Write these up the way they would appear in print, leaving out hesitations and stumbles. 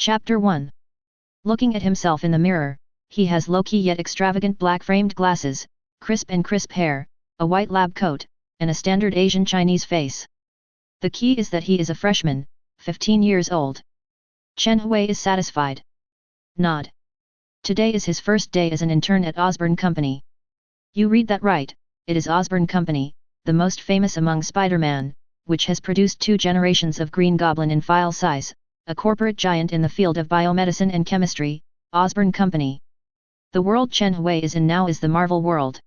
Chapter 1. Looking at himself in the mirror, he has low-key yet extravagant black-framed glasses, crisp hair, a white lab coat, and a standard Asian Chinese face. The key is that he is a freshman, 15 years old. Chen Hui is satisfied. Nod. Today is his first day as an intern at Osborn Company. You read that right, it is Osborn Company, the most famous among Spider-Man, which has produced 2 generations of Green Goblin in file size, a corporate giant in the field of biomedicine and chemistry, Osborn Company. The world Chen Hui is in now is the Marvel world.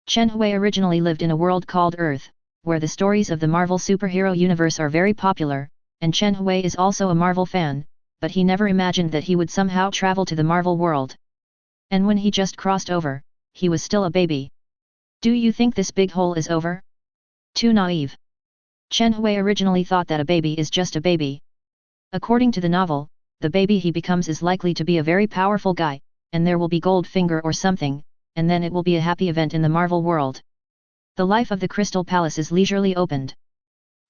Chen Hui originally lived in a world called Earth, where the stories of the Marvel superhero universe are very popular, and Chen Hui is also a Marvel fan, but he never imagined that he would somehow travel to the Marvel world. And when he just crossed over, he was still a baby. Do you think this big hole is over? Too naive. Chen Hui originally thought that a baby is just a baby. According to the novel, the baby he becomes is likely to be a very powerful guy, and there will be Goldfinger or something, and then it will be a happy event in the Marvel world. The life of the Crystal Palace is leisurely opened.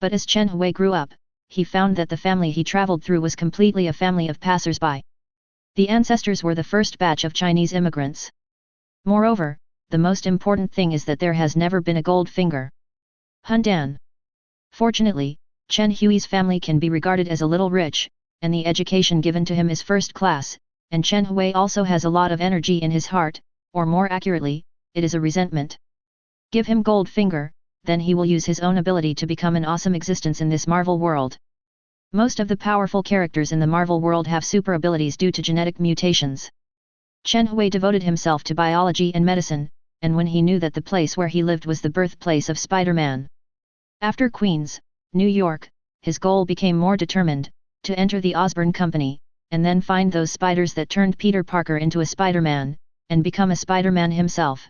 But as Chen Hui grew up, he found that the family he traveled through was completely a family of passers-by. The ancestors were the first batch of Chinese immigrants. Moreover, the most important thing is that there has never been a Goldfinger. Hundan. Fortunately, Chen Hui's family can be regarded as a little rich, and the education given to him is first class, and Chen Hui also has a lot of energy in his heart, or more accurately, it is a resentment. Give him Goldfinger, then he will use his own ability to become an awesome existence in this Marvel world. Most of the powerful characters in the Marvel world have super abilities due to genetic mutations. Chen Hui devoted himself to biology and medicine, and when he knew that the place where he lived was the birthplace of Spider-Man. After Queens, New York, his goal became more determined, to enter the Osborn Company, and then find those spiders that turned Peter Parker into a Spider-Man, and become a Spider-Man himself.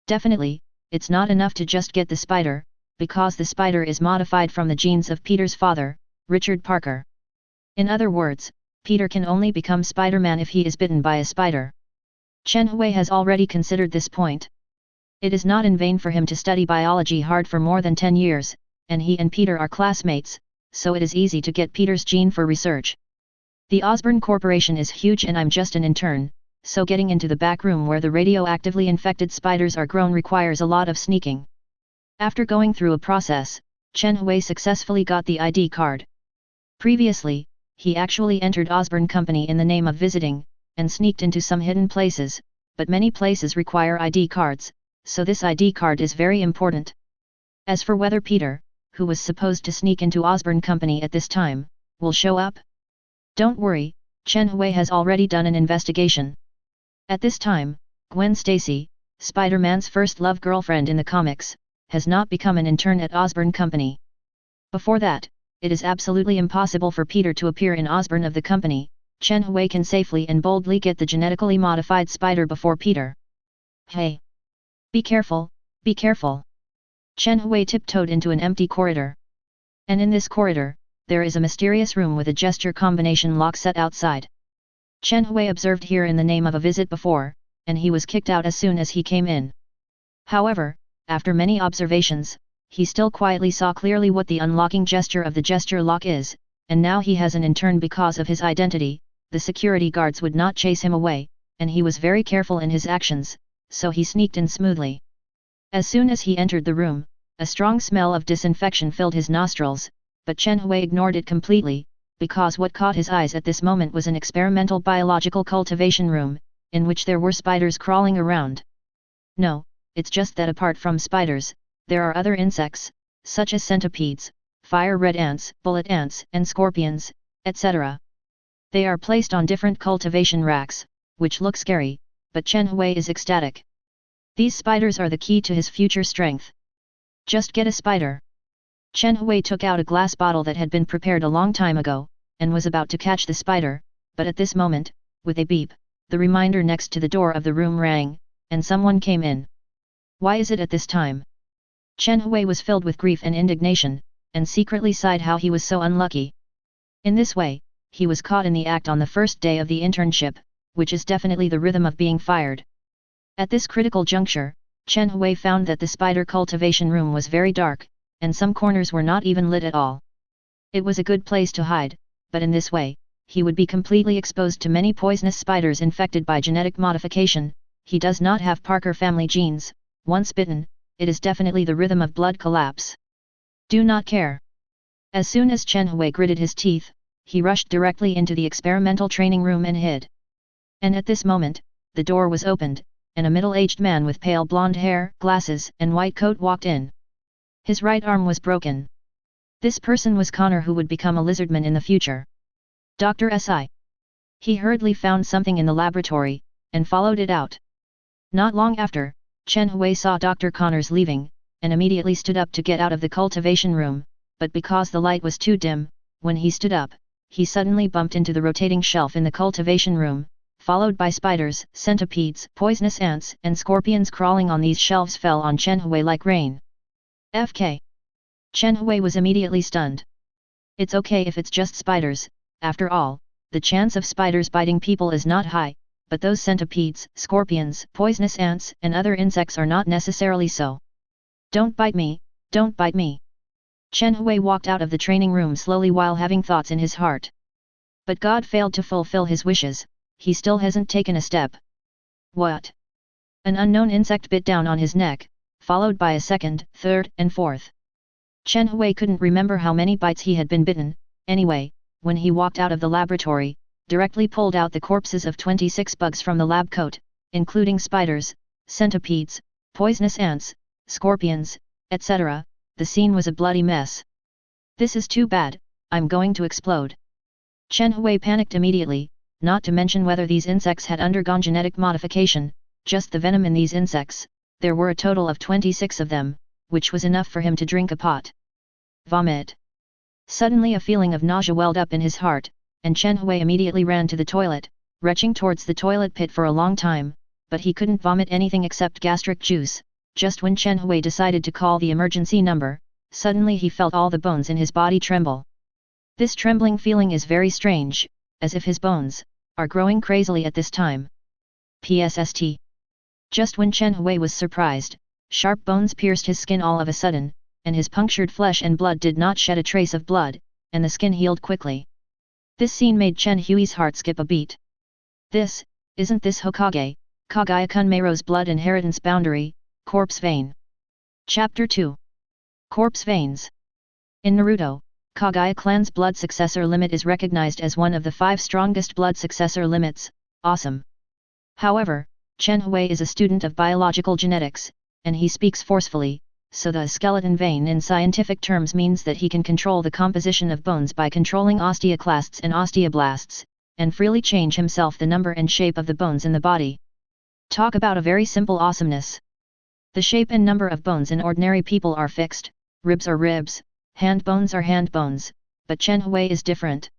Definitely, it's not enough to just get the spider, because the spider is modified from the genes of Peter's father, Richard Parker. In other words, Peter can only become Spider-Man if he is bitten by a spider. Chen Hui has already considered this point. It is not in vain for him to study biology hard for more than 10 years, and he and Peter are classmates, so it is easy to get Peter's gene for research. The Osborn Corporation is huge and I'm just an intern, so getting into the back room where the radioactively infected spiders are grown requires a lot of sneaking. After going through a process, Chen Hui successfully got the ID card. Previously, he actually entered Osborn Company in the name of visiting, and sneaked into some hidden places, but many places require ID cards, so this ID card is very important. As for whether Peter, who was supposed to sneak into Osborn Company at this time, will show up? Don't worry, Chen Hui has already done an investigation. At this time, Gwen Stacy, Spider-Man's first love girlfriend in the comics, has not become an intern at Osborn Company. Before that, it is absolutely impossible for Peter to appear in Osborn of the company. Chen Hui can safely and boldly get the genetically modified spider before Peter. Hey! Be careful, be careful! Chen Hui tiptoed into an empty corridor. And in this corridor, there is a mysterious room with a gesture combination lock set outside. Chen Hui observed here in the name of a visit before, and he was kicked out as soon as he came in. However, after many observations, he still quietly saw clearly what the unlocking gesture of the gesture lock is, and now he has an intern because of his identity. The security guards would not chase him away, and he was very careful in his actions, so he sneaked in smoothly. As soon as he entered the room, a strong smell of disinfection filled his nostrils, but Chen Hui ignored it completely, because what caught his eyes at this moment was an experimental biological cultivation room, in which there were spiders crawling around. No, it's just that apart from spiders, there are other insects, such as centipedes, fire red ants, bullet ants, and scorpions, etc. They are placed on different cultivation racks, which look scary, but Chen Hui is ecstatic. These spiders are the key to his future strength. Just get a spider. Chen Hui took out a glass bottle that had been prepared a long time ago, and was about to catch the spider, but at this moment, with a beep, the reminder next to the door of the room rang, and someone came in. Why is it at this time? Chen Hui was filled with grief and indignation, and secretly sighed how he was so unlucky. In this way, he was caught in the act on the first day of the internship, which is definitely the rhythm of being fired. At this critical juncture, Chen Hui found that the spider cultivation room was very dark, and some corners were not even lit at all. It was a good place to hide, but in this way, he would be completely exposed to many poisonous spiders infected by genetic modification. He does not have Parker family genes. Once bitten, it is definitely the rhythm of blood collapse. Do not care. As soon as Chen Hui gritted his teeth, he rushed directly into the experimental training room and hid. And at this moment, the door was opened, and a middle-aged man with pale blonde hair, glasses, and white coat walked in. His right arm was broken. This person was Connor, who would become a lizardman in the future. Dr. S.I. He hurriedly found something in the laboratory, and followed it out. Not long after, Chen Hui saw Dr. Connors leaving, and immediately stood up to get out of the cultivation room, but because the light was too dim, when he stood up, he suddenly bumped into the rotating shelf in the cultivation room, followed by spiders, centipedes, poisonous ants, and scorpions crawling on these shelves fell on Chen Hui like rain. FK. Chen Hui was immediately stunned. It's okay if it's just spiders, after all, the chance of spiders biting people is not high, but those centipedes, scorpions, poisonous ants, and other insects are not necessarily so. Don't bite me, don't bite me. Chen Hui walked out of the training room slowly while having thoughts in his heart. But God failed to fulfill his wishes, he still hasn't taken a step. What? An unknown insect bit down on his neck, followed by a second, third, and fourth. Chen Hui couldn't remember how many bites he had been bitten. Anyway, when he walked out of the laboratory, directly pulled out the corpses of 26 bugs from the lab coat, including spiders, centipedes, poisonous ants, scorpions, etc., the scene was a bloody mess. This is too bad, I'm going to explode. Chen Hui panicked immediately, not to mention whether these insects had undergone genetic modification, just the venom in these insects, there were a total of 26 of them, which was enough for him to drink a pot. Vomit. Suddenly a feeling of nausea welled up in his heart, and Chen Hui immediately ran to the toilet, retching towards the toilet pit for a long time, but he couldn't vomit anything except gastric juice. Just when Chen Hui decided to call the emergency number, suddenly he felt all the bones in his body tremble. This trembling feeling is very strange, as if his bones are growing crazily at this time. PSST. Just when Chen Hui was surprised, sharp bones pierced his skin all of a sudden, and his punctured flesh and blood did not shed a trace of blood, and the skin healed quickly. This scene made Chen Hui's heart skip a beat. Isn't this Hokage, Kaguya-kun Maro's blood inheritance boundary, corpse vein? Chapter 2. Corpse veins. In Naruto, Kaguya clan's blood successor limit is recognized as one of the 5 strongest blood successor limits. Awesome. However, Chen Hui is a student of biological genetics, and he speaks forcefully, so the skeleton vein in scientific terms means that he can control the composition of bones by controlling osteoclasts and osteoblasts, and freely change himself the number and shape of the bones in the body. Talk about a very simple awesomeness. The shape and number of bones in ordinary people are fixed, ribs are ribs, hand bones are hand bones, but Chen Hui is different.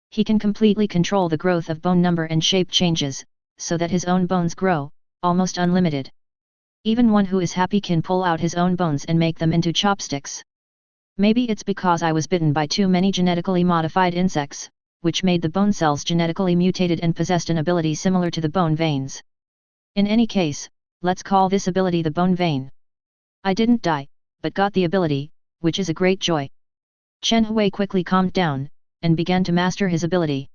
He can completely control the growth of bone number and shape changes, so that his own bones grow, almost unlimited. Even one who is happy can pull out his own bones and make them into chopsticks. Maybe it's because I was bitten by too many genetically modified insects, which made the bone cells genetically mutated and possessed an ability similar to the bone veins. In any case, let's call this ability the bone vein. I didn't die, but got the ability, which is a great joy. Chen Hui quickly calmed down, and began to master his ability.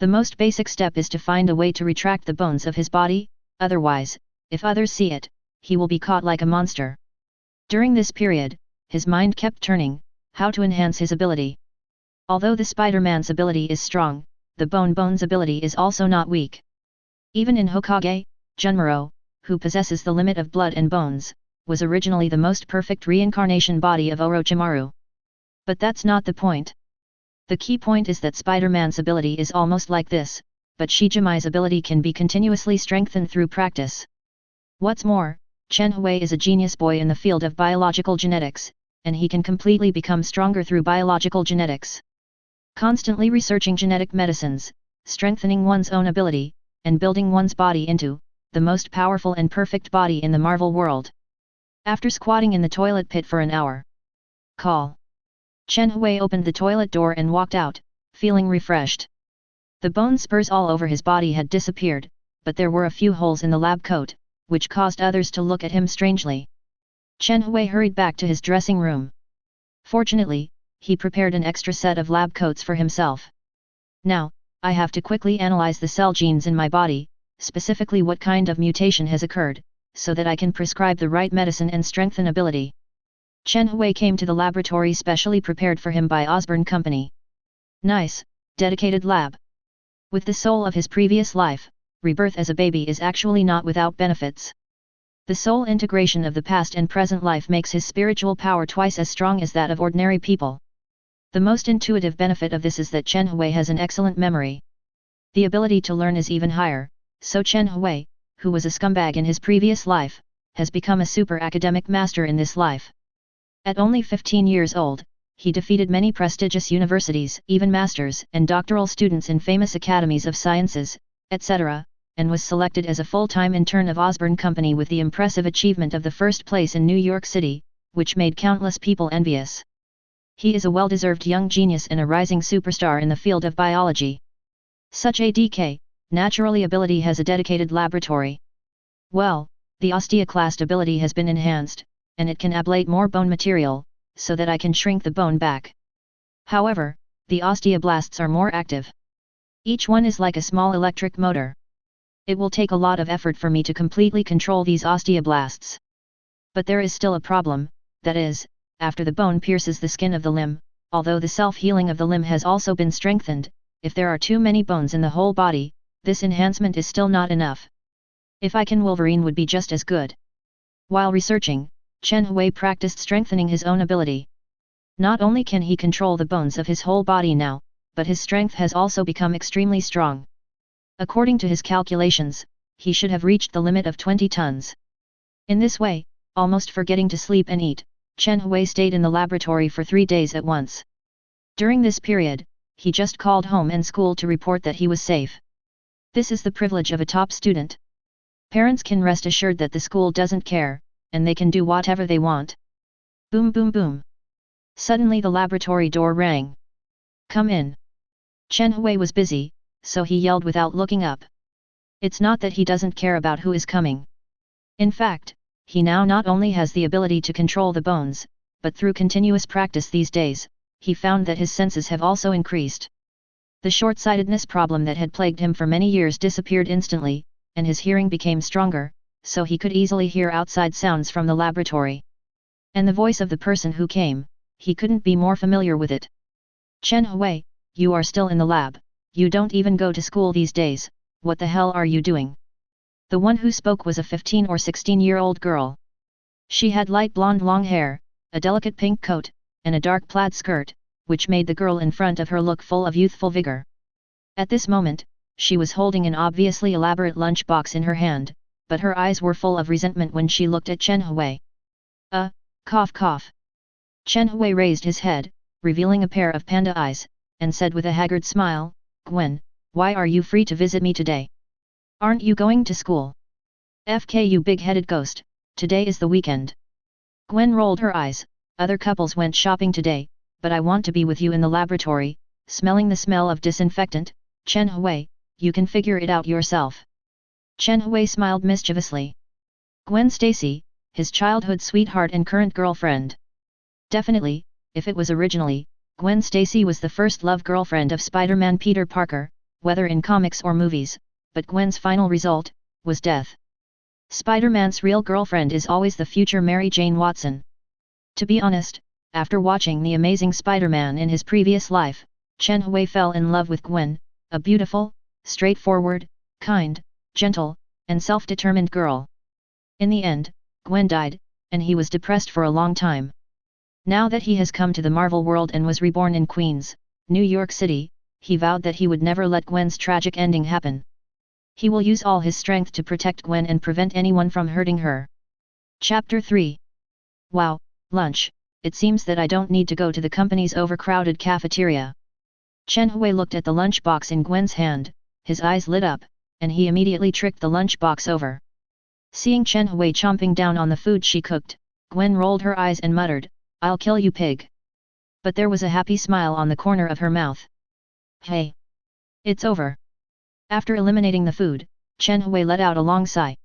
The most basic step is to find a way to retract the bones of his body, otherwise, if others see it, he will be caught like a monster. During this period, his mind kept turning, how to enhance his ability. Although the Spider-Man's ability is strong, the Bone's ability is also not weak. Even in Hokage, Maro, who possesses the limit of blood and bones, was originally the most perfect reincarnation body of Orochimaru. But that's not the point. The key point is that Spider-Man's ability is almost like this, but Shijimai's ability can be continuously strengthened through practice. What's more, Chen Hui is a genius boy in the field of biological genetics, and he can completely become stronger through biological genetics. Constantly researching genetic medicines, strengthening one's own ability, and building one's body into the most powerful and perfect body in the Marvel world. After squatting in the toilet pit for an hour. Call. Chen Hui opened the toilet door and walked out, feeling refreshed. The bone spurs all over his body had disappeared, but there were a few holes in the lab coat, which caused others to look at him strangely. Chen Hui hurried back to his dressing room. Fortunately, he prepared an extra set of lab coats for himself. Now, I have to quickly analyze the cell genes in my body, specifically what kind of mutation has occurred, so that I can prescribe the right medicine and strengthen ability. Chen Hui came to the laboratory specially prepared for him by Osborn Company. Nice, dedicated lab. With the soul of his previous life, rebirth as a baby is actually not without benefits. The soul integration of the past and present life makes his spiritual power twice as strong as that of ordinary people. The most intuitive benefit of this is that Chen Hui has an excellent memory. The ability to learn is even higher, so Chen Hui, who was a scumbag in his previous life, has become a super academic master in this life. At only 15 years old, he defeated many prestigious universities, even masters and doctoral students in famous academies of sciences, etc., and was selected as a full-time intern of Osborn Company with the impressive achievement of the first place in New York City, which made countless people envious. He is a well-deserved young genius and a rising superstar in the field of biology. Such a DK, naturally ability has a dedicated laboratory. Well, the osteoclast ability has been enhanced, and it can ablate more bone material, so that I can shrink the bone back. However, the osteoblasts are more active. Each one is like a small electric motor. It will take a lot of effort for me to completely control these osteoblasts. But there is still a problem, that is, after the bone pierces the skin of the limb, although the self-healing of the limb has also been strengthened, if there are too many bones in the whole body, this enhancement is still not enough. If I can, Wolverine would be just as good. While researching, Chen Hui practiced strengthening his own ability. Not only can he control the bones of his whole body now, but his strength has also become extremely strong. According to his calculations, he should have reached the limit of 20 tons. In this way, almost forgetting to sleep and eat, Chen Hui stayed in the laboratory for 3 days at once. During this period, he just called home and school to report that he was safe. This is the privilege of a top student. Parents can rest assured that the school doesn't care, and they can do whatever they want. Boom boom boom. Suddenly the laboratory door rang. Come in. Chen Hui was busy, so he yelled without looking up. It's not that he doesn't care about who is coming. In fact, he now not only has the ability to control the bones, but through continuous practice these days, he found that his senses have also increased. The short-sightedness problem that had plagued him for many years disappeared instantly, and his hearing became stronger, so he could easily hear outside sounds from the laboratory. And the voice of the person who came, he couldn't be more familiar with it. Chen Hui, you are still in the lab, you don't even go to school these days, what the hell are you doing? The one who spoke was a 15 or 16-year-old girl. She had light blonde long hair, a delicate pink coat, and a dark plaid skirt, which made the girl in front of her look full of youthful vigor. At this moment, she was holding an obviously elaborate lunchbox in her hand, but her eyes were full of resentment when she looked at Chen Hui. Cough cough. Chen Hui raised his head, revealing a pair of panda eyes, and said with a haggard smile, Gwen, why are you free to visit me today? Aren't you going to school? FK you big-headed ghost, today is the weekend. Gwen rolled her eyes, other couples went shopping today, but I want to be with you in the laboratory, smelling the smell of disinfectant. Chen Hui, you can figure it out yourself. Chen Hui smiled mischievously. Gwen Stacy, his childhood sweetheart and current girlfriend. Definitely, if it was originally, Gwen Stacy was the first love girlfriend of Spider-Man Peter Parker, whether in comics or movies, but Gwen's final result was death. Spider-Man's real girlfriend is always the future Mary Jane Watson. To be honest, after watching The Amazing Spider-Man in his previous life, Chen Hui fell in love with Gwen, a beautiful, straightforward, kind, gentle, and self-determined girl. In the end, Gwen died, and he was depressed for a long time. Now that he has come to the Marvel world and was reborn in Queens, New York City, he vowed that he would never let Gwen's tragic ending happen. He will use all his strength to protect Gwen and prevent anyone from hurting her. Chapter 3. Wow, lunch, it seems that I don't need to go to the company's overcrowded cafeteria. Chen Hui looked at the lunchbox in Gwen's hand, his eyes lit up, and he immediately tricked the lunchbox over. Seeing Chen Hui chomping down on the food she cooked, Gwen rolled her eyes and muttered, I'll kill you pig. But there was a happy smile on the corner of her mouth. Hey! It's over. After eliminating the food, Chen Hui let out a long sigh.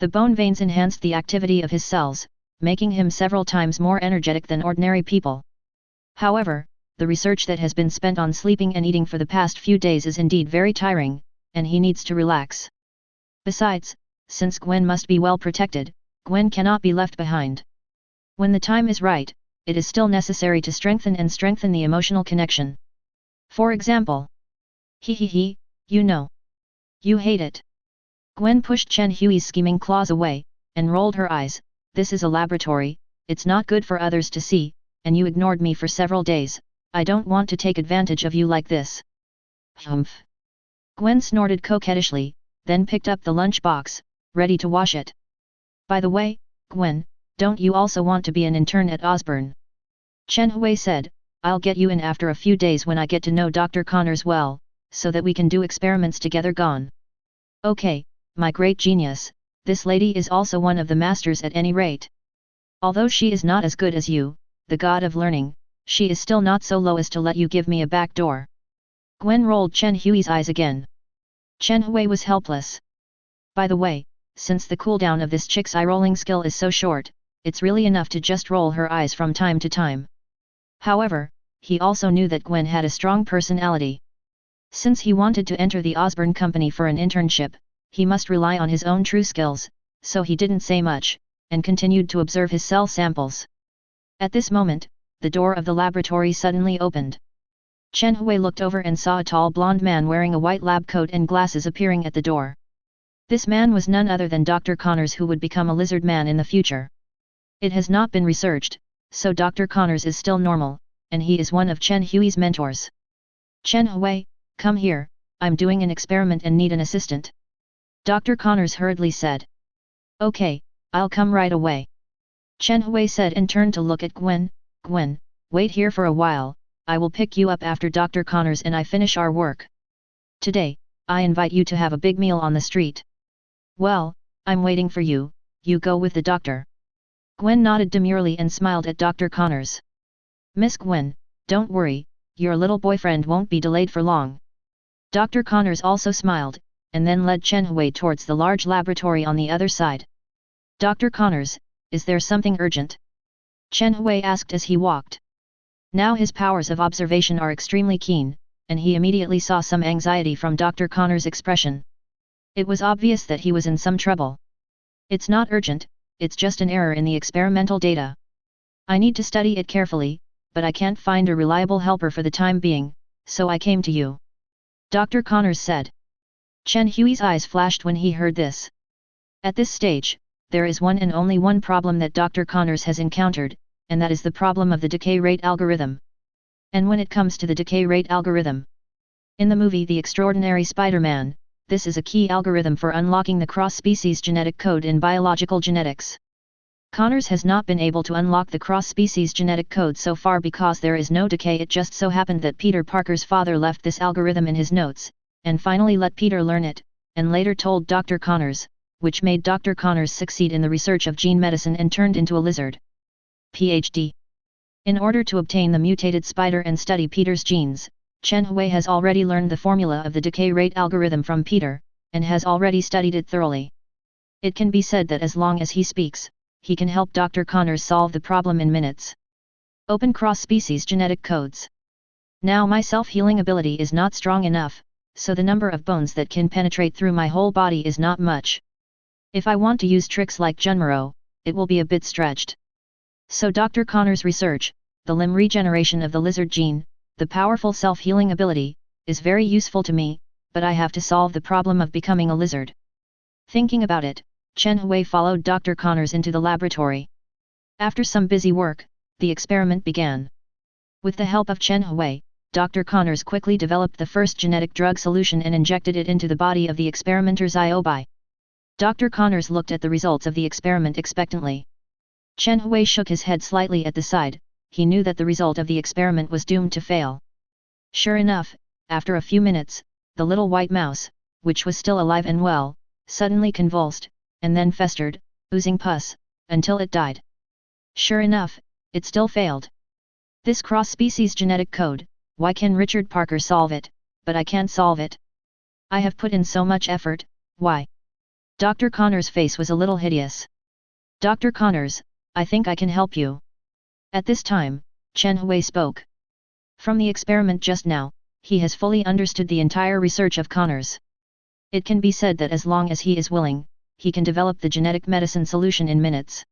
The bone veins enhanced the activity of his cells, making him several times more energetic than ordinary people. However, the research that has been spent on sleeping and eating for the past few days is indeed very tiring, and he needs to relax. Besides, since Gwen must be well protected, Gwen cannot be left behind. When the time is right, it is still necessary to strengthen the emotional connection. For example, he, you know. You hate it. Gwen pushed Chen Hui's scheming claws away, and rolled her eyes. This is a laboratory, it's not good for others to see, and you ignored me for several days. I don't want to take advantage of you like this. Humph. Gwen snorted coquettishly, then picked up the lunch box, ready to wash it. By the way, Gwen, don't you also want to be an intern at Osborn? Chen Hui said, I'll get you in after a few days when I get to know Dr. Connors well, so that we can do experiments together. Gone. Okay, my great genius, this lady is also one of the masters at any rate. Although she is not as good as you, the god of learning, she is still not so low as to let you give me a back door. Gwen rolled Chen Hui's eyes again. Chen Hui was helpless. By the way, since the cooldown of this chick's eye-rolling skill is so short, it's really enough to just roll her eyes from time to time. However, he also knew that Gwen had a strong personality. Since he wanted to enter the Osborn Company for an internship, he must rely on his own true skills, so he didn't say much, and continued to observe his cell samples. At this moment, the door of the laboratory suddenly opened. Chen Hui looked over and saw a tall blonde man wearing a white lab coat and glasses appearing at the door. This man was none other than Dr. Connors, who would become a lizard man in the future. It has not been researched, so Dr. Connors is still normal, and he is one of Chen Hui's mentors. Chen Hui, come here, I'm doing an experiment and need an assistant. Dr. Connors hurriedly said. Okay, I'll come right away. Chen Hui said and turned to look at Gwen. Gwen, wait here for a while, I will pick you up after Dr. Connors and I finish our work. Today, I invite you to have a big meal on the street. Well, I'm waiting for you, you go with the doctor. Gwen nodded demurely and smiled at Dr. Connors. Miss Gwen, don't worry, your little boyfriend won't be delayed for long. Dr. Connors also smiled, and then led Chen Hui towards the large laboratory on the other side. Dr. Connors, is there something urgent? Chen Hui asked as he walked. Now his powers of observation are extremely keen, and he immediately saw some anxiety from Dr. Connors' expression. It was obvious that he was in some trouble. It's not urgent, it's just an error in the experimental data. I need to study it carefully, but I can't find a reliable helper for the time being, so I came to you. Dr. Connors said. Chen Hui's eyes flashed when he heard this. At this stage, there is one and only one problem that Dr. Connors has encountered, and that is the problem of the decay rate algorithm. And when it comes to the decay rate algorithm, in the movie The Extraordinary Spider-Man, this is a key algorithm for unlocking the cross-species genetic code in biological genetics. Connors has not been able to unlock the cross-species genetic code so far because there is no decay. It just so happened that Peter Parker's father left this algorithm in his notes, and finally let Peter learn it, and later told Dr. Connors, which made Dr. Connors succeed in the research of gene medicine and turned into a lizard. PhD. In order to obtain the mutated spider and study Peter's genes, Chen Hui has already learned the formula of the decay rate algorithm from Peter, and has already studied it thoroughly. It can be said that as long as he speaks, he can help Dr. Connors solve the problem in minutes. Open cross-species genetic codes. Now my self-healing ability is not strong enough, so the number of bones that can penetrate through my whole body is not much. If I want to use tricks like Junmaro, it will be a bit stretched. So Dr. Connors' research, the limb regeneration of the lizard gene, the powerful self-healing ability, is very useful to me, but I have to solve the problem of becoming a lizard. Thinking about it, Chen Hui followed Dr. Connors into the laboratory. After some busy work, the experiment began. With the help of Chen Hui, Dr. Connors quickly developed the first genetic drug solution and injected it into the body of the experimenter's Iobai. Dr. Connors looked at the results of the experiment expectantly. Chen Hui shook his head slightly at the side. He knew that the result of the experiment was doomed to fail. Sure enough, after a few minutes, the little white mouse, which was still alive and well, suddenly convulsed, and then festered, oozing pus, until it died. Sure enough, it still failed. This cross-species genetic code, why can Richard Parker solve it, but I can't solve it? I have put in so much effort, why? Dr. Connors' face was a little hideous. Dr. Connors, I think I can help you. At this time, Chen Hui spoke. From the experiment just now, he has fully understood the entire research of Connors. It can be said that as long as he is willing, he can develop the genetic medicine solution in minutes.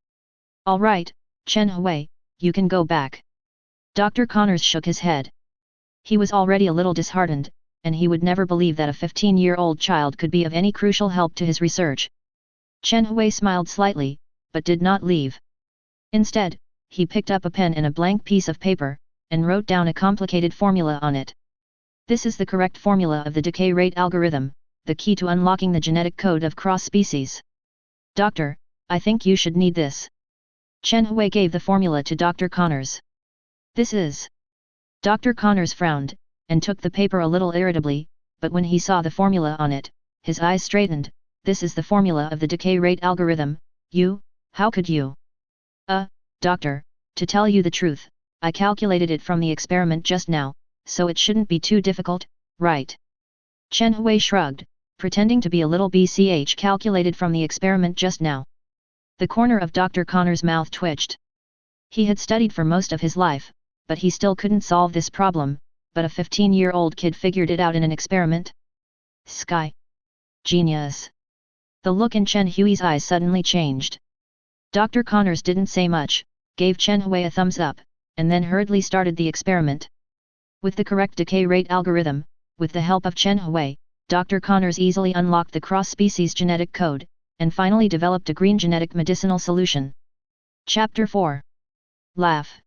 Alright, Chen Hui, you can go back. Dr. Connors shook his head. He was already a little disheartened, and he would never believe that a 15-year-old child could be of any crucial help to his research. Chen Hui smiled slightly, but did not leave. Instead, he picked up a pen and a blank piece of paper, and wrote down a complicated formula on it. This is the correct formula of the decay rate algorithm, the key to unlocking the genetic code of cross-species. Doctor, I think you should need this. Chen Hui gave the formula to Dr. Connors. This is... Dr. Connors frowned, and took the paper a little irritably, but when he saw the formula on it, his eyes straightened. This is the formula of the decay rate algorithm. How could you? Doctor, to tell you the truth, I calculated it from the experiment just now, so it shouldn't be too difficult, right? Chen Hui shrugged, pretending to be a little BCH calculated from the experiment just now. The corner of Dr. Connors' mouth twitched. He had studied for most of his life, but he still couldn't solve this problem, but a 15-year-old kid figured it out in an experiment? Sky! Genius! The look in Chen Hui's eyes suddenly changed. Dr. Connors didn't say much, gave Chen Hui a thumbs up, and then hurriedly started the experiment. With the correct decay rate algorithm, with the help of Chen Hui, Dr. Connors easily unlocked the cross-species genetic code, and finally developed a green genetic medicinal solution. Chapter 4. Laugh.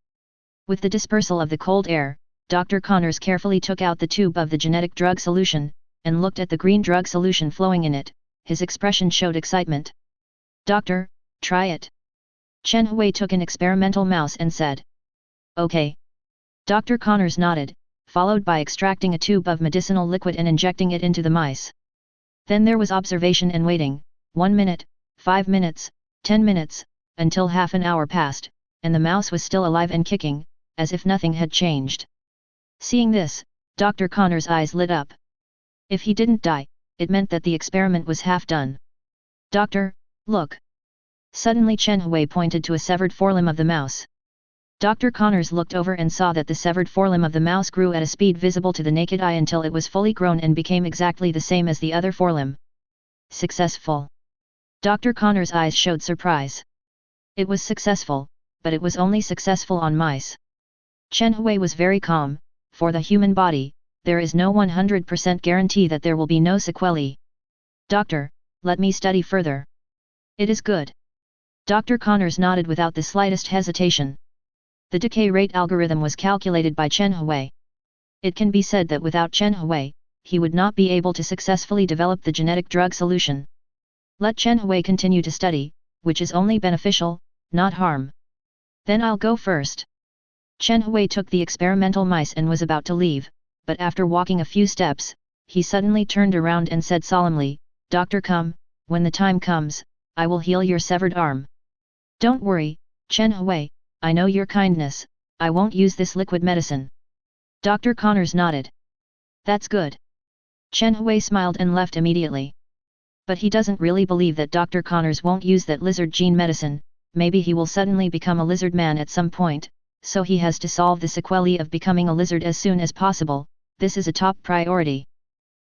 With the dispersal of the cold air, Dr. Connors carefully took out the tube of the genetic drug solution, and looked at the green drug solution flowing in it. His expression showed excitement. Doctor, try it. Chen Hui took an experimental mouse and said. Okay. Dr. Connors nodded, followed by extracting a tube of medicinal liquid and injecting it into the mice. Then there was observation and waiting, 1 minute, 5 minutes, 10 minutes, until half an hour passed, and the mouse was still alive and kicking, as if nothing had changed. Seeing this, Dr. Connors' eyes lit up. If he didn't die, it meant that the experiment was half done. Doctor, look! Suddenly Chen Hui pointed to a severed forelimb of the mouse. Dr. Connors looked over and saw that the severed forelimb of the mouse grew at a speed visible to the naked eye until it was fully grown and became exactly the same as the other forelimb. Successful! Dr. Connors' eyes showed surprise. It was successful, but it was only successful on mice. Chen Hui was very calm. For the human body, there is no 100% guarantee that there will be no sequelae. Doctor, let me study further. It is good. Dr. Connors nodded without the slightest hesitation. The decay rate algorithm was calculated by Chen Hui. It can be said that without Chen Hui, he would not be able to successfully develop the genetic drug solution. Let Chen Hui continue to study, which is only beneficial, not harm. Then I'll go first. Chen Hui took the experimental mice and was about to leave, but after walking a few steps, he suddenly turned around and said solemnly, Doctor, come, when the time comes, I will heal your severed arm. Don't worry, Chen Hui, I know your kindness, I won't use this liquid medicine. Dr. Connors nodded. That's good. Chen Hui smiled and left immediately. But he doesn't really believe that Dr. Connors won't use that lizard gene medicine. Maybe he will suddenly become a lizard man at some point, so he has to solve the sequelae of becoming a lizard as soon as possible. This is a top priority.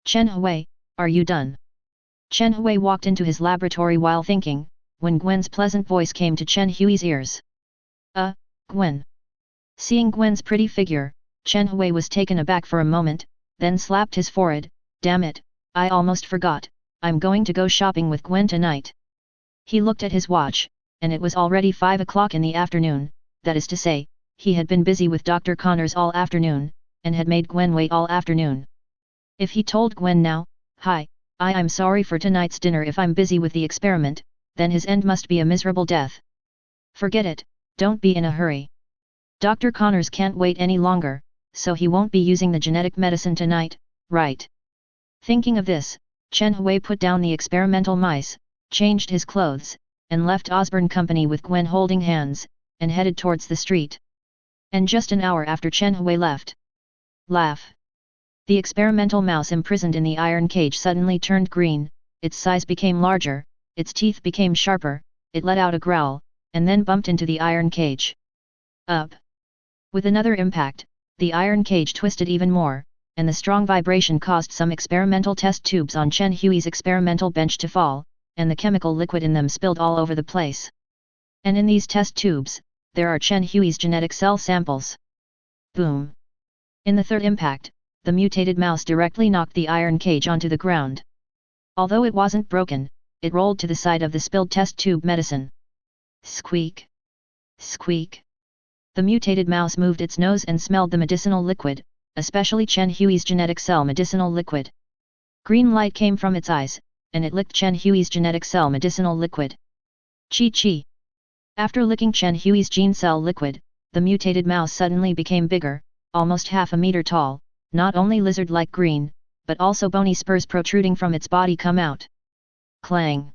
Chen Hui, are you done? Chen Hui walked into his laboratory while thinking, when Gwen's pleasant voice came to Chen Hui's ears. Gwen. Seeing Gwen's pretty figure, Chen Hui was taken aback for a moment, then slapped his forehead. Damn it, I almost forgot, I'm going to go shopping with Gwen tonight. He looked at his watch, and it was already 5 o'clock in the afternoon, that is to say, he had been busy with Dr. Connors all afternoon, and had made Gwen wait all afternoon. If he told Gwen now, "Hi, I'm sorry for tonight's dinner if I'm busy with the experiment," then his end must be a miserable death. Forget it, don't be in a hurry. Dr. Connors can't wait any longer, so he won't be using the genetic medicine tonight, right? Thinking of this, Chen Hui put down the experimental mice, changed his clothes, and left Osborn Company with Gwen holding hands, and headed towards the street. And just an hour after Chen Hui left. Laugh. The experimental mouse imprisoned in the iron cage suddenly turned green, its size became larger, its teeth became sharper, it let out a growl, and then bumped into the iron cage. Up! With another impact, the iron cage twisted even more, and the strong vibration caused some experimental test tubes on Chen Hui's experimental bench to fall, and the chemical liquid in them spilled all over the place. And in these test tubes, there are Chen Hui's genetic cell samples. Boom! In the third impact, the mutated mouse directly knocked the iron cage onto the ground. Although it wasn't broken, it rolled to the side of the spilled test tube medicine. Squeak! Squeak! The mutated mouse moved its nose and smelled the medicinal liquid, especially Chen Hui's genetic cell medicinal liquid. Green light came from its eyes, and it licked Chen Hui's genetic cell medicinal liquid. Chi. After licking Chen Hui's gene cell liquid, the mutated mouse suddenly became bigger, almost half a meter tall, not only lizard-like green, but also bony spurs protruding from its body come out. Clang!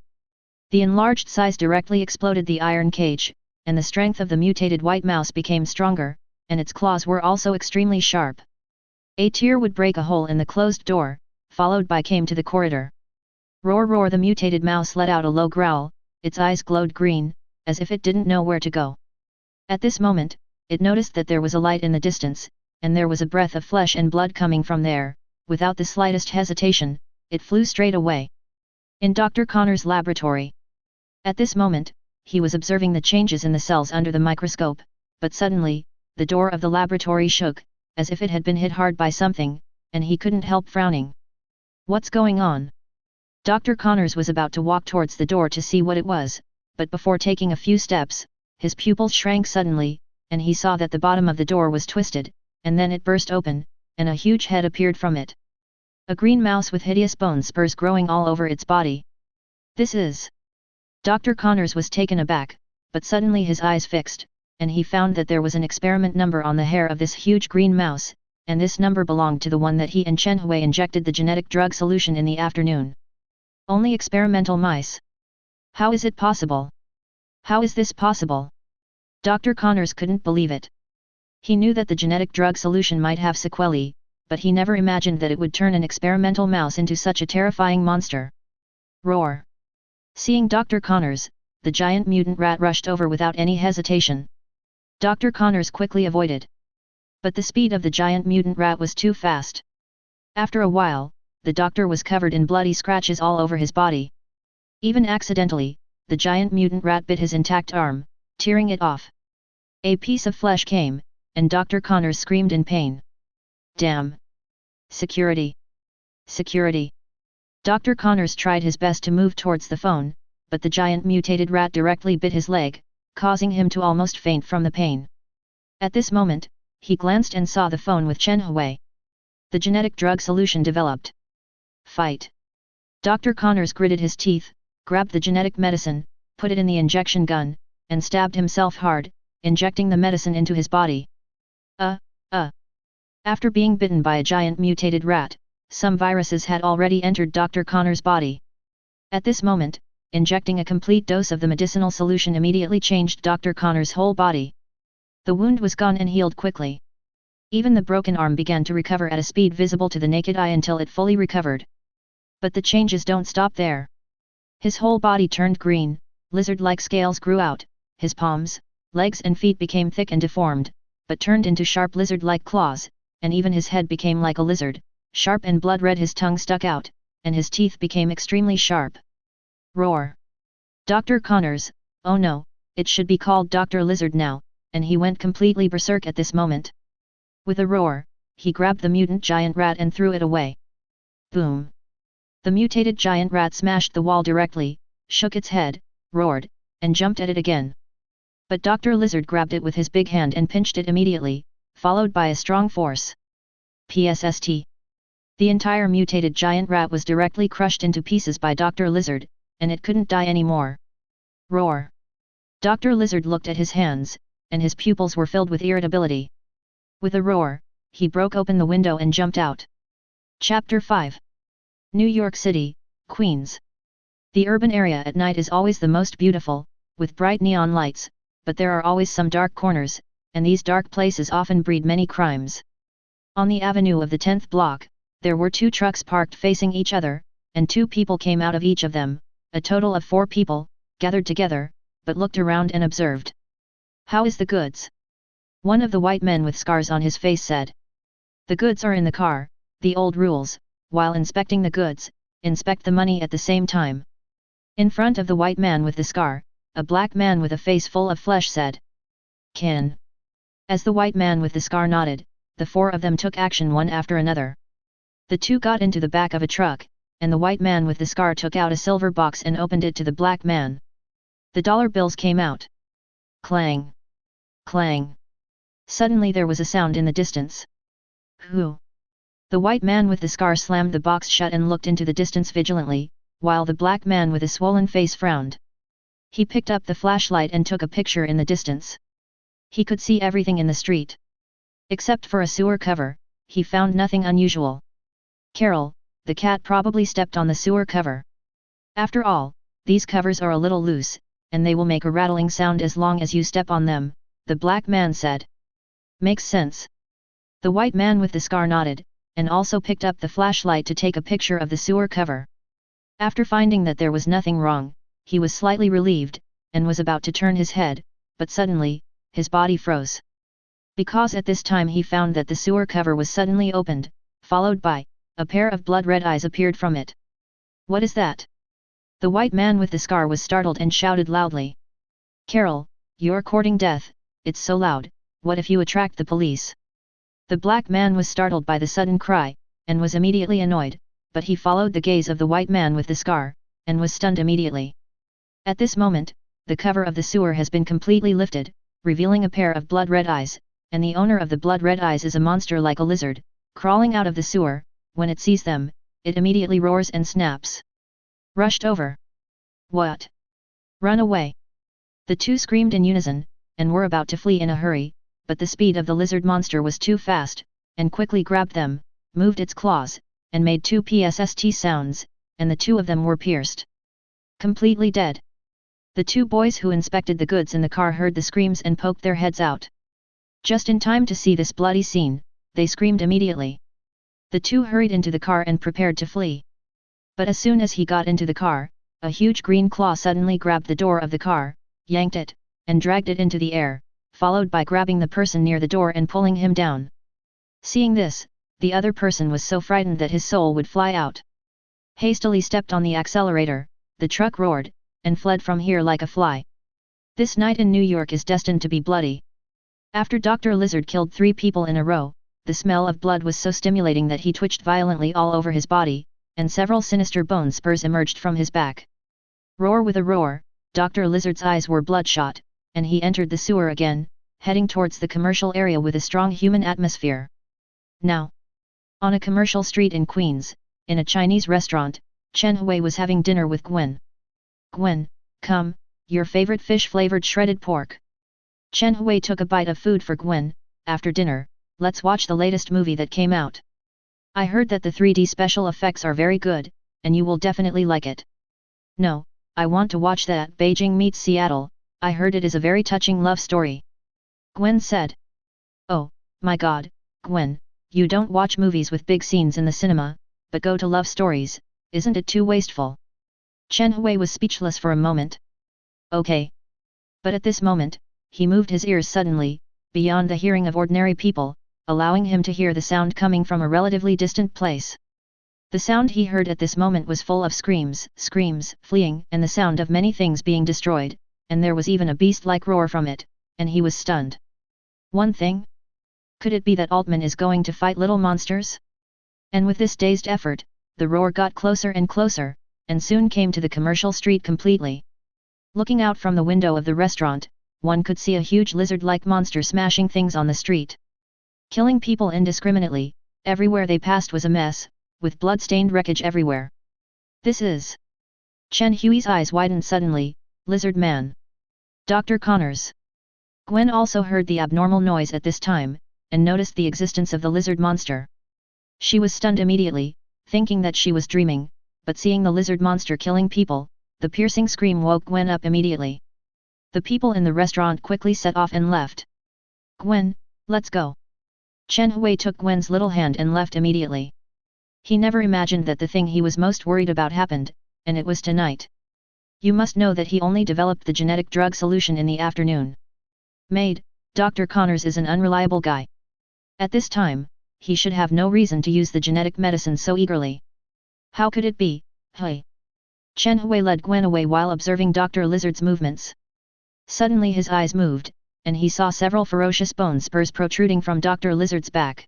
The enlarged size directly exploded the iron cage, and the strength of the mutated white mouse became stronger, and its claws were also extremely sharp. A tear would break a hole in the closed door, followed by came to the corridor. Roar roar, the mutated mouse let out a low growl, its eyes glowed green, as if it didn't know where to go. At this moment, it noticed that there was a light in the distance, and there was a breath of flesh and blood coming from there. Without the slightest hesitation, it flew straight away. In Dr. Connor's laboratory. At this moment, he was observing the changes in the cells under the microscope, but suddenly, the door of the laboratory shook, as if it had been hit hard by something, and he couldn't help frowning. What's going on? Dr. Connors was about to walk towards the door to see what it was, but before taking a few steps, his pupils shrank suddenly, and he saw that the bottom of the door was twisted, and then it burst open, and a huge head appeared from it. A green mouse with hideous bone spurs growing all over its body. This is... Dr. Connors was taken aback, but suddenly his eyes fixed, and he found that there was an experiment number on the hair of this huge green mouse, and this number belonged to the one that he and Chen Hui injected the genetic drug solution in the afternoon. Only experimental mice. How is it possible? How is this possible? Dr. Connors couldn't believe it. He knew that the genetic drug solution might have sequelae, but he never imagined that it would turn an experimental mouse into such a terrifying monster. Roar! Seeing Dr. Connors, the giant mutant rat rushed over without any hesitation. Dr. Connors quickly avoided. But the speed of the giant mutant rat was too fast. After a while, the doctor was covered in bloody scratches all over his body. Even accidentally, the giant mutant rat bit his intact arm, tearing it off. A piece of flesh came, and Dr. Connors screamed in pain. Damn! Security! Security! Dr. Connors tried his best to move towards the phone, but the giant mutated rat directly bit his leg, causing him to almost faint from the pain. At this moment, he glanced and saw the phone with Chen Hui. The genetic drug solution developed. Fight! Dr. Connors gritted his teeth, grabbed the genetic medicine, put it in the injection gun, and stabbed himself hard, injecting the medicine into his body. After being bitten by a giant mutated rat, some viruses had already entered Dr. Connor's body. At this moment, injecting a complete dose of the medicinal solution immediately changed Dr. Connor's whole body. The wound was gone and healed quickly. Even the broken arm began to recover at a speed visible to the naked eye until it fully recovered. But the changes don't stop there. His whole body turned green, lizard-like scales grew out, his palms, legs and feet became thick and deformed, but turned into sharp lizard-like claws, and even his head became like a lizard, sharp and blood-red. His tongue stuck out, and his teeth became extremely sharp. Roar! Dr. Connors, oh no, it should be called Dr. Lizard now, and he went completely berserk at this moment. With a roar, he grabbed the mutant giant rat and threw it away. Boom! The mutated giant rat smashed the wall directly, shook its head, roared, and jumped at it again. But Dr. Lizard grabbed it with his big hand and pinched it immediately, followed by a strong force. PSST. The entire mutated giant rat was directly crushed into pieces by Dr. Lizard, and it couldn't die anymore. Roar! Dr. Lizard looked at his hands, and his pupils were filled with irritability. With a roar, he broke open the window and jumped out. Chapter 5. New York City, Queens. The urban area at night is always the most beautiful, with bright neon lights, but there are always some dark corners, and these dark places often breed many crimes. On the avenue of the 10th block, there were 2 trucks parked facing each other, and 2 people came out of each of them, a total of 4 people, gathered together, but looked around and observed. How is the goods? One of the white men with scars on his face said. The goods are in the car, the old rules, while inspecting the goods, inspect the money at the same time. In front of the white man with the scar, a black man with a face full of flesh said. Can. As the white man with the scar nodded, the four of them took action one after another. The two got into the back of a truck, and the white man with the scar took out a silver box and opened it to the black man. The dollar bills came out. Clang! Clang! Suddenly there was a sound in the distance. Who? The white man with the scar slammed the box shut and looked into the distance vigilantly, while the black man with a swollen face frowned. He picked up the flashlight and took a picture in the distance. He could see everything in the street. Except for a sewer cover, he found nothing unusual. Carol, the cat probably stepped on the sewer cover. After all, these covers are a little loose, and they will make a rattling sound as long as you step on them, the black man said. Makes sense. The white man with the scar nodded, and also picked up the flashlight to take a picture of the sewer cover. After finding that there was nothing wrong, he was slightly relieved, and was about to turn his head, but suddenly, his body froze. Because at this time he found that the sewer cover was suddenly opened, followed by, a pair of blood-red eyes appeared from it. What is that? The white man with the scar was startled and shouted loudly. Carol, you're courting death, it's so loud, what if you attract the police? The black man was startled by the sudden cry, and was immediately annoyed, but he followed the gaze of the white man with the scar, and was stunned immediately. At this moment, the cover of the sewer has been completely lifted, revealing a pair of blood-red eyes, and the owner of the blood-red eyes is a monster like a lizard, crawling out of the sewer. When it sees them, it immediately roars and snaps. Rushed over. What? Run away! The two screamed in unison, and were about to flee in a hurry, but the speed of the lizard monster was too fast, and quickly grabbed them, moved its claws, and made two psst sounds, and the two of them were pierced. Completely dead. The two boys who inspected the goods in the car heard the screams and poked their heads out. Just in time to see this bloody scene, they screamed immediately. The two hurried into the car and prepared to flee. But as soon as he got into the car, a huge green claw suddenly grabbed the door of the car, yanked it, and dragged it into the air, followed by grabbing the person near the door and pulling him down. Seeing this, the other person was so frightened that his soul would fly out. Hastily stepped on the accelerator, the truck roared, and fled from here like a fly. This night in New York is destined to be bloody. After Dr. Lizard killed 3 people in a row, the smell of blood was so stimulating that he twitched violently all over his body, and several sinister bone spurs emerged from his back. Roar with a roar, Dr. Lizard's eyes were bloodshot, and he entered the sewer again, heading towards the commercial area with a strong human atmosphere. Now, on a commercial street in Queens, in a Chinese restaurant, Chen Hui was having dinner with Gwen. Gwen, come, your favorite fish-flavored shredded pork. Chen Hui took a bite of food for Gwen. After dinner, let's watch the latest movie that came out. I heard that the 3D special effects are very good, and you will definitely like it. No, I want to watch that Beijing Meets Seattle. I heard it is a very touching love story. Gwen said. Oh, my god, Gwen, you don't watch movies with big scenes in the cinema, but go to love stories, isn't it too wasteful? Chen Hui was speechless for a moment. Okay. But at this moment, he moved his ears suddenly, beyond the hearing of ordinary people, allowing him to hear the sound coming from a relatively distant place. The sound he heard at this moment was full of screams, fleeing, and the sound of many things being destroyed, and there was even a beast-like roar from it, and he was stunned. One thing? Could it be that Altman is going to fight little monsters? And with this dazed effort, the roar got closer and closer, and soon came to the commercial street completely. Looking out from the window of the restaurant, one could see a huge lizard-like monster smashing things on the street. Killing people indiscriminately, everywhere they passed was a mess, with blood-stained wreckage everywhere. This is... Chen Hui's eyes widened suddenly. Lizard man. Dr. Connors. Gwen also heard the abnormal noise at this time, and noticed the existence of the lizard monster. She was stunned immediately, thinking that she was dreaming, but seeing the lizard monster killing people, the piercing scream woke Gwen up immediately. The people in the restaurant quickly set off and left. Gwen, let's go. Chen Hui took Gwen's little hand and left immediately. He never imagined that the thing he was most worried about happened, and it was tonight. You must know that he only developed the genetic drug solution in the afternoon. Maid, Dr. Connors is an unreliable guy. At this time, he should have no reason to use the genetic medicine so eagerly. How could it be, Hui? Chen Hui led Gwen away while observing Dr. Lizard's movements. Suddenly his eyes moved, and he saw several ferocious bone spurs protruding from Dr. Lizard's back.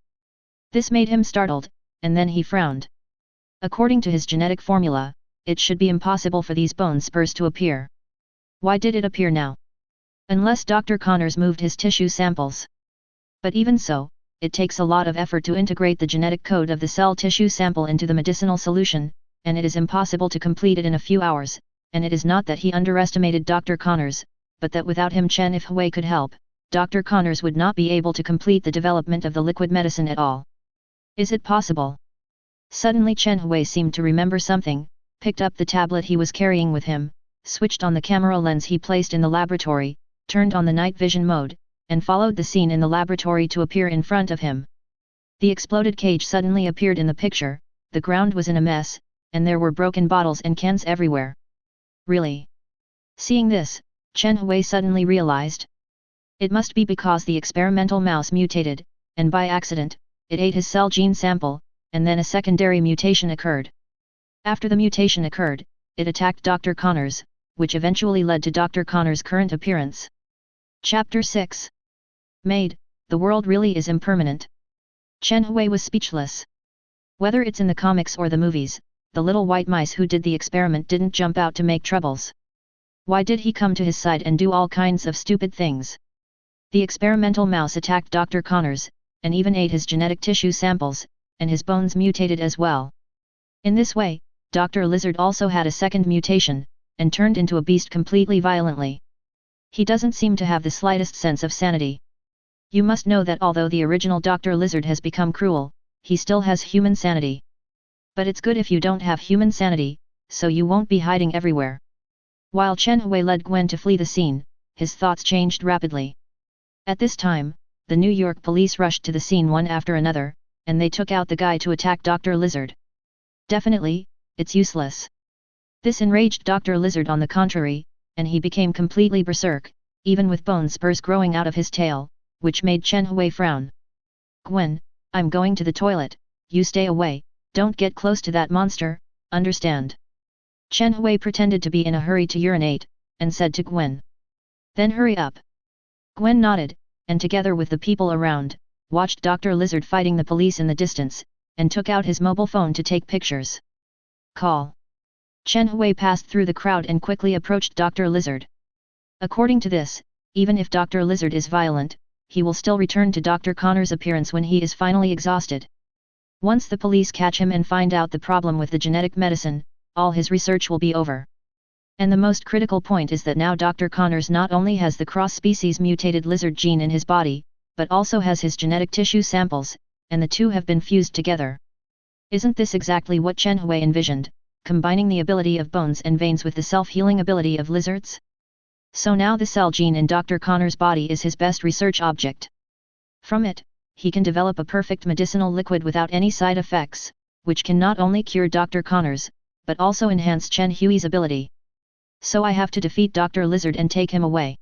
This made him startled, and then he frowned. According to his genetic formula, it should be impossible for these bone spurs to appear. Why did it appear now? Unless Dr. Connors moved his tissue samples. But even so, it takes a lot of effort to integrate the genetic code of the cell tissue sample into the medicinal solution, and it is impossible to complete it in a few hours, and it is not that he underestimated Dr. Connors, but that without him Chen Hui could help, Dr. Connors would not be able to complete the development of the liquid medicine at all. Is it possible? Suddenly Chen Hui seemed to remember something, picked up the tablet he was carrying with him, switched on the camera lens he placed in the laboratory, turned on the night vision mode, and followed the scene in the laboratory to appear in front of him. The exploded cage suddenly appeared in the picture, the ground was in a mess, and there were broken bottles and cans everywhere. Really? Seeing this, Chen Hui suddenly realized. It must be because the experimental mouse mutated, and by accident, it ate his cell gene sample, and then a secondary mutation occurred. After the mutation occurred, it attacked Dr. Connors, which eventually led to Dr. Connors' current appearance. Chapter 6. Made, the world really is impermanent. Chen Hui was speechless. Whether it's in the comics or the movies, the little white mice who did the experiment didn't jump out to make troubles. Why did he come to his side and do all kinds of stupid things? The experimental mouse attacked Dr. Connors, and even ate his genetic tissue samples, and his bones mutated as well. In this way, Dr. Lizard also had a second mutation, and turned into a beast completely violently. He doesn't seem to have the slightest sense of sanity. You must know that although the original Dr. Lizard has become cruel, he still has human sanity. But it's good if you don't have human sanity, so you won't be hiding everywhere. While Chen Hui led Gwen to flee the scene, his thoughts changed rapidly. At this time, the New York police rushed to the scene one after another, and they took out the guy to attack Dr. Lizard. Definitely, it's useless. This enraged Dr. Lizard on the contrary, and he became completely berserk, even with bone spurs growing out of his tail, which made Chen Hui frown. Gwen, I'm going to the toilet, you stay away, don't get close to that monster, understand? Chen Hui pretended to be in a hurry to urinate, and said to Gwen. Then hurry up. Gwen nodded, and together with the people around, watched Dr. Lizard fighting the police in the distance, and took out his mobile phone to take pictures. Call. Chen Hui passed through the crowd and quickly approached Dr. Lizard. According to this, even if Dr. Lizard is violent, he will still return to Dr. Connor's appearance when he is finally exhausted. Once the police catch him and find out the problem with the genetic medicine, all his research will be over. And the most critical point is that now Dr. Connors not only has the cross-species mutated lizard gene in his body, but also has his genetic tissue samples, and the two have been fused together. Isn't this exactly what Chen Hui envisioned, combining the ability of bones and veins with the self-healing ability of lizards? So now the cell gene in Dr. Connor's body is his best research object. From it, he can develop a perfect medicinal liquid without any side effects, which can not only cure Dr. Connors, but also enhance Chen Hui's ability. So I have to defeat Dr. Lizard and take him away.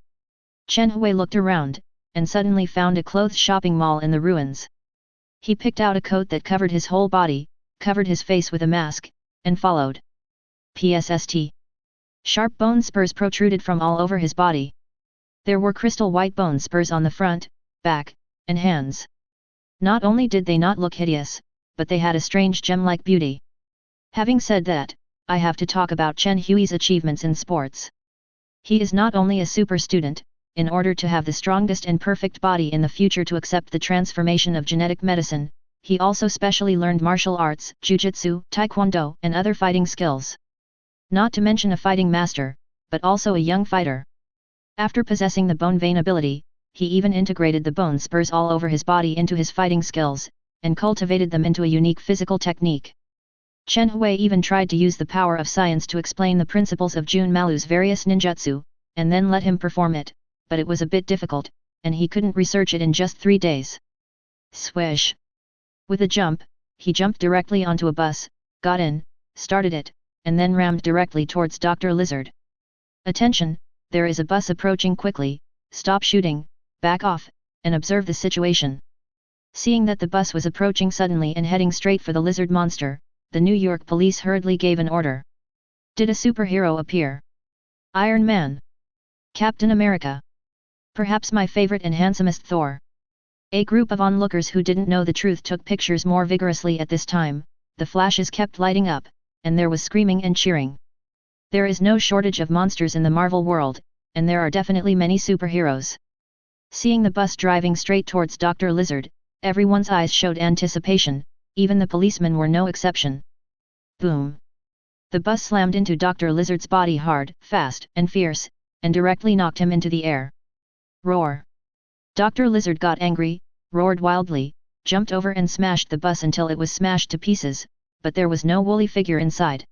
Chen Hui looked around, and suddenly found a clothes shopping mall in the ruins. He picked out a coat that covered his whole body, covered his face with a mask, and followed. PSST. Sharp bone spurs protruded from all over his body. There were crystal white bone spurs on the front, back, and hands. Not only did they not look hideous, but they had a strange gem-like beauty. Having said that, I have to talk about Chen Hui's achievements in sports. He is not only a super student, in order to have the strongest and perfect body in the future to accept the transformation of genetic medicine, he also specially learned martial arts, jujitsu, taekwondo, and other fighting skills. Not to mention a fighting master, but also a young fighter. After possessing the bone vein ability, he even integrated the bone spurs all over his body into his fighting skills, and cultivated them into a unique physical technique. Chen Hui even tried to use the power of science to explain the principles of Jun Malu's various ninjutsu, and then let him perform it, but it was a bit difficult, and he couldn't research it in just 3 days. Swish! With a jump, he jumped directly onto a bus, got in, started it, and then rammed directly towards Dr. Lizard. Attention, there is a bus approaching quickly, stop shooting, back off, and observe the situation. Seeing that the bus was approaching suddenly and heading straight for the lizard monster, the New York police hurriedly gave an order. Did a superhero appear? Iron Man? Captain America? Perhaps my favorite and handsomest Thor? A group of onlookers who didn't know the truth took pictures more vigorously at this time, the flashes kept lighting up, and there was screaming and cheering. There is no shortage of monsters in the Marvel world, and there are definitely many superheroes. Seeing the bus driving straight towards Dr. Lizard, everyone's eyes showed anticipation, even the policemen were no exception. Boom! The bus slammed into Dr. Lizard's body hard, fast, and fierce, and directly knocked him into the air. Roar! Dr. Lizard got angry, roared wildly, jumped over and smashed the bus until it was smashed to pieces, but there was no woolly figure inside.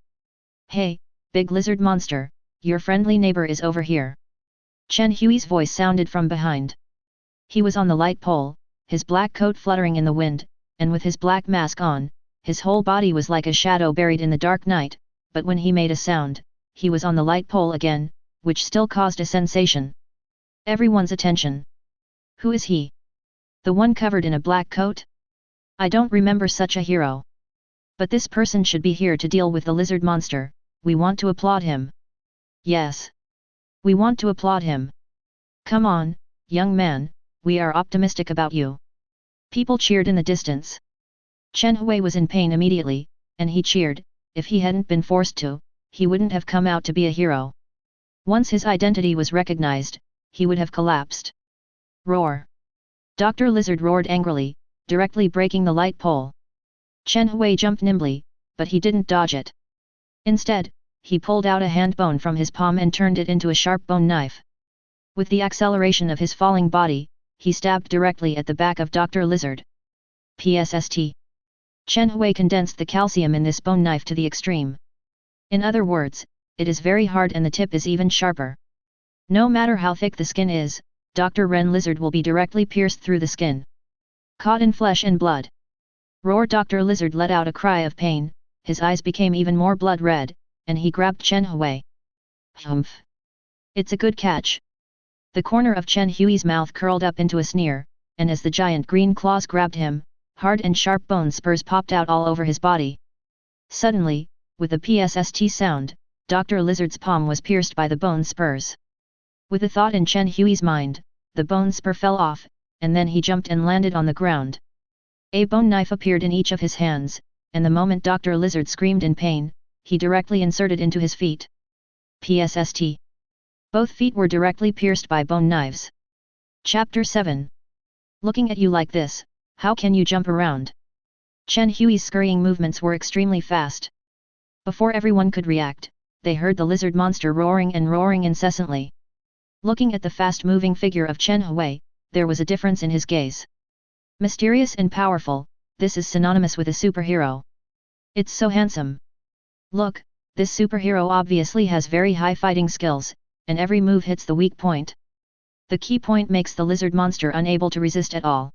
Hey, big lizard monster, your friendly neighbor is over here. Chen Hui's voice sounded from behind. He was on the light pole, his black coat fluttering in the wind, and with his black mask on, his whole body was like a shadow buried in the dark night, but when he made a sound, he was on the light pole again, which still caused a sensation. Everyone's attention. Who is he? The one covered in a black coat? I don't remember such a hero. But this person should be here to deal with the lizard monster, we want to applaud him. Yes. We want to applaud him. Come on, young man, we are optimistic about you. People cheered in the distance. Chen Hui was in pain immediately, and he cheered. If he hadn't been forced to, he wouldn't have come out to be a hero. Once his identity was recognized, he would have collapsed. Roar! Dr. Lizard roared angrily, directly breaking the light pole. Chen Hui jumped nimbly, but he didn't dodge it. Instead, he pulled out a hand bone from his palm and turned it into a sharp bone knife. With the acceleration of his falling body, he stabbed directly at the back of Dr. Lizard. PSST. Chen Hui condensed the calcium in this bone knife to the extreme. In other words, it is very hard and the tip is even sharper. No matter how thick the skin is, Dr. Ren Lizard will be directly pierced through the skin. Caught in flesh and blood. Roar! Dr. Lizard let out a cry of pain, his eyes became even more blood red, and he grabbed Chen Hui. Humph! It's a good catch. The corner of Chen Hui's mouth curled up into a sneer, and as the giant green claws grabbed him, hard and sharp bone spurs popped out all over his body. Suddenly, with a PSST sound, Dr. Lizard's palm was pierced by the bone spurs. With a thought in Chen Hui's mind, the bone spur fell off, and then he jumped and landed on the ground. A bone knife appeared in each of his hands, and the moment Dr. Lizard screamed in pain, he directly inserted into his feet. PSST. Both feet were directly pierced by bone knives. Chapter 7. Looking at you like this, how can you jump around? Chen Hui's scurrying movements were extremely fast. Before everyone could react, they heard the lizard monster roaring and roaring incessantly. Looking at the fast-moving figure of Chen Hui, there was a difference in his gaze. Mysterious and powerful, this is synonymous with a superhero. It's so handsome. Look, this superhero obviously has very high fighting skills, and every move hits the weak point. The key point makes the lizard monster unable to resist at all.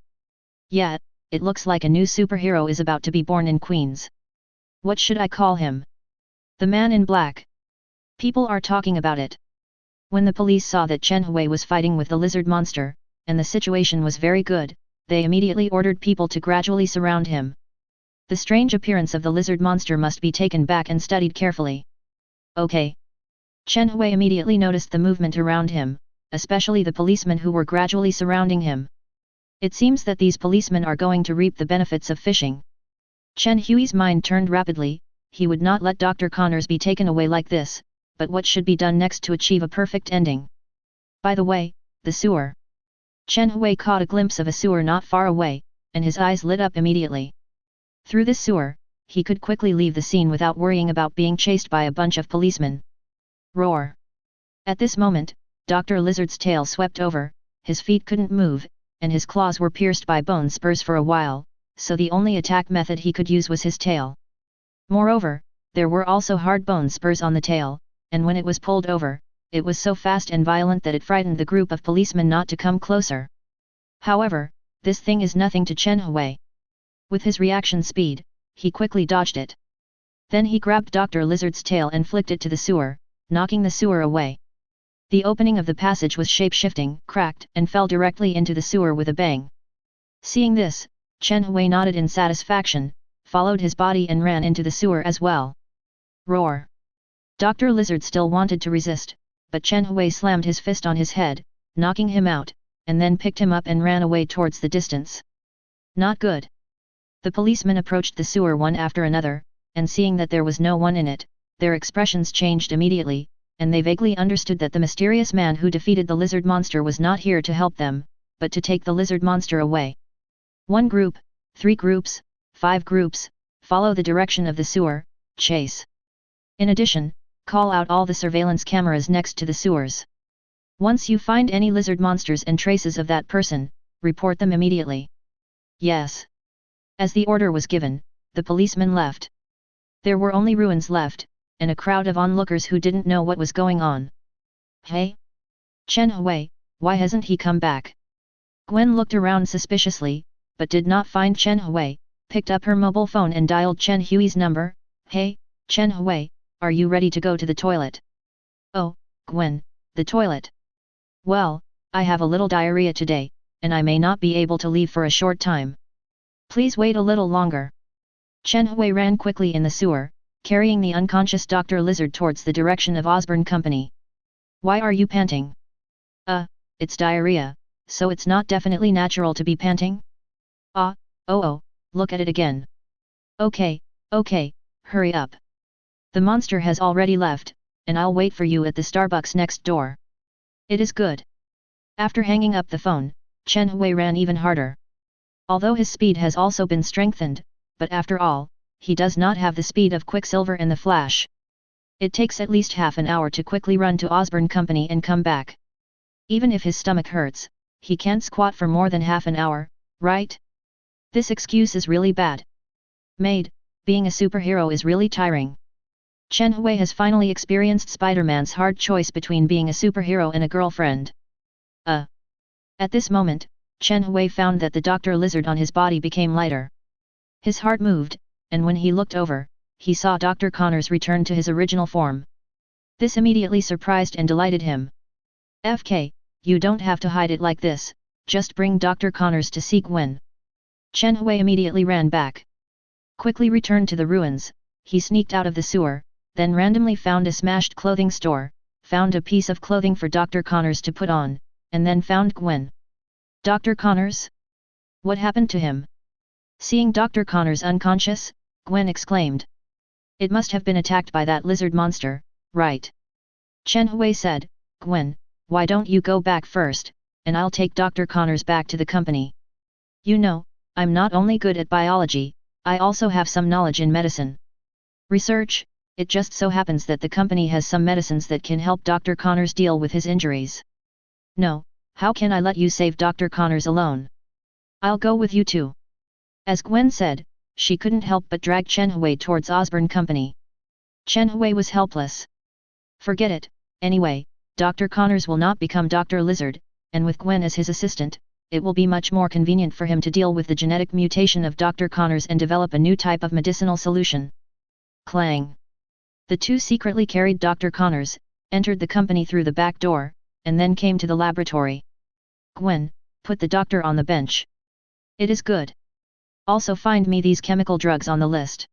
Yet, it looks like a new superhero is about to be born in Queens. What should I call him? The Man in Black. People are talking about it. When the police saw that Chen Hui was fighting with the lizard monster, and the situation was very good, they immediately ordered people to gradually surround him. The strange appearance of the lizard monster must be taken back and studied carefully. Okay. Chen Hui immediately noticed the movement around him, especially the policemen who were gradually surrounding him. It seems that these policemen are going to reap the benefits of fishing. Chen Hui's mind turned rapidly, he would not let Dr. Connors be taken away like this, but what should be done next to achieve a perfect ending? By the way, the sewer. Chen Hui caught a glimpse of a sewer not far away, and his eyes lit up immediately. Through this sewer, he could quickly leave the scene without worrying about being chased by a bunch of policemen. Roar! At this moment, Dr. Lizard's tail swept over, his feet couldn't move, and his claws were pierced by bone spurs for a while, so the only attack method he could use was his tail. Moreover, there were also hard bone spurs on the tail, and when it was pulled over, it was so fast and violent that it frightened the group of policemen not to come closer. However, this thing is nothing to Chen Hui. With his reaction speed, he quickly dodged it. Then he grabbed Dr. Lizard's tail and flicked it to the sewer, knocking the sewer away. The opening of the passage was shape-shifting, cracked, and fell directly into the sewer with a bang. Seeing this, Chen Hui nodded in satisfaction, followed his body and ran into the sewer as well. Roar! Dr. Lizard still wanted to resist, but Chen Hui slammed his fist on his head, knocking him out, and then picked him up and ran away towards the distance. Not good. The policemen approached the sewer one after another, and seeing that there was no one in it, their expressions changed immediately, and they vaguely understood that the mysterious man who defeated the lizard monster was not here to help them, but to take the lizard monster away. 1 group, 3 groups, 5 groups, follow the direction of the sewer, chase. In addition, call out all the surveillance cameras next to the sewers. Once you find any lizard monsters and traces of that person, report them immediately. Yes. As the order was given, the policemen left. There were only ruins left, and a crowd of onlookers who didn't know what was going on. Hey? Chen Hui, why hasn't he come back? Gwen looked around suspiciously, but did not find Chen Hui, picked up her mobile phone and dialed Chen Hui's number. Hey, Chen Hui, are you ready to go to the toilet? Oh, Gwen, the toilet. Well, I have a little diarrhea today, and I may not be able to leave for a short time. Please wait a little longer. Chen Hui ran quickly in the sewer, carrying the unconscious Dr. Lizard towards the direction of Osborn Company. Why are you panting? It's diarrhea, so it's not definitely natural to be panting? Oh, look at it again. Okay, hurry up. The monster has already left, and I'll wait for you at the Starbucks next door. It is good. After hanging up the phone, Chen Hui ran even harder. Although his speed has also been strengthened, but after all, he does not have the speed of Quicksilver and the Flash. It takes at least half an hour to quickly run to Osborn Company and come back. Even if his stomach hurts, he can't squat for more than half an hour, right? This excuse is really bad. Maid, being a superhero is really tiring. Chen Hui has finally experienced Spider-Man's hard choice between being a superhero and a girlfriend. At this moment, Chen Hui found that the Dr. Lizard on his body became lighter. His heart moved, and when he looked over, he saw Dr. Connors return to his original form. This immediately surprised and delighted him. FK, you don't have to hide it like this, just bring Dr. Connors to see Gwen. Chen Hui immediately ran back. Quickly returned to the ruins, he sneaked out of the sewer, then randomly found a smashed clothing store, found a piece of clothing for Dr. Connors to put on, and then found Gwen. Dr. Connors? What happened to him? Seeing Dr. Connors unconscious, Gwen exclaimed. It must have been attacked by that lizard monster, right? Chen Hui said, Gwen, why don't you go back first, and I'll take Dr. Connors back to the company. You know, I'm not only good at biology, I also have some knowledge in medicine. Research, it just so happens that the company has some medicines that can help Dr. Connors deal with his injuries. No, how can I let you save Dr. Connors alone? I'll go with you too. As Gwen said, she couldn't help but drag Chen Hui towards Osborn Company. Chen Hui was helpless. Forget it, anyway, Dr. Connors will not become Dr. Lizard, and with Gwen as his assistant, it will be much more convenient for him to deal with the genetic mutation of Dr. Connors and develop a new type of medicinal solution. Clang! The two secretly carried Dr. Connors, entered the company through the back door, and then came to the laboratory. Gwen, put the doctor on the bench. It is good. Also find me these chemical drugs on the list.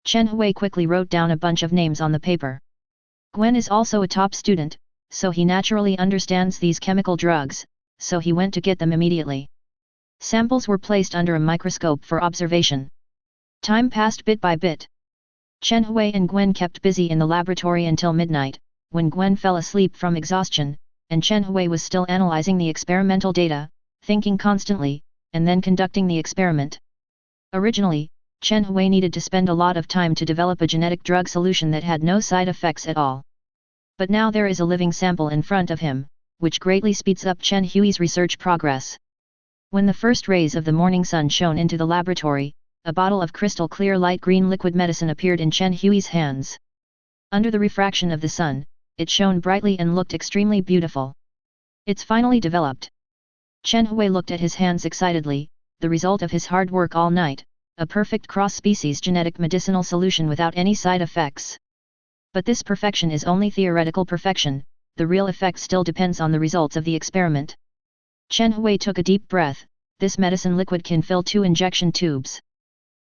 Chen Hui quickly wrote down a bunch of names on the paper. Gwen is also a top student, so he naturally understands these chemical drugs, so he went to get them immediately. Samples were placed under a microscope for observation. Time passed bit by bit. Chen Hui and Gwen kept busy in the laboratory until midnight, when Gwen fell asleep from exhaustion, and Chen Hui was still analyzing the experimental data, thinking constantly, and then conducting the experiment. Originally, Chen Hui needed to spend a lot of time to develop a genetic drug solution that had no side effects at all. But now there is a living sample in front of him, which greatly speeds up Chen Hui's research progress. When the first rays of the morning sun shone into the laboratory, a bottle of crystal clear light green liquid medicine appeared in Chen Hui's hands. Under the refraction of the sun, it shone brightly and looked extremely beautiful. It's finally developed. Chen Hui looked at his hands excitedly, the result of his hard work all night, a perfect cross-species genetic medicinal solution without any side effects. But this perfection is only theoretical perfection, the real effect still depends on the results of the experiment. Chen Hui took a deep breath, this medicine liquid can fill 2 injection tubes.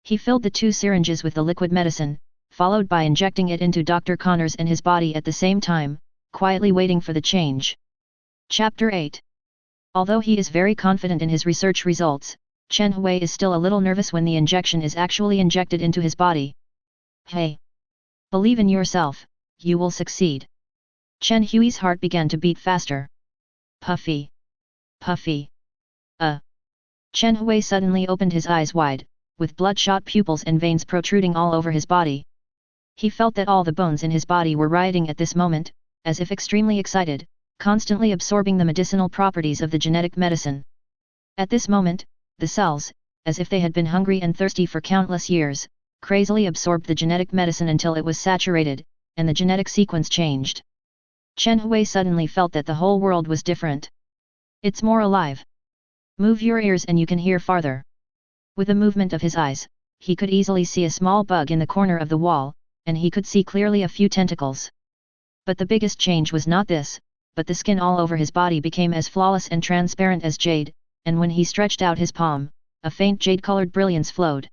He filled the 2 syringes with the liquid medicine, followed by injecting it into Dr. Connors and his body at the same time, quietly waiting for the change. Chapter 8. Although he is very confident in his research results, Chen Hui is still a little nervous when the injection is actually injected into his body. Hey! Believe in yourself, you will succeed. Chen Hui's heart began to beat faster. Puffy. Puffy. Chen Hui suddenly opened his eyes wide, with bloodshot pupils and veins protruding all over his body. He felt that all the bones in his body were rioting at this moment, as if extremely excited, constantly absorbing the medicinal properties of the genetic medicine. At this moment, the cells, as if they had been hungry and thirsty for countless years, crazily absorbed the genetic medicine until it was saturated, and the genetic sequence changed. Chen Hui suddenly felt that the whole world was different. It's more alive. Move your ears and you can hear farther. With a movement of his eyes, he could easily see a small bug in the corner of the wall, and he could see clearly a few tentacles. But the biggest change was not this, but the skin all over his body became as flawless and transparent as jade, and when he stretched out his palm, a faint jade-colored brilliance flowed.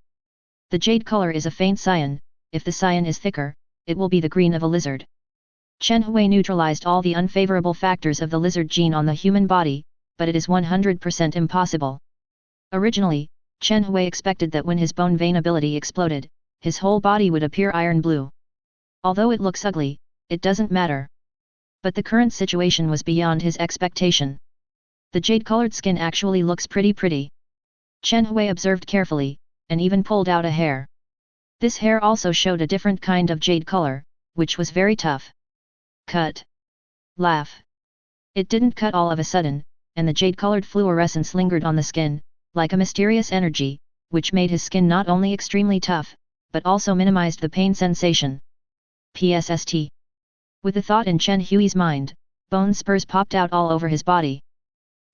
The jade color is a faint cyan, if the cyan is thicker, it will be the green of a lizard. Chen Hui neutralized all the unfavorable factors of the lizard gene on the human body, but it is 100% impossible. Originally, Chen Hui expected that when his bone vein ability exploded, his whole body would appear iron blue. Although it looks ugly, it doesn't matter. But the current situation was beyond his expectation. The jade-colored skin actually looks pretty. Chen Hui observed carefully, and even pulled out a hair. This hair also showed a different kind of jade color, which was very tough. Cut. Laugh. It didn't cut all of a sudden, and the jade-colored fluorescence lingered on the skin, like a mysterious energy, which made his skin not only extremely tough, but also minimized the pain sensation. PSST. With the thought in Chen Hui's mind, bone spurs popped out all over his body.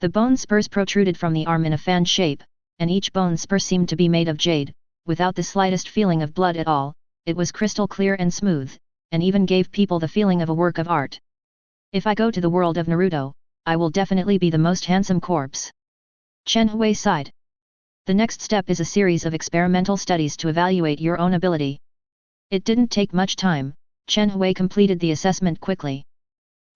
The bone spurs protruded from the arm in a fan shape, and each bone spur seemed to be made of jade, without the slightest feeling of blood at all. It was crystal clear and smooth, and even gave people the feeling of a work of art. If I go to the world of Naruto, I will definitely be the most handsome corpse. Chen Hui sighed. The next step is a series of experimental studies to evaluate your own ability. It didn't take much time, Chen Hui completed the assessment quickly.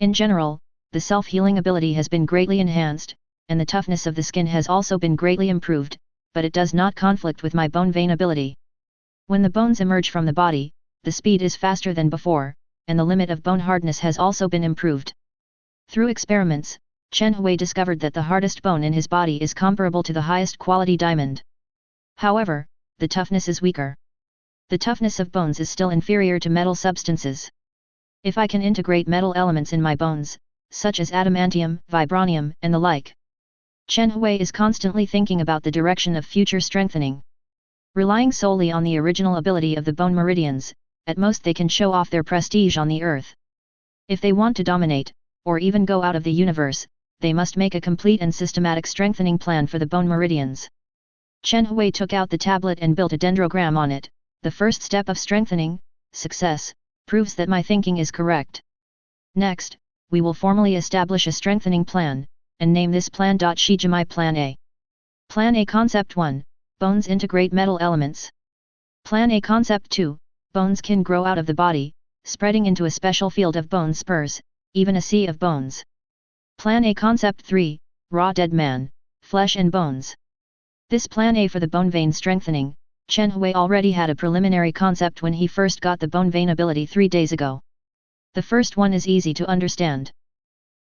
In general, the self-healing ability has been greatly enhanced, and the toughness of the skin has also been greatly improved, but it does not conflict with my bone vein ability. When the bones emerge from the body, the speed is faster than before, and the limit of bone hardness has also been improved. Through experiments, Chen Hui discovered that the hardest bone in his body is comparable to the highest quality diamond. However, the toughness is weaker. The toughness of bones is still inferior to metal substances. If I can integrate metal elements in my bones, such as adamantium, vibranium, and the like. Chen Hui is constantly thinking about the direction of future strengthening. Relying solely on the original ability of the bone meridians, at most they can show off their prestige on the earth. If they want to dominate, or even go out of the universe, they must make a complete and systematic strengthening plan for the bone meridians. Chen Hui took out the tablet and built a dendrogram on it. The first step of strengthening, success, proves that my thinking is correct. Next, we will formally establish a strengthening plan, and name this plan Shijimai Plan A. Plan A Concept 1, Bones integrate metal elements. Plan A Concept 2, Bones can grow out of the body, spreading into a special field of bone spurs, even a sea of bones. Plan A Concept 3, Raw Dead Man, Flesh and Bones. This Plan A for the bone vein strengthening, Chen Hui already had a preliminary concept when he first got the bone vein ability 3 days ago. The first one is easy to understand.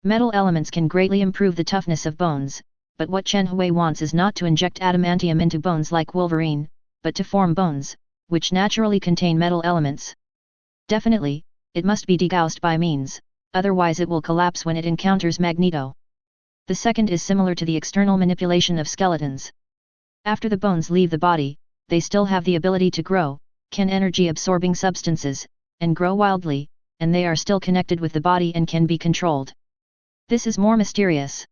Metal elements can greatly improve the toughness of bones, but what Chen Hui wants is not to inject adamantium into bones like Wolverine, but to form bones, which naturally contain metal elements. Definitely, it must be degaussed by means, otherwise it will collapse when it encounters Magneto. The second is similar to the external manipulation of skeletons. After the bones leave the body, they still have the ability to grow, can energy-absorbing substances, and grow wildly, and they are still connected with the body and can be controlled. This is more mysterious.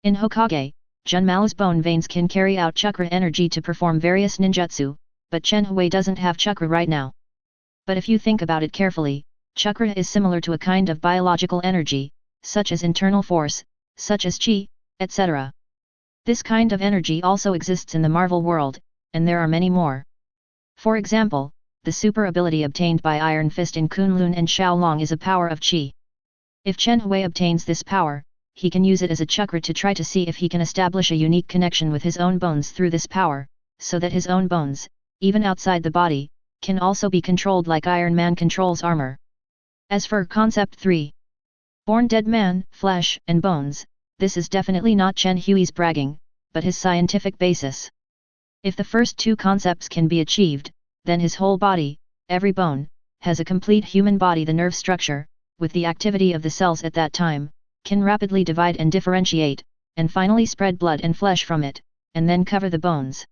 In Hokage, Junmao's bone veins can carry out chakra energy to perform various ninjutsu, but Chen Hui doesn't have chakra right now. But if you think about it carefully, chakra is similar to a kind of biological energy, such as internal force, such as qi, etc. This kind of energy also exists in the Marvel world, and there are many more. For example, the super ability obtained by Iron Fist in Kunlun and Xiaolong is a power of Qi. If Chen Hui obtains this power, he can use it as a chakra to try to see if he can establish a unique connection with his own bones through this power, so that his own bones, even outside the body, can also be controlled like Iron Man controls armor. As for Concept 3, Born Dead Man, Flesh and Bones, this is definitely not Chen Hui's bragging, but his scientific basis. If the first two concepts can be achieved, then his whole body, every bone, has a complete human body. The nerve structure, with the activity of the cells at that time, can rapidly divide and differentiate, and finally spread blood and flesh from it, and then cover the bones.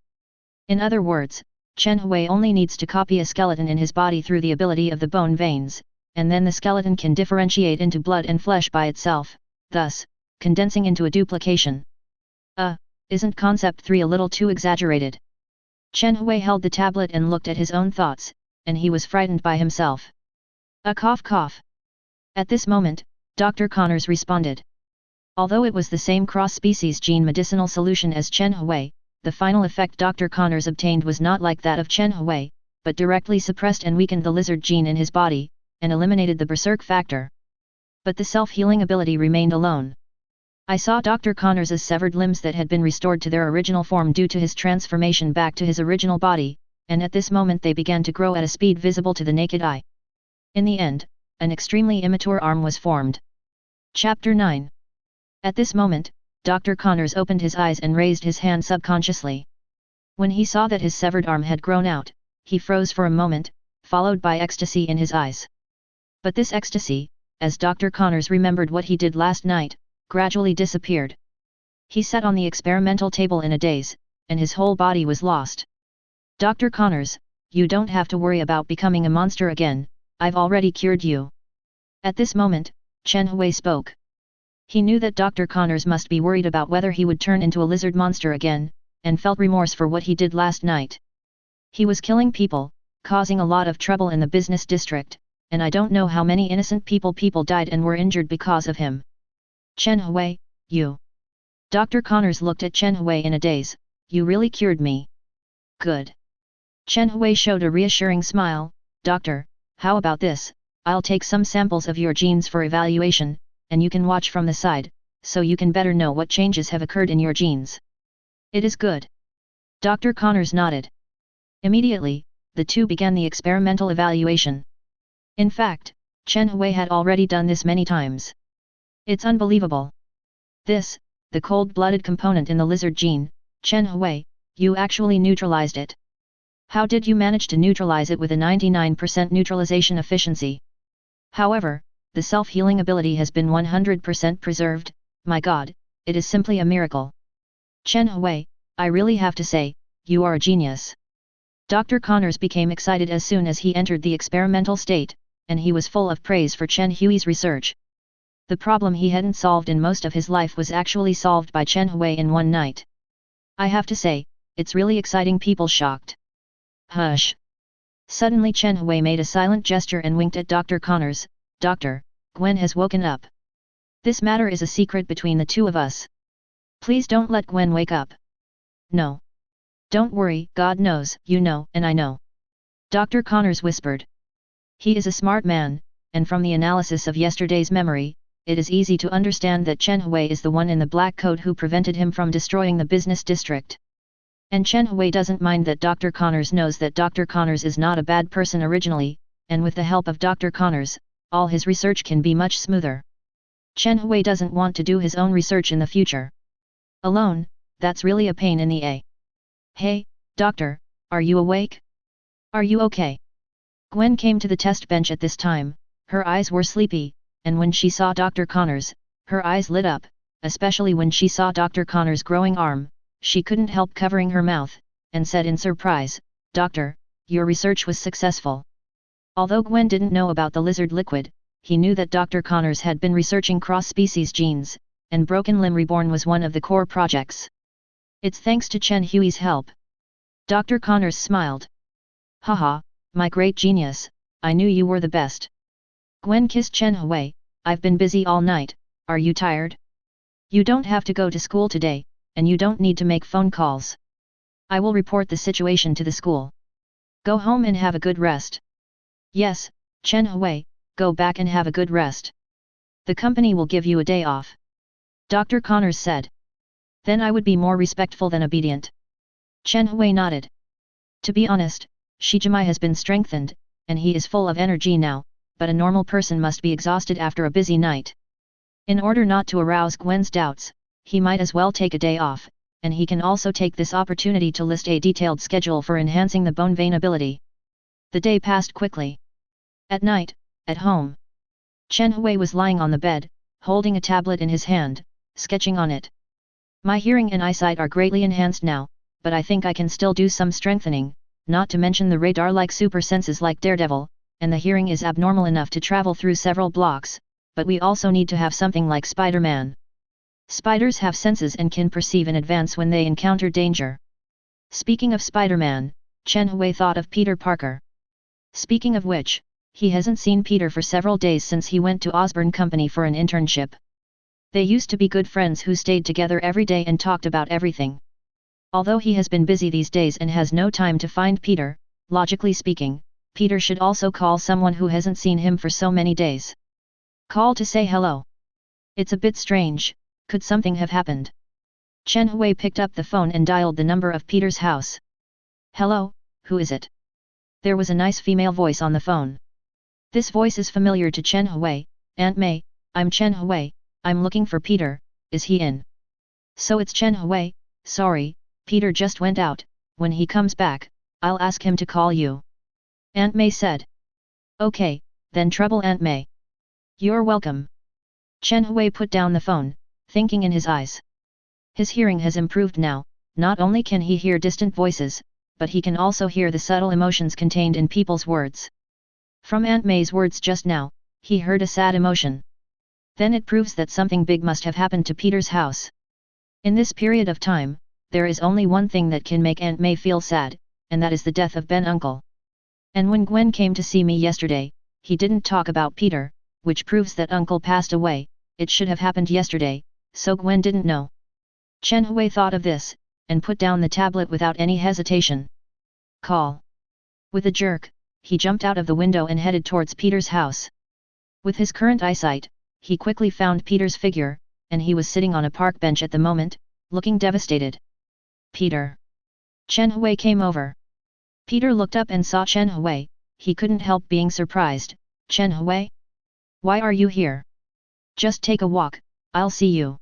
In other words, Chen Hui only needs to copy a skeleton in his body through the ability of the bone veins, and then the skeleton can differentiate into blood and flesh by itself, thus, condensing into a duplication. Isn't Concept 3 a little too exaggerated? Chen Hui held the tablet and looked at his own thoughts, and he was frightened by himself. A cough. At this moment, Dr. Connors responded. Although it was the same cross-species gene medicinal solution as Chen Hui, the final effect Dr. Connors obtained was not like that of Chen Hui, but directly suppressed and weakened the lizard gene in his body, and eliminated the berserk factor. But the self-healing ability remained alone. I saw Dr. Connors' severed limbs that had been restored to their original form due to his transformation back to his original body, and at this moment they began to grow at a speed visible to the naked eye. In the end, an extremely immature arm was formed. Chapter 9. At this moment, Dr. Connors opened his eyes and raised his hand subconsciously. When he saw that his severed arm had grown out, he froze for a moment, followed by ecstasy in his eyes. But this ecstasy, as Dr. Connors remembered what he did last night, gradually disappeared. He sat on the experimental table in a daze, and his whole body was lost. Dr. Connors, you don't have to worry about becoming a monster again, I've already cured you. At this moment, Chen Hui spoke. He knew that Dr. Connors must be worried about whether he would turn into a lizard monster again, and felt remorse for what he did last night. He was killing people, causing a lot of trouble in the business district, and I don't know how many innocent people died and were injured because of him. Chen Hui, you. Dr. Connors looked at Chen Hui in a daze. You really cured me. Good. Chen Hui showed a reassuring smile. Doctor, how about this? I'll take some samples of your genes for evaluation, and you can watch from the side, so you can better know what changes have occurred in your genes. It is good. Dr. Connors nodded. Immediately, the two began the experimental evaluation. In fact, Chen Hui had already done this many times. It's unbelievable. This, the cold-blooded component in the lizard gene, Chen Hui, you actually neutralized it. How did you manage to neutralize it with a 99% neutralization efficiency? However, the self-healing ability has been 100% preserved. My God, it is simply a miracle. Chen Hui, I really have to say, you are a genius. Dr. Connors became excited as soon as he entered the experimental state, and he was full of praise for Chen Hui's research. The problem he hadn't solved in most of his life was actually solved by Chen Hui in one night. I have to say, it's really exciting. People shocked. Hush! Suddenly Chen Hui made a silent gesture and winked at Dr. Connors. Doctor, Gwen has woken up. This matter is a secret between the two of us. Please don't let Gwen wake up. No. Don't worry, God knows, you know, and I know. Dr. Connors whispered. He is a smart man, and from the analysis of yesterday's memory, it is easy to understand that Chen Hui is the one in the black coat who prevented him from destroying the business district. And Chen Hui doesn't mind that Dr. Connors knows that Dr. Connors is not a bad person originally, and with the help of Dr. Connors, all his research can be much smoother. Chen Hui doesn't want to do his own research in the future alone, that's really a pain in the a. Hey, doctor, are you awake? Are you okay? Gwen came to the test bench at this time. Her eyes were sleepy, and when she saw Dr. Connors, her eyes lit up, especially when she saw Dr. Connors' growing arm. She couldn't help covering her mouth, and said in surprise, Doctor, your research was successful. Although Gwen didn't know about the lizard liquid, he knew that Dr. Connors had been researching cross-species genes, and Broken Limb Reborn was one of the core projects. It's thanks to Chen Hui's help. Dr. Connors smiled. Haha, my great genius, I knew you were the best. Gwen kissed Chen Hui. I've been busy all night, are you tired? You don't have to go to school today, and you don't need to make phone calls. I will report the situation to the school. Go home and have a good rest. Yes, Chen Hui, go back and have a good rest. The company will give you a day off. Dr. Connors said. Then I would be more respectful than obedient. Chen Hui nodded. To be honest, Shijimai has been strengthened, and he is full of energy now, but a normal person must be exhausted after a busy night. In order not to arouse Gwen's doubts, he might as well take a day off, and he can also take this opportunity to list a detailed schedule for enhancing the bone vein ability. The day passed quickly. At night, at home, Chen Hui was lying on the bed, holding a tablet in his hand, sketching on it. My hearing and eyesight are greatly enhanced now, but I think I can still do some strengthening, not to mention the radar-like super senses like Daredevil, and the hearing is abnormal enough to travel through several blocks, but we also need to have something like Spider-Man. Spiders have senses and can perceive in advance when they encounter danger. Speaking of Spider-Man, Chen Hui thought of Peter Parker. Speaking of which, he hasn't seen Peter for several days since he went to Osborn Company for an internship. They used to be good friends who stayed together every day and talked about everything. Although he has been busy these days and has no time to find Peter, logically speaking, Peter should also call someone who hasn't seen him for so many days. Call to say hello. It's a bit strange, could something have happened? Chen Hui picked up the phone and dialed the number of Peter's house. Hello, who is it? There was a nice female voice on the phone. This voice is familiar to Chen Hui. Aunt May, I'm Chen Hui, I'm looking for Peter, is he in? So it's Chen Hui, sorry, Peter just went out, when he comes back, I'll ask him to call you. Aunt May said. Okay, then trouble Aunt May. You're welcome. Chen Hui put down the phone, thinking in his eyes. His hearing has improved now, not only can he hear distant voices, but he can also hear the subtle emotions contained in people's words. From Aunt May's words just now, he heard a sad emotion. Then it proves that something big must have happened to Peter's house. In this period of time, there is only one thing that can make Aunt May feel sad, and that is the death of Ben Uncle. And when Gwen came to see me yesterday, he didn't talk about Peter, which proves that Uncle passed away. It should have happened yesterday, so Gwen didn't know. Chen Hui thought of this, and put down the tablet without any hesitation. Call. With a jerk, he jumped out of the window and headed towards Peter's house. With his current eyesight, he quickly found Peter's figure, and he was sitting on a park bench at the moment, looking devastated. Peter. Chen Hui came over. Peter looked up and saw Chen Hui, he couldn't help being surprised. Chen Hui? Why are you here? Just take a walk, I'll see you.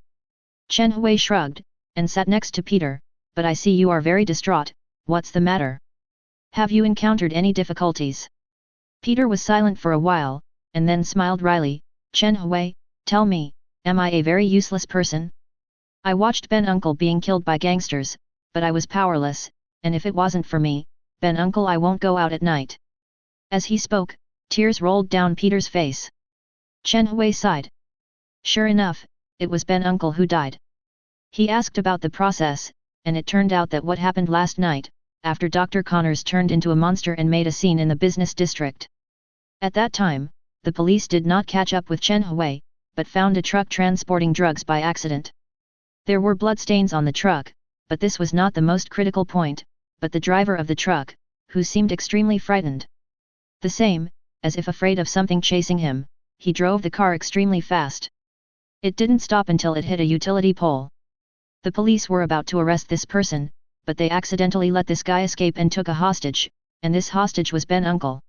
Chen Hui shrugged, and sat next to Peter, but I see you are very distraught, what's the matter? Have you encountered any difficulties? Peter was silent for a while, and then smiled wryly. Chen Hui, tell me, am I a very useless person? I watched Ben Uncle being killed by gangsters, but I was powerless, and if it wasn't for me, Ben Uncle, I won't go out at night. As he spoke, tears rolled down Peter's face. Chen Hui sighed. Sure enough, it was Ben Uncle who died. He asked about the process, and it turned out that what happened last night, after Dr. Connors turned into a monster and made a scene in the business district. At that time, the police did not catch up with Chen Hui, but found a truck transporting drugs by accident. There were bloodstains on the truck, but this was not the most critical point, but the driver of the truck, who seemed extremely frightened. The same, as if afraid of something chasing him, he drove the car extremely fast. It didn't stop until it hit a utility pole. The police were about to arrest this person, but they accidentally let this guy escape and took a hostage, and this hostage was Ben Uncle.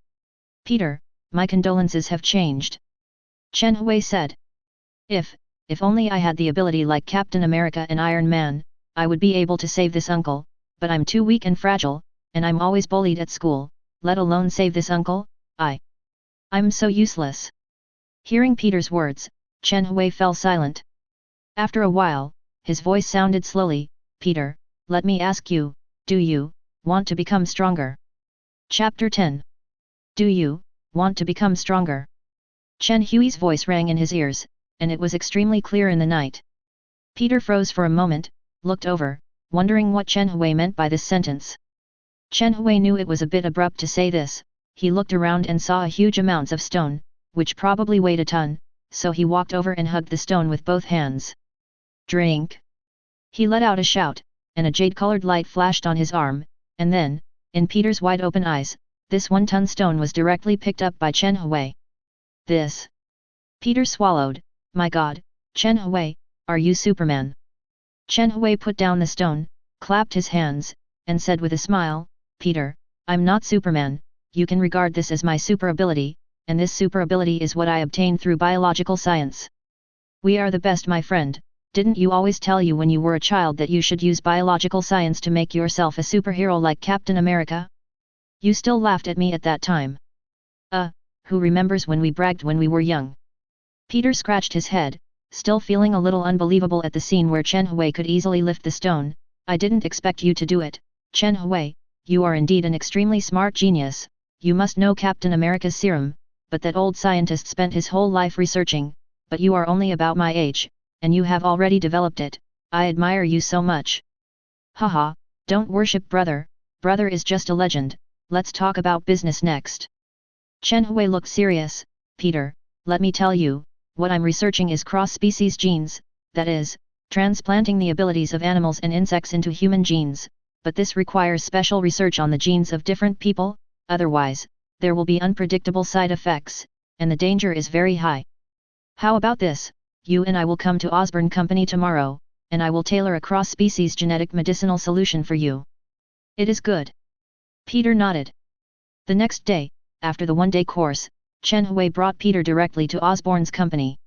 Peter, my condolences have changed. Chen Hui said. If only I had the ability like Captain America and Iron Man, I would be able to save this uncle, but I'm too weak and fragile, and I'm always bullied at school, let alone save this uncle. I'm so useless. Hearing Peter's words, Chen Hui fell silent. After a while, his voice sounded slowly, Peter, let me ask you, do you want to become stronger? Chapter 10. Do you want to become stronger? Chen Hui's voice rang in his ears, and it was extremely clear in the night. Peter froze for a moment, looked over, wondering what Chen Hui meant by this sentence. Chen Hui knew it was a bit abrupt to say this. He looked around and saw huge amounts of stone, which probably weighed a ton, so he walked over and hugged the stone with both hands. Drink. He let out a shout, and a jade-colored light flashed on his arm, and then, in Peter's wide-open eyes, this 1-ton stone was directly picked up by Chen Hui. This. Peter swallowed. My god, Chen Hui, are you Superman? Chen Hui put down the stone, clapped his hands, and said with a smile, Peter, I'm not Superman, you can regard this as my super ability, and this super ability is what I obtained through biological science. We are the best, my friend. Didn't you always tell you when you were a child that you should use biological science to make yourself a superhero like Captain America? You still laughed at me at that time. Who remembers when we bragged when we were young? Peter scratched his head, still feeling a little unbelievable at the scene where Chen Hui could easily lift the stone. I didn't expect you to do it, Chen Hui, you are indeed an extremely smart genius, you must know Captain America's serum, but that old scientist spent his whole life researching, but you are only about my age, and you have already developed it, I admire you so much. Haha, don't worship brother, brother is just a legend, let's talk about business next. Chen Hui looked serious. Peter, let me tell you, what I'm researching is cross-species genes, that is, transplanting the abilities of animals and insects into human genes, but this requires special research on the genes of different people, otherwise, there will be unpredictable side effects, and the danger is very high. How about this, you and I will come to Osborn Company tomorrow, and I will tailor a cross-species genetic medicinal solution for you. It is good. Peter nodded. The next day, after the one-day course, Chen Hui brought Peter directly to Osborn's company.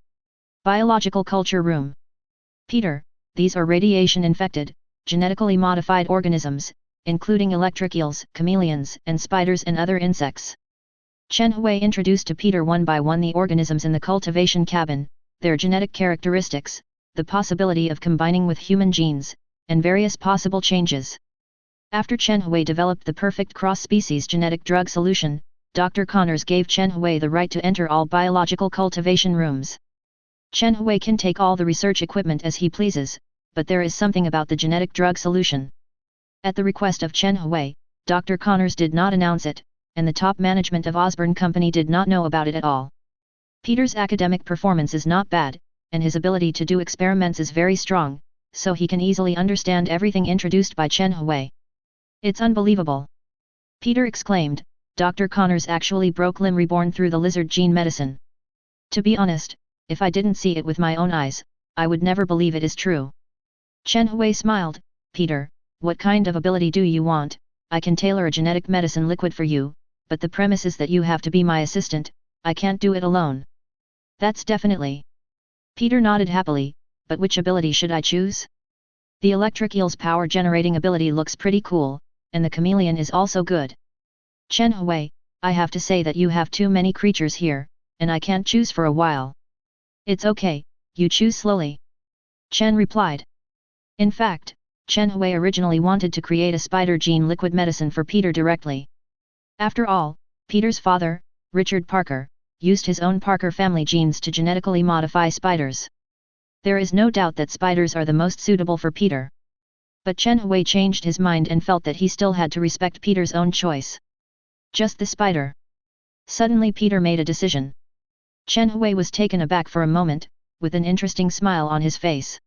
Biological Culture Room. Peter, these are radiation-infected, genetically modified organisms, including electric eels, chameleons, and spiders and other insects. Chen Hui introduced to Peter one by one the organisms in the cultivation cabin, their genetic characteristics, the possibility of combining with human genes, and various possible changes. After Chen Hui developed the perfect cross-species genetic drug solution, Dr. Connors gave Chen Hui the right to enter all biological cultivation rooms. Chen Hui can take all the research equipment as he pleases, but there is something about the genetic drug solution. At the request of Chen Hui, Dr. Connors did not announce it, and the top management of Osborn Company did not know about it at all. Peter's academic performance is not bad, and his ability to do experiments is very strong, so he can easily understand everything introduced by Chen Hui. It's unbelievable! Peter exclaimed, Dr. Connors actually broke limb reborn through the lizard gene medicine. To be honest, if I didn't see it with my own eyes, I would never believe it is true. Chen Hui smiled, Peter, what kind of ability do you want? I can tailor a genetic medicine liquid for you, but the premise is that you have to be my assistant, I can't do it alone. That's definitely. Peter nodded happily, but which ability should I choose? The electric eel's power generating ability looks pretty cool, and the chameleon is also good. Chen Hui, I have to say that you have too many creatures here, and I can't choose for a while. It's okay, you choose slowly. Chen replied. In fact, Chen Hui originally wanted to create a spider gene liquid medicine for Peter directly. After all, Peter's father, Richard Parker, used his own Parker family genes to genetically modify spiders. There is no doubt that spiders are the most suitable for Peter. But Chen Hui changed his mind and felt that he still had to respect Peter's own choice. Just the spider. Suddenly Peter made a decision. Chen Hui was taken aback for a moment, with an interesting smile on his face.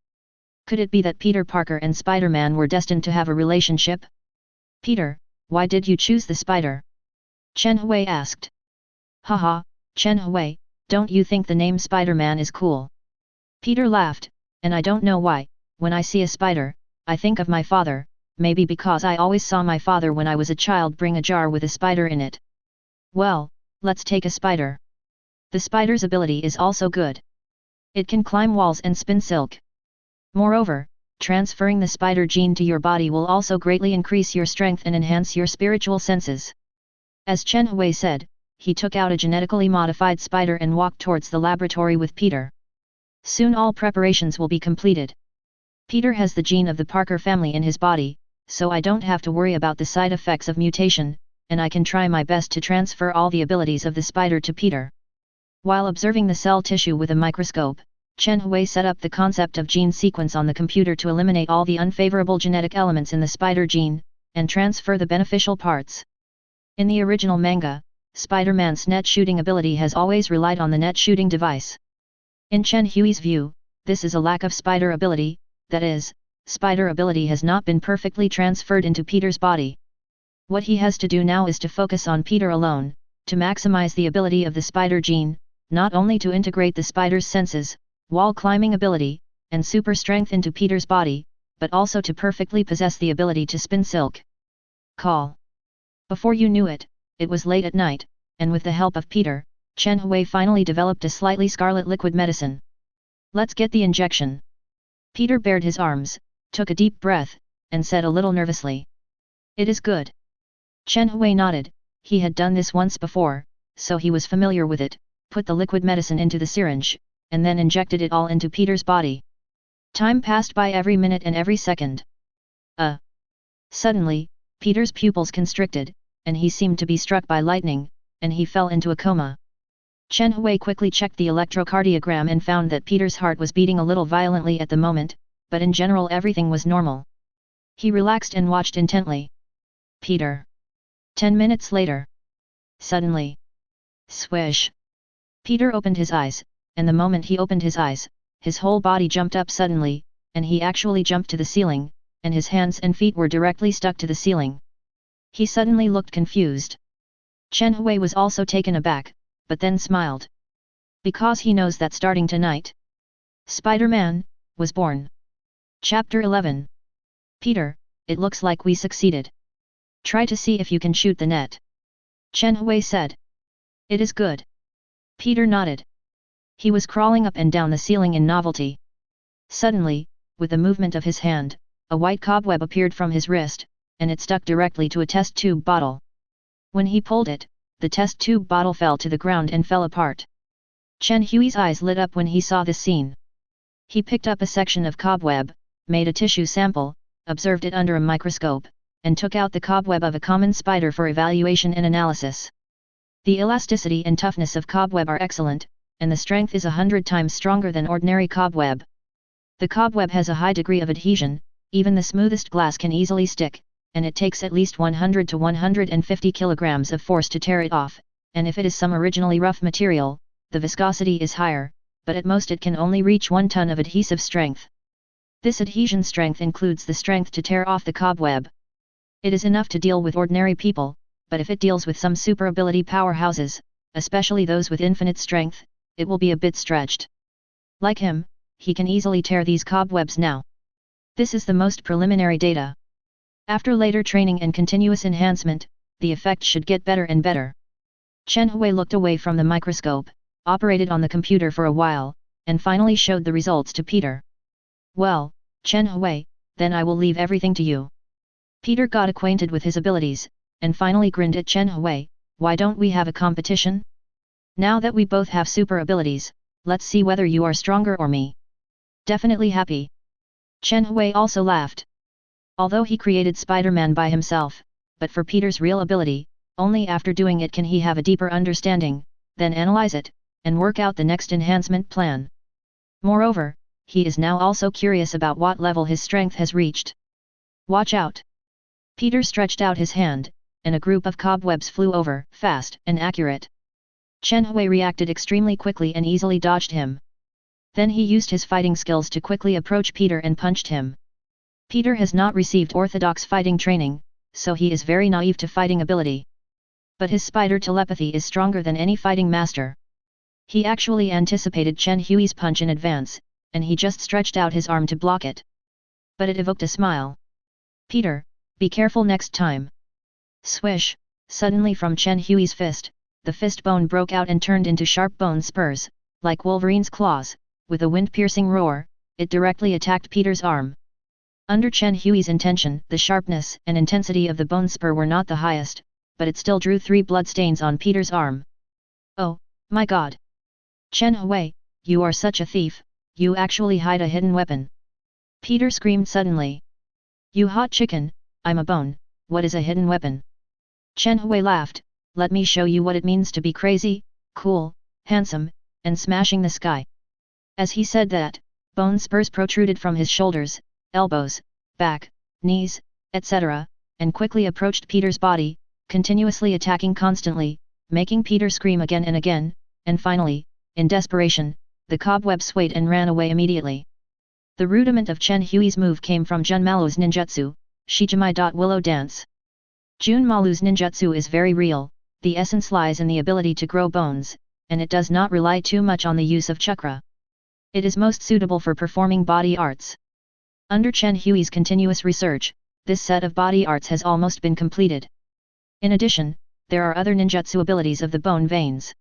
Could it be that Peter Parker and Spider-Man were destined to have a relationship? Peter, why did you choose the spider? Chen Hui asked. Haha, Chen Hui, don't you think the name Spider-Man is cool? Peter laughed, and I don't know why, when I see a spider, I think of my father, maybe because I always saw my father when I was a child bring a jar with a spider in it. Well, let's take a spider. The spider's ability is also good. It can climb walls and spin silk. Moreover, transferring the spider gene to your body will also greatly increase your strength and enhance your spiritual senses. As Chen Hui said, he took out a genetically modified spider and walked towards the laboratory with Peter. Soon all preparations will be completed. Peter has the gene of the Parker family in his body, so I don't have to worry about the side effects of mutation, and I can try my best to transfer all the abilities of the spider to Peter. While observing the cell tissue with a microscope, Chen Hui set up the concept of gene sequence on the computer to eliminate all the unfavorable genetic elements in the spider gene, and transfer the beneficial parts. In the original manga, Spider-Man's net shooting ability has always relied on the net shooting device. In Chen Hui's view, this is a lack of spider ability, that is, spider ability has not been perfectly transferred into Peter's body. What he has to do now is to focus on Peter alone, to maximize the ability of the spider gene, not only to integrate the spider's senses, wall climbing ability, and super strength into Peter's body, but also to perfectly possess the ability to spin silk. Call. Before you knew it, it was late at night, and with the help of Peter, Chen Hui finally developed a slightly scarlet liquid medicine. Let's get the injection. Peter bared his arms, took a deep breath, and said a little nervously. It is good. Chen Hui nodded. He had done this once before, so he was familiar with it, put the liquid medicine into the syringe, and then injected it all into Peter's body. Time passed by every minute and every second. Suddenly, Peter's pupils constricted, and he seemed to be struck by lightning, and he fell into a coma. Chen Hui quickly checked the electrocardiogram and found that Peter's heart was beating a little violently at the moment, but in general everything was normal. He relaxed and watched intently. Peter. 10 minutes later. Suddenly. Swish. Peter opened his eyes, and the moment he opened his eyes, his whole body jumped up suddenly, and he actually jumped to the ceiling, and his hands and feet were directly stuck to the ceiling. He suddenly looked confused. Chen Hui was also taken aback, but then smiled. Because he knows that starting tonight, Spider-Man was born. Chapter 11. Peter, it looks like we succeeded. Try to see if you can shoot the net. Chen Hui said. It is good. Peter nodded. He was crawling up and down the ceiling in novelty. Suddenly, with the movement of his hand, a white cobweb appeared from his wrist, and it stuck directly to a test tube bottle. When he pulled it, the test tube bottle fell to the ground and fell apart. Chen Hui's eyes lit up when he saw this scene. He picked up a section of cobweb, made a tissue sample, observed it under a microscope, and took out the cobweb of a common spider for evaluation and analysis. The elasticity and toughness of cobweb are excellent, and the strength is 100 times stronger than ordinary cobweb. The cobweb has a high degree of adhesion, even the smoothest glass can easily stick, and it takes at least 100 to 150 kilograms of force to tear it off, and if it is some originally rough material, the viscosity is higher, but at most it can only reach 1 ton of adhesive strength. This adhesion strength includes the strength to tear off the cobweb. It is enough to deal with ordinary people, but if it deals with some super ability powerhouses, especially those with infinite strength, it will be a bit stretched. Like him, he can easily tear these cobwebs now. This is the most preliminary data. After later training and continuous enhancement, the effect should get better and better. Chen Hui looked away from the microscope, operated on the computer for a while, and finally showed the results to Peter. Well, Chen Hui, then I will leave everything to you. Peter got acquainted with his abilities, and finally grinned at Chen Hui. Why don't we have a competition? Now that we both have super abilities, let's see whether you are stronger or me. Definitely happy. Chen Hui also laughed. Although he created Spider-Man by himself, but for Peter's real ability, only after doing it can he have a deeper understanding, then analyze it, and work out the next enhancement plan. Moreover, he is now also curious about what level his strength has reached. Watch out! Peter stretched out his hand, and a group of cobwebs flew over, fast and accurate. Chen Hui reacted extremely quickly and easily dodged him. Then he used his fighting skills to quickly approach Peter and punched him. Peter has not received orthodox fighting training, so he is very naive to fighting ability. But his spider telepathy is stronger than any fighting master. He actually anticipated Chen Hui's punch in advance, and he just stretched out his arm to block it. But it evoked a smile. Peter, be careful next time. Swish, suddenly from Chen Hui's fist, the fist bone broke out and turned into sharp bone spurs, like Wolverine's claws. With a wind-piercing roar, it directly attacked Peter's arm. Under Chen Hui's intention, the sharpness and intensity of the bone spur were not the highest, but it still drew 3 bloodstains on Peter's arm. Oh, my god! Chen Hui, you are such a thief, you actually hide a hidden weapon. Peter screamed suddenly. You hot chicken, I'm a bone, what is a hidden weapon? Chen Hui laughed, let me show you what it means to be crazy, cool, handsome, and smashing the sky. As he said that, bone spurs protruded from his shoulders, elbows, back, knees, etc., and quickly approached Peter's body, continuously attacking constantly, making Peter scream again and again, and finally, in desperation, the cobweb swayed and ran away immediately. The rudiment of Chen Hui's move came from Junmalu's ninjutsu, Shijimai. Willow Dance. Junmalu's ninjutsu is very real, the essence lies in the ability to grow bones, and it does not rely too much on the use of chakra. It is most suitable for performing body arts. Under Chen Hui's continuous research, this set of body arts has almost been completed. In addition, there are other ninjutsu abilities of the bone veins.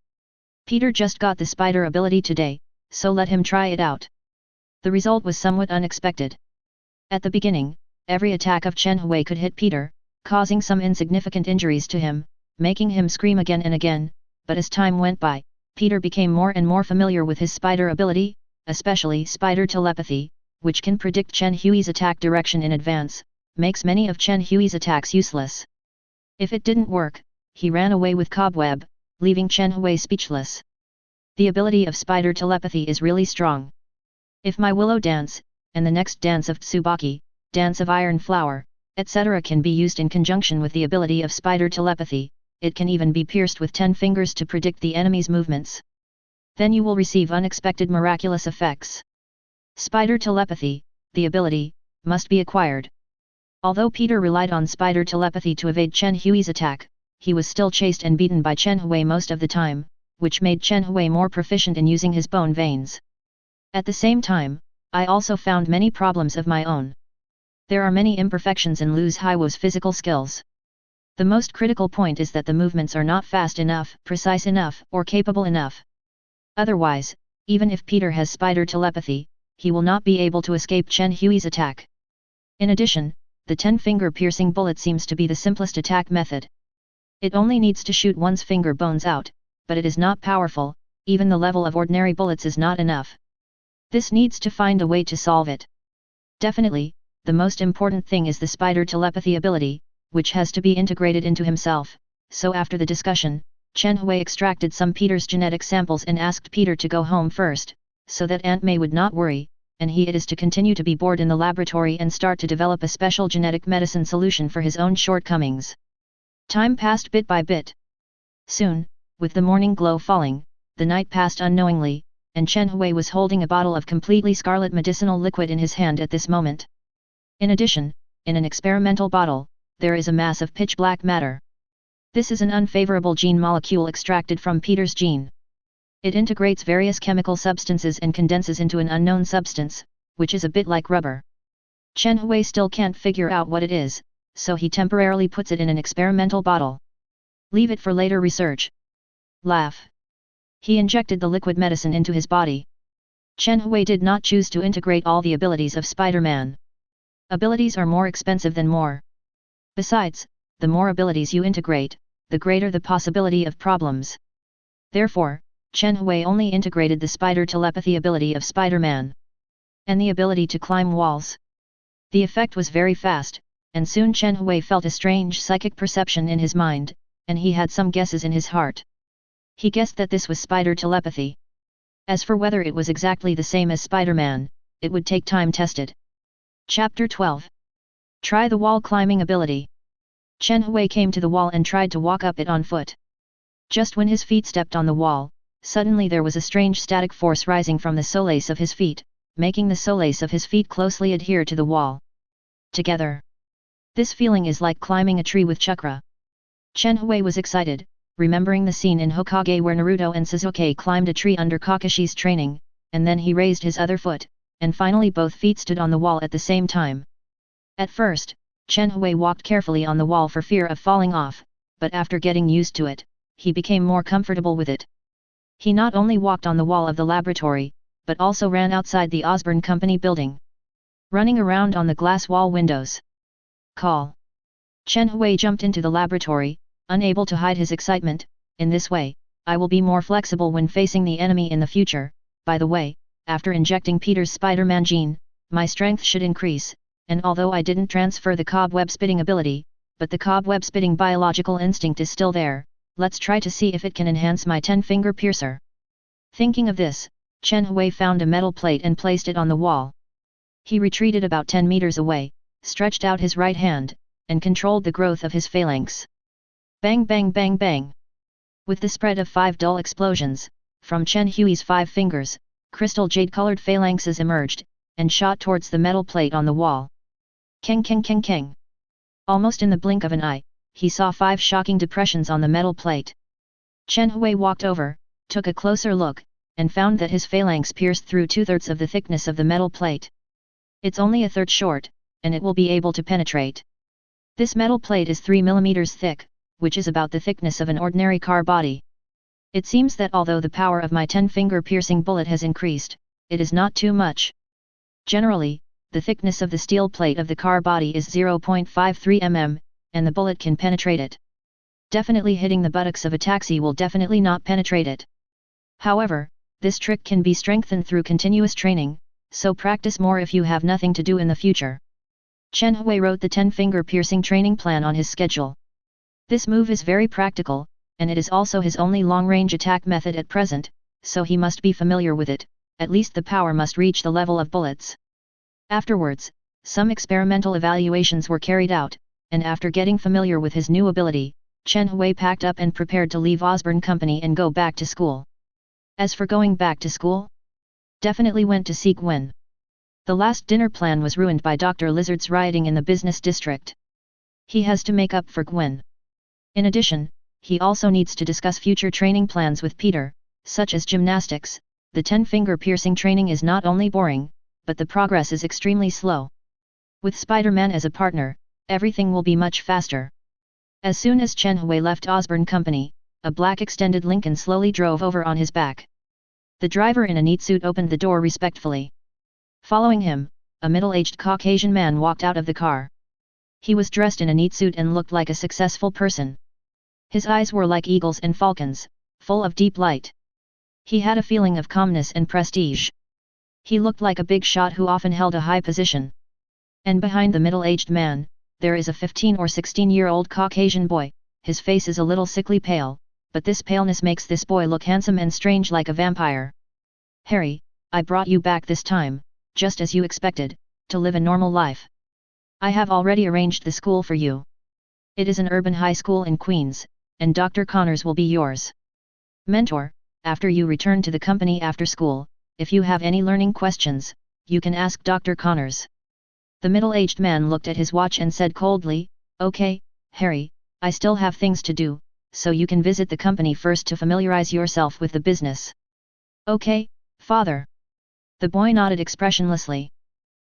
Peter just got the spider ability today, so let him try it out. The result was somewhat unexpected. At the beginning, every attack of Chen Hui could hit Peter, causing some insignificant injuries to him, making him scream again and again, but as time went by, Peter became more and more familiar with his spider ability, especially spider telepathy, which can predict Chen Hui's attack direction in advance, makes many of Chen Hui's attacks useless. If it didn't work, he ran away with Cobweb, leaving Chen Hui speechless. The ability of spider telepathy is really strong. If my Willow Dance, and the next dance of Tsubaki, Dance of Iron Flower, etc. can be used in conjunction with the ability of spider telepathy, it can even be pierced with 10 fingers to predict the enemy's movements. Then you will receive unexpected miraculous effects. Spider telepathy, the ability, must be acquired. Although Peter relied on spider telepathy to evade Chen Hui's attack, he was still chased and beaten by Chen Hui most of the time, which made Chen Hui more proficient in using his bone veins. At the same time, I also found many problems of my own. There are many imperfections in Luz Haiwo's physical skills. The most critical point is that the movements are not fast enough, precise enough, or capable enough. Otherwise, even if Peter has spider telepathy, he will not be able to escape Chen Hui's attack. In addition, the 10-finger piercing bullet seems to be the simplest attack method. It only needs to shoot one's finger bones out, but it is not powerful, even the level of ordinary bullets is not enough. This needs to find a way to solve it. Definitely, the most important thing is the spider telepathy ability, which has to be integrated into himself, so after the discussion, Chen Hui extracted some Peter's genetic samples and asked Peter to go home first, so that Aunt May would not worry, and he is to continue to be bored in the laboratory and start to develop a special genetic medicine solution for his own shortcomings. Time passed bit by bit. Soon, with the morning glow falling, the night passed unknowingly, and Chen Hui was holding a bottle of completely scarlet medicinal liquid in his hand at this moment. In addition, in an experimental bottle, there is a mass of pitch black matter. This is an unfavorable gene molecule extracted from Peter's gene. It integrates various chemical substances and condenses into an unknown substance, which is a bit like rubber. Chen Hui still can't figure out what it is, so he temporarily puts it in an experimental bottle. Leave it for later research. Laugh. He injected the liquid medicine into his body. Chen Hui did not choose to integrate all the abilities of Spider-Man. Abilities are more expensive than more. Besides, the more abilities you integrate, the greater the possibility of problems. Therefore, Chen Hui only integrated the spider telepathy ability of Spider-Man. And the ability to climb walls. The effect was very fast, and soon Chen Hui felt a strange psychic perception in his mind, and he had some guesses in his heart. He guessed that this was spider telepathy. As for whether it was exactly the same as Spider-Man, it would take time tested. Chapter 12. Try the wall climbing ability. Chen Hui came to the wall and tried to walk up it on foot. Just when his feet stepped on the wall, suddenly there was a strange static force rising from the solace of his feet, making the solace of his feet closely adhere to the wall. Together. This feeling is like climbing a tree with chakra. Chen Hui was excited, remembering the scene in Hokage where Naruto and Sasuke climbed a tree under Kakashi's training, and then he raised his other foot, and finally both feet stood on the wall at the same time. At first, Chen Hui walked carefully on the wall for fear of falling off, but after getting used to it, he became more comfortable with it. He not only walked on the wall of the laboratory, but also ran outside the Osborn Company building. Running around on the glass wall windows. Call. Chen Hui jumped into the laboratory, unable to hide his excitement. In this way, I will be more flexible when facing the enemy in the future. By the way, after injecting Peter's Spider-Man gene, my strength should increase, and although I didn't transfer the cobweb spitting ability, but the cobweb spitting biological instinct is still there, let's try to see if it can enhance my 10-finger piercer. Thinking of this, Chen Hui found a metal plate and placed it on the wall. He retreated about 10 meters away, stretched out his right hand, and controlled the growth of his phalanx. Bang bang bang bang. With the spread of 5 dull explosions, from Chen Hui's 5 fingers, crystal jade-colored phalanxes emerged, and shot towards the metal plate on the wall. Keng keng keng keng. Almost in the blink of an eye, he saw 5 shocking depressions on the metal plate. Chen Hui walked over, took a closer look, and found that his phalanx pierced through 2/3 of the thickness of the metal plate. It's only a third short, and it will be able to penetrate. This metal plate is 3 mm thick, which is about the thickness of an ordinary car body. It seems that although the power of my 10-finger piercing bullet has increased, it is not too much. Generally, the thickness of the steel plate of the car body is 0.53 mm, and the bullet can penetrate it. Definitely hitting the buttocks of a taxi will definitely not penetrate it. However, this trick can be strengthened through continuous training, so practice more if you have nothing to do in the future. Chen Hui wrote the 10-finger piercing training plan on his schedule. This move is very practical, and it is also his only long-range attack method at present, so he must be familiar with it, at least the power must reach the level of bullets. Afterwards, some experimental evaluations were carried out, and after getting familiar with his new ability, Chen Hui packed up and prepared to leave Osborn Company and go back to school. As for going back to school, definitely went to seek Gwen. The last dinner plan was ruined by Dr. Lizard's rioting in the business district. He has to make up for Gwen. In addition, he also needs to discuss future training plans with Peter, such as gymnastics. The 10-finger piercing training is not only boring, but the progress is extremely slow. With Spider-Man as a partner, everything will be much faster. As soon as Chen Hui left Osborn Company, a black extended Lincoln slowly drove over on his back. The driver in a neat suit opened the door respectfully. Following him, a middle-aged Caucasian man walked out of the car. He was dressed in a neat suit and looked like a successful person. His eyes were like eagles and falcons, full of deep light. He had a feeling of calmness and prestige. He looked like a big shot who often held a high position. And behind the middle-aged man, there is a 15 or 16-year-old Caucasian boy. His face is a little sickly pale, but this paleness makes this boy look handsome and strange like a vampire. Harry, I brought you back this time, just as you expected, to live a normal life. I have already arranged the school for you. It is an urban high school in Queens, and Dr. Connors will be yours. Mentor, after you return to the company after school, if you have any learning questions, you can ask Dr. Connors. The middle-aged man looked at his watch and said coldly, Okay, Harry, I still have things to do, so you can visit the company first to familiarize yourself with the business. Okay, father. The boy nodded expressionlessly.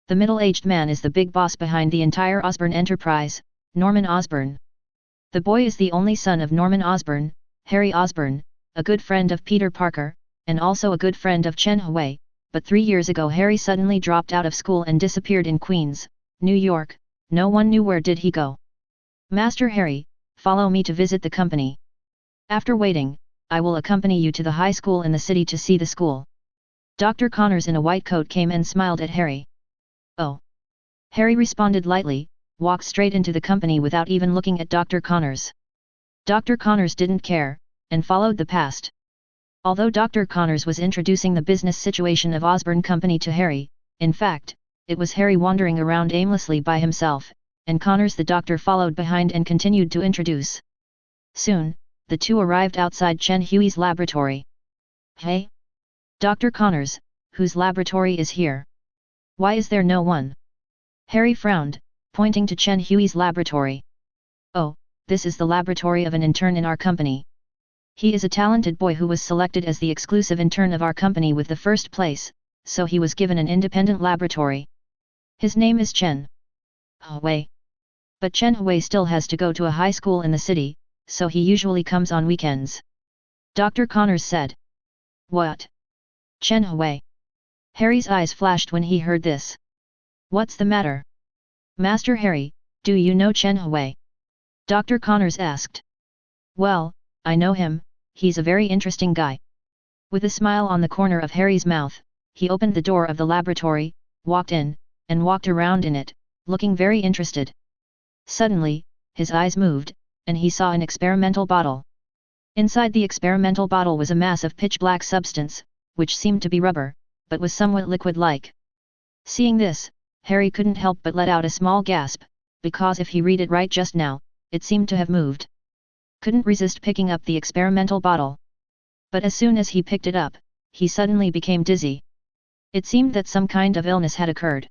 The middle-aged man is the big boss behind the entire Osborn enterprise, Norman Osborn. The boy is the only son of Norman Osborn, Harry Osborn, a good friend of Peter Parker, and also a good friend of Chen Hui, but 3 years ago Harry suddenly dropped out of school and disappeared in Queens, New York. No one knew where did he go. Master Harry, follow me to visit the company. After waiting, I will accompany you to the high school in the city to see the school. Dr. Connors in a white coat came and smiled at Harry. Oh. Harry responded lightly, walked straight into the company without even looking at Dr. Connors. Dr. Connors didn't care, and followed the past. Although Dr. Connors was introducing the business situation of Osborn Company to Harry, in fact, it was Harry wandering around aimlessly by himself, and Connors the doctor followed behind and continued to introduce. Soon, the two arrived outside Chen Hui's laboratory. Hey? Dr. Connors, whose laboratory is here? Why is there no one? Harry frowned, pointing to Chen Hui's laboratory. Oh, this is the laboratory of an intern in our company. He is a talented boy who was selected as the exclusive intern of our company with the first place, so he was given an independent laboratory. His name is Chen Hui. But Chen Hui still has to go to a high school in the city, so he usually comes on weekends. Dr. Connors said. What? Chen Hui. Harry's eyes flashed when he heard this. What's the matter? Master Harry, do you know Chen Hui? Dr. Connors asked. Well, I know him, he's a very interesting guy. With a smile on the corner of Harry's mouth, he opened the door of the laboratory, walked in, and walked around in it, looking very interested. Suddenly, his eyes moved, and he saw an experimental bottle. Inside the experimental bottle was a mass of pitch-black substance, which seemed to be rubber, but was somewhat liquid-like. Seeing this, Harry couldn't help but let out a small gasp, because if he read it right just now, it seemed to have moved. Couldn't resist picking up the experimental bottle. But as soon as he picked it up, he suddenly became dizzy. It seemed that some kind of illness had occurred.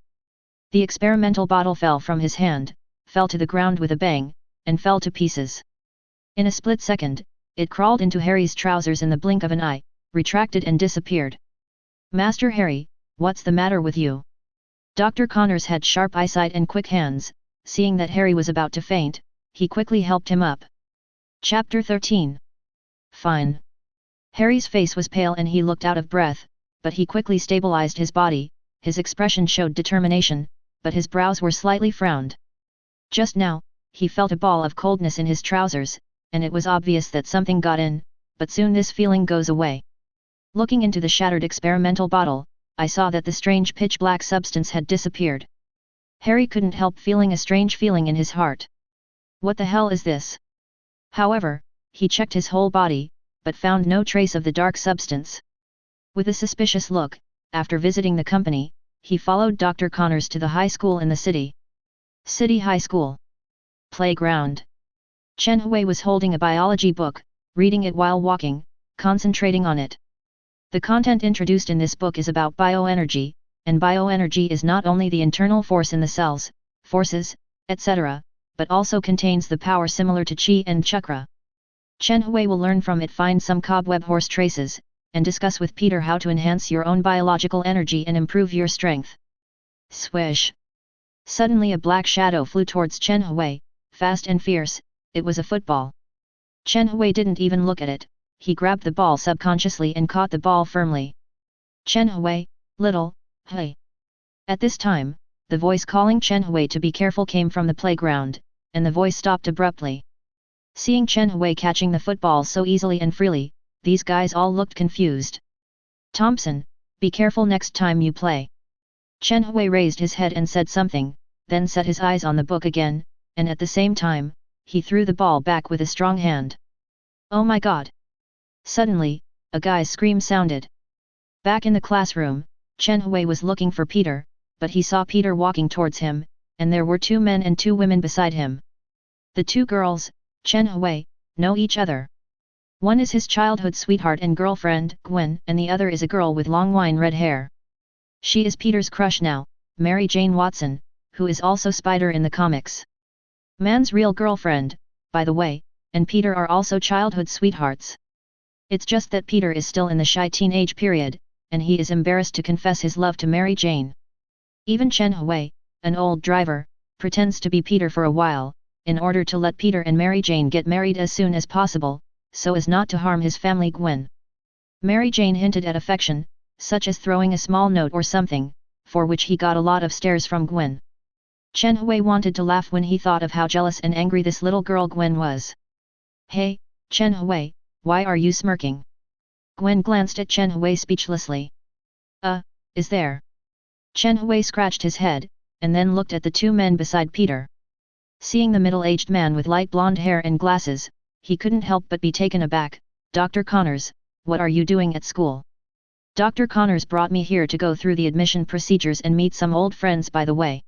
The experimental bottle fell from his hand, fell to the ground with a bang, and fell to pieces. In a split second, it crawled into Harry's trousers in the blink of an eye, retracted and disappeared. Master Harry, what's the matter with you? Dr. Connors had sharp eyesight and quick hands. Seeing that Harry was about to faint, he quickly helped him up. Chapter 13. Fine. Harry's face was pale and he looked out of breath, but he quickly stabilized his body. His expression showed determination, but his brows were slightly frowned. Just now, he felt a ball of coldness in his trousers, and it was obvious that something got in, but soon this feeling goes away. Looking into the shattered experimental bottle, I saw that the strange pitch-black substance had disappeared. Harry couldn't help feeling a strange feeling in his heart. What the hell is this? However, he checked his whole body, but found no trace of the dark substance. With a suspicious look, after visiting the company, he followed Dr. Connors to the high school in the city. City High School. Playground. Chen Hui was holding a biology book, reading it while walking, concentrating on it. The content introduced in this book is about bioenergy, and bioenergy is not only the internal force in the cells, forces, etc., but also contains the power similar to Qi and Chakra. Chen Hui will learn from it, find some cobweb horse traces, and discuss with Peter how to enhance your own biological energy and improve your strength. Swish! Suddenly a black shadow flew towards Chen Hui, fast and fierce. It was a football. Chen Hui didn't even look at it, he grabbed the ball subconsciously and caught the ball firmly. Chen Hui, little, hey! At this time, the voice calling Chen Hui to be careful came from the playground, and the voice stopped abruptly. Seeing Chen Hui catching the football so easily and freely, these guys all looked confused. Thompson, be careful next time you play. Chen Hui raised his head and said something, then set his eyes on the book again, and at the same time, he threw the ball back with a strong hand. Oh my god! Suddenly, a guy's scream sounded. Back in the classroom, Chen Hui was looking for Peter, but he saw Peter walking towards him, and there were 2 men and 2 women beside him. The 2 girls, Chen Hui, know each other. One is his childhood sweetheart and girlfriend, Gwen, and the other is a girl with long wine red hair. She is Peter's crush now, Mary Jane Watson, who is also Spider in the comics. Man's real girlfriend, by the way, and Peter are also childhood sweethearts. It's just that Peter is still in the shy teenage period, and he is embarrassed to confess his love to Mary Jane. Even Chen Hui, an old driver, pretends to be Peter for a while, in order to let Peter and Mary Jane get married as soon as possible, so as not to harm his family Gwen. Mary Jane hinted at affection, such as throwing a small note or something, for which he got a lot of stares from Gwen. Chen Hui wanted to laugh when he thought of how jealous and angry this little girl Gwen was. Hey, Chen Hui, why are you smirking? Gwen glanced at Chen Hui speechlessly. Is there? Chen Hui scratched his head, and then looked at the 2 men beside Peter. Seeing the middle-aged man with light blonde hair and glasses, he couldn't help but be taken aback. Dr. Connors, what are you doing at school? Dr. Connors brought me here to go through the admission procedures and meet some old friends by the way.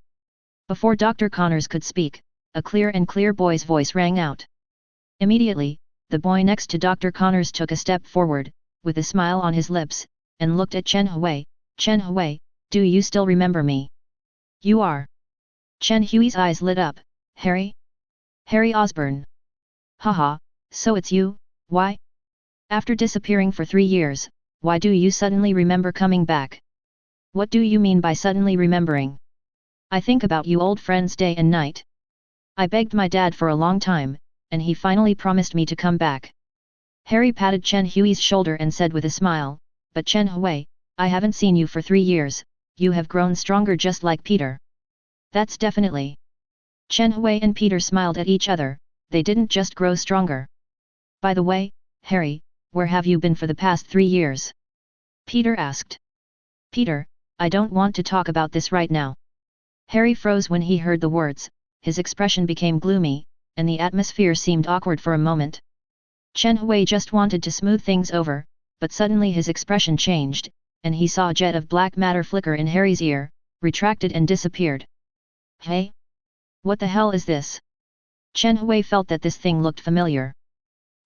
Before Dr. Connors could speak, a clear boy's voice rang out. Immediately, the boy next to Dr. Connors took a step forward, with a smile on his lips, and looked at Chen Hui. Chen Hui, do you still remember me? You are. Chen Hui's eyes lit up. Harry? Harry Osborn. Haha, so it's you, why? After disappearing for 3 years, why do you suddenly remember coming back? What do you mean by suddenly remembering? I think about you old friends day and night. I begged my dad for a long time, and he finally promised me to come back. Harry patted Chen Hui's shoulder and said with a smile, but Chen Hui, I haven't seen you for 3 years, you have grown stronger just like Peter. That's definitely. Chen Hui and Peter smiled at each other, they didn't just grow stronger. By the way, Harry, where have you been for the past 3 years? Peter asked. Peter, I don't want to talk about this right now. Harry froze when he heard the words, his expression became gloomy, and the atmosphere seemed awkward for a moment. Chen Hui just wanted to smooth things over, but suddenly his expression changed, and he saw a jet of black matter flicker in Harry's ear, retracted and disappeared. Hey? What the hell is this? Chen Hui felt that this thing looked familiar.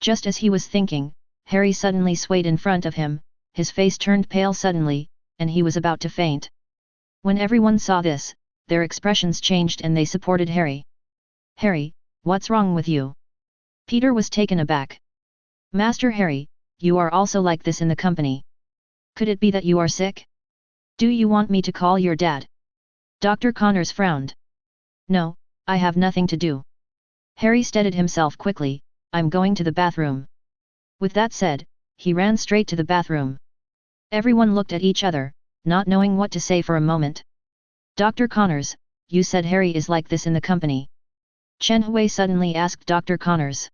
Just as he was thinking, Harry suddenly swayed in front of him, his face turned pale suddenly, and he was about to faint. When everyone saw this, their expressions changed and they supported Harry. "Harry, what's wrong with you?" Peter was taken aback. "Master Harry, you are also like this in the company. Could it be that you are sick? Do you want me to call your dad?" Dr. Connors frowned. "No, I have nothing to do." Harry steadied himself quickly. "I'm going to the bathroom." With that said, he ran straight to the bathroom. Everyone looked at each other, not knowing what to say for a moment. "Dr. Connors, you said Harry is like this in the company?" Chen Hui suddenly asked Dr. Connors.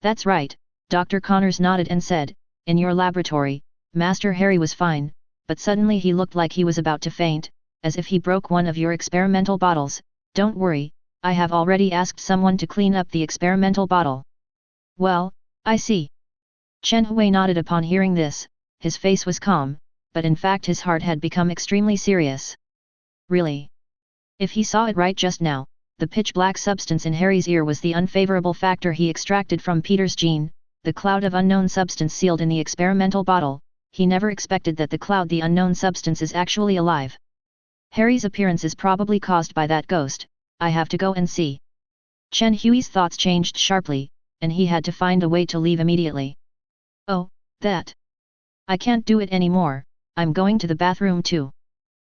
"That's right," Dr. Connors nodded and said, "in your laboratory, Master Harry was fine, but suddenly he looked like he was about to faint, as if he broke one of your experimental bottles. Don't worry, I have already asked someone to clean up the experimental bottle." "Well, I see." Chen Hui nodded upon hearing this. His face was calm, but in fact his heart had become extremely serious. Really? If he saw it right just now, the pitch-black substance in Harry's ear was the unfavorable factor he extracted from Peter's gene, the cloud of unknown substance sealed in the experimental bottle. He never expected that the cloud, the unknown substance, is actually alive. Harry's appearance is probably caused by that ghost. I have to go and see. Chen Hui's thoughts changed sharply, and he had to find a way to leave immediately. "Oh, that. I can't do it anymore, I'm going to the bathroom too."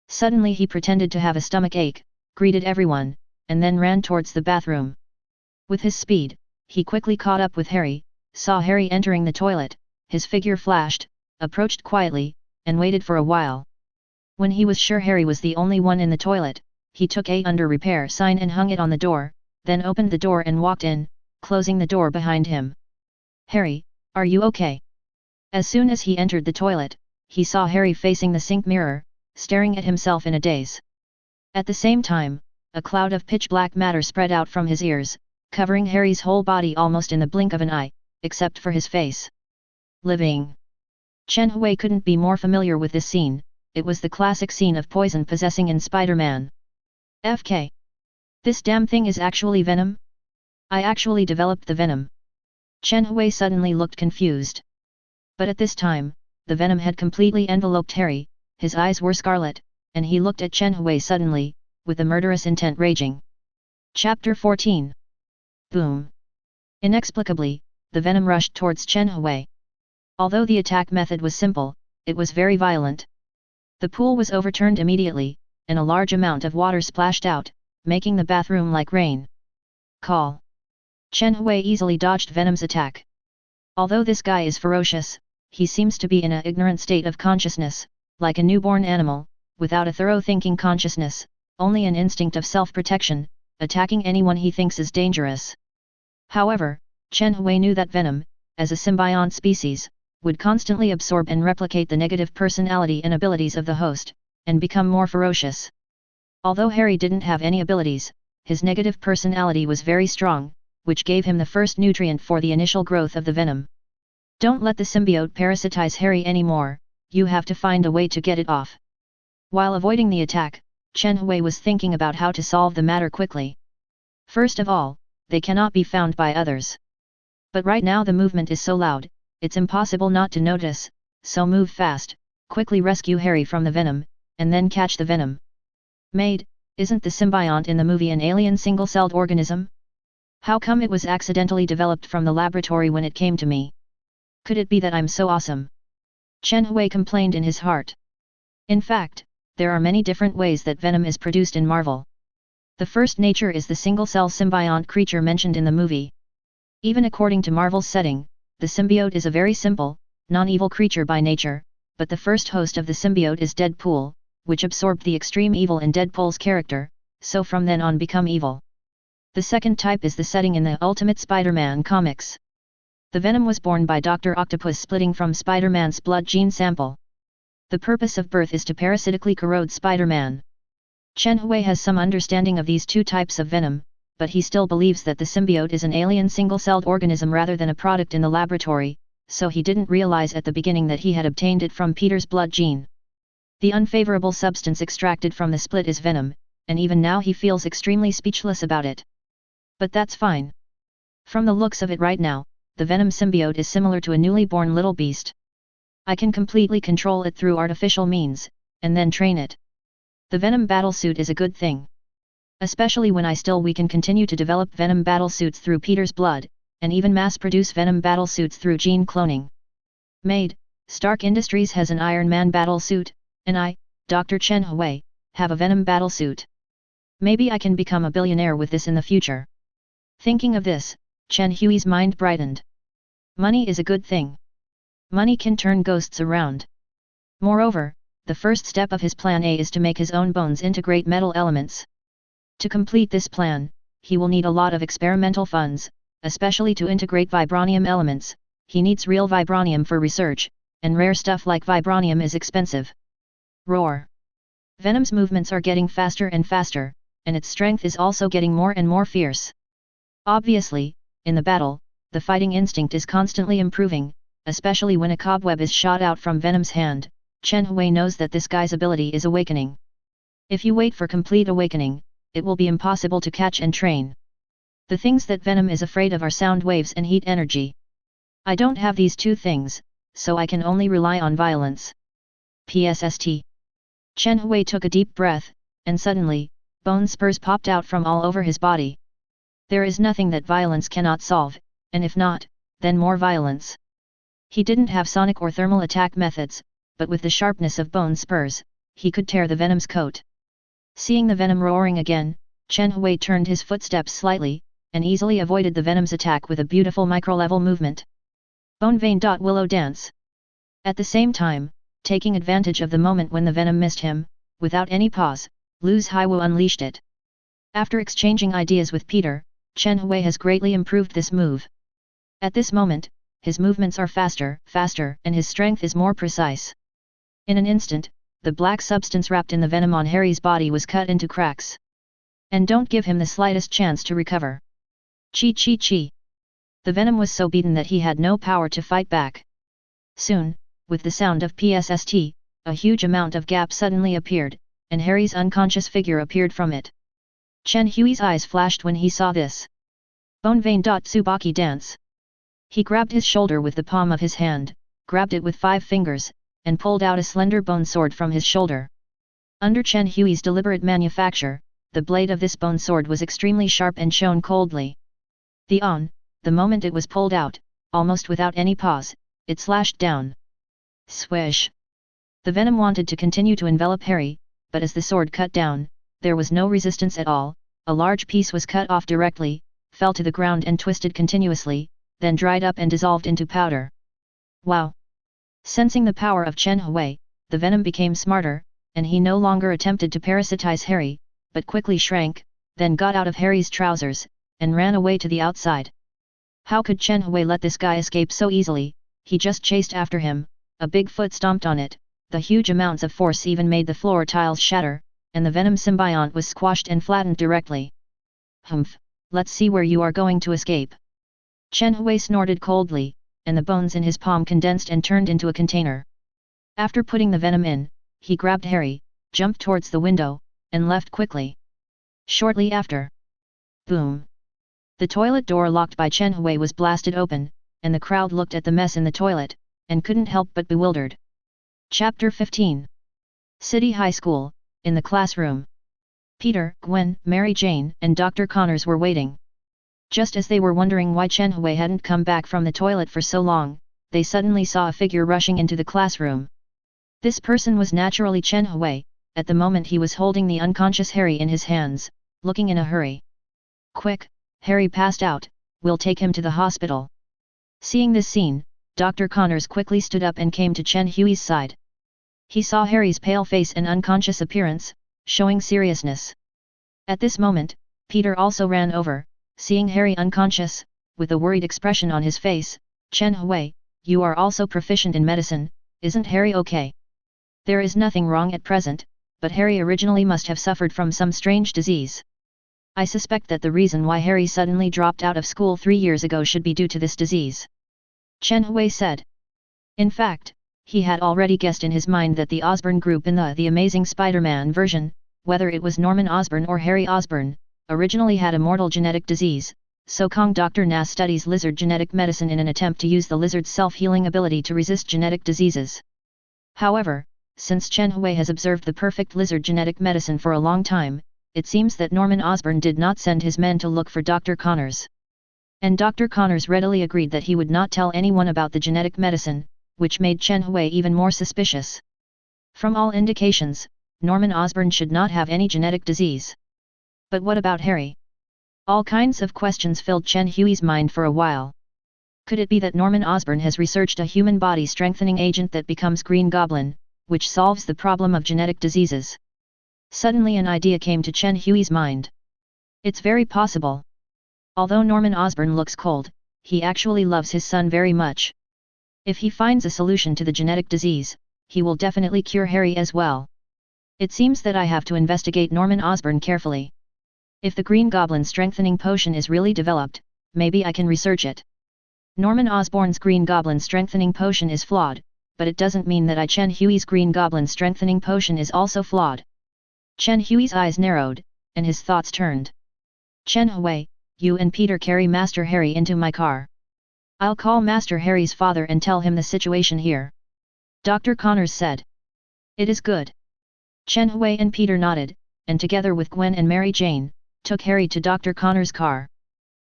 Suddenly he pretended to have a stomach ache, greeted everyone, and then ran towards the bathroom. With his speed, he quickly caught up with Harry, saw Harry entering the toilet, his figure flashed, approached quietly, and waited for a while. When he was sure Harry was the only one in the toilet, he took a under repair sign and hung it on the door, then opened the door and walked in, closing the door behind him. "Harry, are you okay?" As soon as he entered the toilet, he saw Harry facing the sink mirror, staring at himself in a daze. At the same time, a cloud of pitch-black matter spread out from his ears, covering Harry's whole body almost in the blink of an eye, except for his face. Living. Chen Hui couldn't be more familiar with this scene. It was the classic scene of poison possessing in Spider-Man. FK. This damn thing is actually venom? I actually developed the venom. Chen Hui suddenly looked confused. But at this time, the venom had completely enveloped Harry, his eyes were scarlet, and he looked at Chen Hui suddenly, with a murderous intent raging. Chapter 14. Boom. Inexplicably, the venom rushed towards Chen Hui. Although the attack method was simple, it was very violent. The pool was overturned immediately, and a large amount of water splashed out, making the bathroom like rain. Call. Chen Hui easily dodged Venom's attack. Although this guy is ferocious, he seems to be in an ignorant state of consciousness, like a newborn animal, without a thorough thinking consciousness, only an instinct of self-protection, attacking anyone he thinks is dangerous. However, Chen Hui knew that Venom, as a symbiont species, would constantly absorb and replicate the negative personality and abilities of the host, and become more ferocious. Although Harry didn't have any abilities, his negative personality was very strong, which gave him the first nutrient for the initial growth of the venom. Don't let the symbiote parasitize Harry anymore, you have to find a way to get it off. While avoiding the attack, Chen Hui was thinking about how to solve the matter quickly. First of all, they cannot be found by others. But right now the movement is so loud, it's impossible not to notice, so move fast, quickly rescue Harry from the venom, and then catch the venom. Maid, isn't the symbiont in the movie an alien single-celled organism? How come it was accidentally developed from the laboratory when it came to me? Could it be that I'm so awesome? Chen Hui complained in his heart. In fact, there are many different ways that venom is produced in Marvel. The first nature is the single-cell symbiont creature mentioned in the movie. Even according to Marvel's setting, the symbiote is a very simple, non-evil creature by nature, but the first host of the symbiote is Deadpool, which absorbed the extreme evil in Deadpool's character, so from then on become evil. The second type is the setting in the Ultimate Spider-Man comics. The venom was born by Dr. Octopus splitting from Spider-Man's blood gene sample. The purpose of birth is to parasitically corrode Spider-Man. Chen Hui has some understanding of these two types of venom, but he still believes that the symbiote is an alien single-celled organism rather than a product in the laboratory, so he didn't realize at the beginning that he had obtained it from Peter's blood gene. The unfavorable substance extracted from the split is venom, and even now he feels extremely speechless about it. But that's fine. From the looks of it right now, the venom symbiote is similar to a newly born little beast. I can completely control it through artificial means, and then train it. The Venom battlesuit is a good thing. Especially when we can continue to develop Venom battlesuits through Peter's blood, and even mass-produce Venom battlesuits through gene cloning. Made, Stark Industries has an Iron Man battlesuit, and I, Dr. Chen Hui, have a Venom battlesuit. Maybe I can become a billionaire with this in the future. Thinking of this, Chen Hui's mind brightened. Money is a good thing. Money can turn ghosts around. Moreover, the first step of his plan A is to make his own bones integrate metal elements. To complete this plan, he will need a lot of experimental funds, especially to integrate vibranium elements. He needs real vibranium for research, and rare stuff like vibranium is expensive. Roar! Venom's movements are getting faster and faster, and its strength is also getting more and more fierce. Obviously, in the battle, the fighting instinct is constantly improving, especially when a cobweb is shot out from Venom's hand. Chen Hui knows that this guy's ability is awakening. If you wait for complete awakening, it will be impossible to catch and train. The things that Venom is afraid of are sound waves and heat energy. I don't have these two things, so I can only rely on violence. PSST. Chen Hui took a deep breath, and suddenly, bone spurs popped out from all over his body. There is nothing that violence cannot solve, and if not, then more violence. He didn't have sonic or thermal attack methods, but with the sharpness of bone spurs, he could tear the Venom's coat. Seeing the Venom roaring again, Chen Hui turned his footsteps slightly, and easily avoided the Venom's attack with a beautiful micro-level movement. Bone Vein. Willow Dance. At the same time, taking advantage of the moment when the Venom missed him, without any pause, Luz Haiwu unleashed it. After exchanging ideas with Peter, Chen Hui has greatly improved this move. At this moment, his movements are faster, and his strength is more precise. In an instant, the black substance wrapped in the venom on Harry's body was cut into cracks. And don't give him the slightest chance to recover. Chi. The venom was so beaten that he had no power to fight back. Soon, with the sound of PSST, a huge amount of gap suddenly appeared, and Harry's unconscious figure appeared from it. Chen Hui's eyes flashed when he saw this. Bone Vein. Tsubaki Dance. He grabbed his shoulder with the palm of his hand, grabbed it with 5 fingers, and pulled out a slender bone sword from his shoulder. Under Chen Hui's deliberate manufacture, the blade of this bone sword was extremely sharp and shone coldly. The moment it was pulled out, almost without any pause, it slashed down. Swish! The venom wanted to continue to envelop Harry, but as the sword cut down, there was no resistance at all. A large piece was cut off directly, fell to the ground and twisted continuously, then dried up and dissolved into powder. Wow! Sensing the power of Chen Hui, the venom became smarter, and he no longer attempted to parasitize Harry, but quickly shrank, then got out of Harry's trousers, and ran away to the outside. How could Chen Hui let this guy escape so easily? He just chased after him, a big foot stomped on it, the huge amounts of force even made the floor tiles shatter, and the venom symbiont was squashed and flattened directly. Humph, let's see where you are going to escape. Chen Hui snorted coldly, and the bones in his palm condensed and turned into a container. After putting the venom in, he grabbed Harry, jumped towards the window, and left quickly. Shortly after. Boom! The toilet door locked by Chen Hui was blasted open, and the crowd looked at the mess in the toilet, and couldn't help but bewildered. Chapter 15. City High School, in the classroom. Peter, Gwen, Mary Jane, and Dr. Connors were waiting. Just as they were wondering why Chen Hui hadn't come back from the toilet for so long, they suddenly saw a figure rushing into the classroom. This person was naturally Chen Hui. At the moment he was holding the unconscious Harry in his hands, looking in a hurry. Quick, Harry passed out, we'll take him to the hospital. Seeing this scene, Dr. Connors quickly stood up and came to Chen Hui's side. He saw Harry's pale face and unconscious appearance, showing seriousness. At this moment, Peter also ran over, seeing Harry unconscious, with a worried expression on his face. Chen Hui, you are also proficient in medicine, isn't Harry okay? There is nothing wrong at present, but Harry originally must have suffered from some strange disease. I suspect that the reason why Harry suddenly dropped out of school 3 years ago should be due to this disease. Chen Hui said. In fact, he had already guessed in his mind that the Osborn group in the Amazing Spider-Man version, whether it was Norman Osborn or Harry Osborn, originally had a mortal genetic disease, so Kong Dr. Nas studies lizard genetic medicine in an attempt to use the lizard's self-healing ability to resist genetic diseases. However, since Chen Hui has observed the perfect lizard genetic medicine for a long time, it seems that Norman Osborn did not send his men to look for Dr. Connors. And Dr. Connors readily agreed that he would not tell anyone about the genetic medicine, which made Chen Hui even more suspicious. From all indications, Norman Osborn should not have any genetic disease. But what about Harry? All kinds of questions filled Chen Hui's mind for a while. Could it be that Norman Osborn has researched a human body strengthening agent that becomes Green Goblin, which solves the problem of genetic diseases? Suddenly an idea came to Chen Hui's mind. It's very possible. Although Norman Osborn looks cold, he actually loves his son very much. If he finds a solution to the genetic disease, he will definitely cure Harry as well. It seems that I have to investigate Norman Osborn carefully. If the Green Goblin strengthening potion is really developed, maybe I can research it. Norman Osborn's Green Goblin strengthening potion is flawed, but it doesn't mean that Chen Hui's Green Goblin strengthening potion is also flawed. Chen Hui's eyes narrowed, and his thoughts turned. Chen Hui, you and Peter carry Master Harry into my car. I'll call Master Harry's father and tell him the situation here. Dr. Connors said. It is good. Chen Hui and Peter nodded, and together with Gwen and Mary Jane, took Harry to Dr. Connors' car.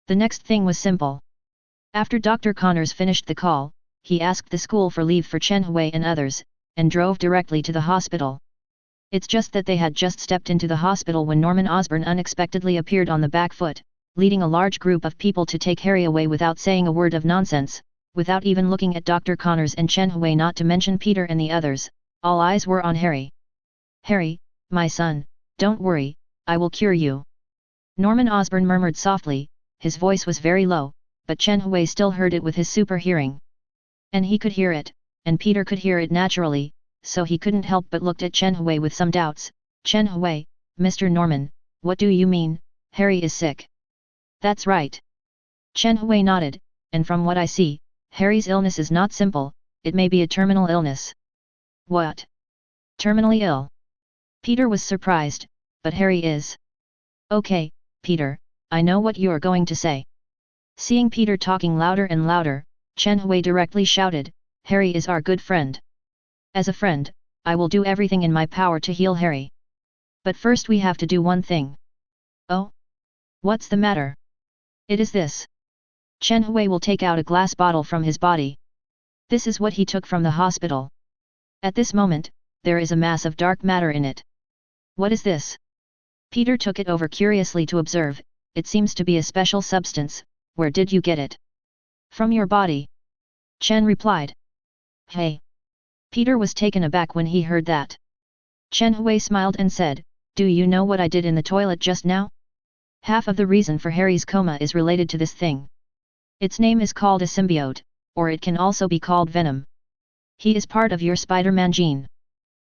The next thing was simple. After Dr. Connors finished the call, he asked the school for leave for Chen Hui and others, and drove directly to the hospital. It's just that they had just stepped into the hospital when Norman Osborn unexpectedly appeared on the back foot, leading a large group of people to take Harry away without saying a word of nonsense, without even looking at Dr. Connors and Chen Hui, not to mention Peter and the others. All eyes were on Harry. Harry, my son, don't worry, I will cure you. Norman Osborn murmured softly, his voice was very low, but Chen Hui still heard it with his super hearing. And he could hear it, and Peter could hear it naturally, so he couldn't help but looked at Chen Hui with some doubts. Chen Hui, Mr. Norman, what do you mean, Harry is sick? That's right. Chen Hui nodded, and from what I see, Harry's illness is not simple, it may be a terminal illness. What? Terminally ill? Peter was surprised, but Harry is. Okay, Peter, I know what you're going to say. Seeing Peter talking louder and louder, Chen Hui directly shouted, Harry is our good friend. As a friend, I will do everything in my power to heal Harry. But first we have to do one thing. Oh? What's the matter? It is this. Chen Hui will take out a glass bottle from his body. This is what he took from the hospital. At this moment, there is a mass of dark matter in it. What is this? Peter took it over curiously to observe. It seems to be a special substance. Where did you get it? From your body. Chen replied. Hey. Peter was taken aback when he heard that. Chen Hui smiled and said, do you know what I did in the toilet just now? Half of the reason for Harry's coma is related to this thing. Its name is called a symbiote, or it can also be called venom. He is part of your Spider-Man gene.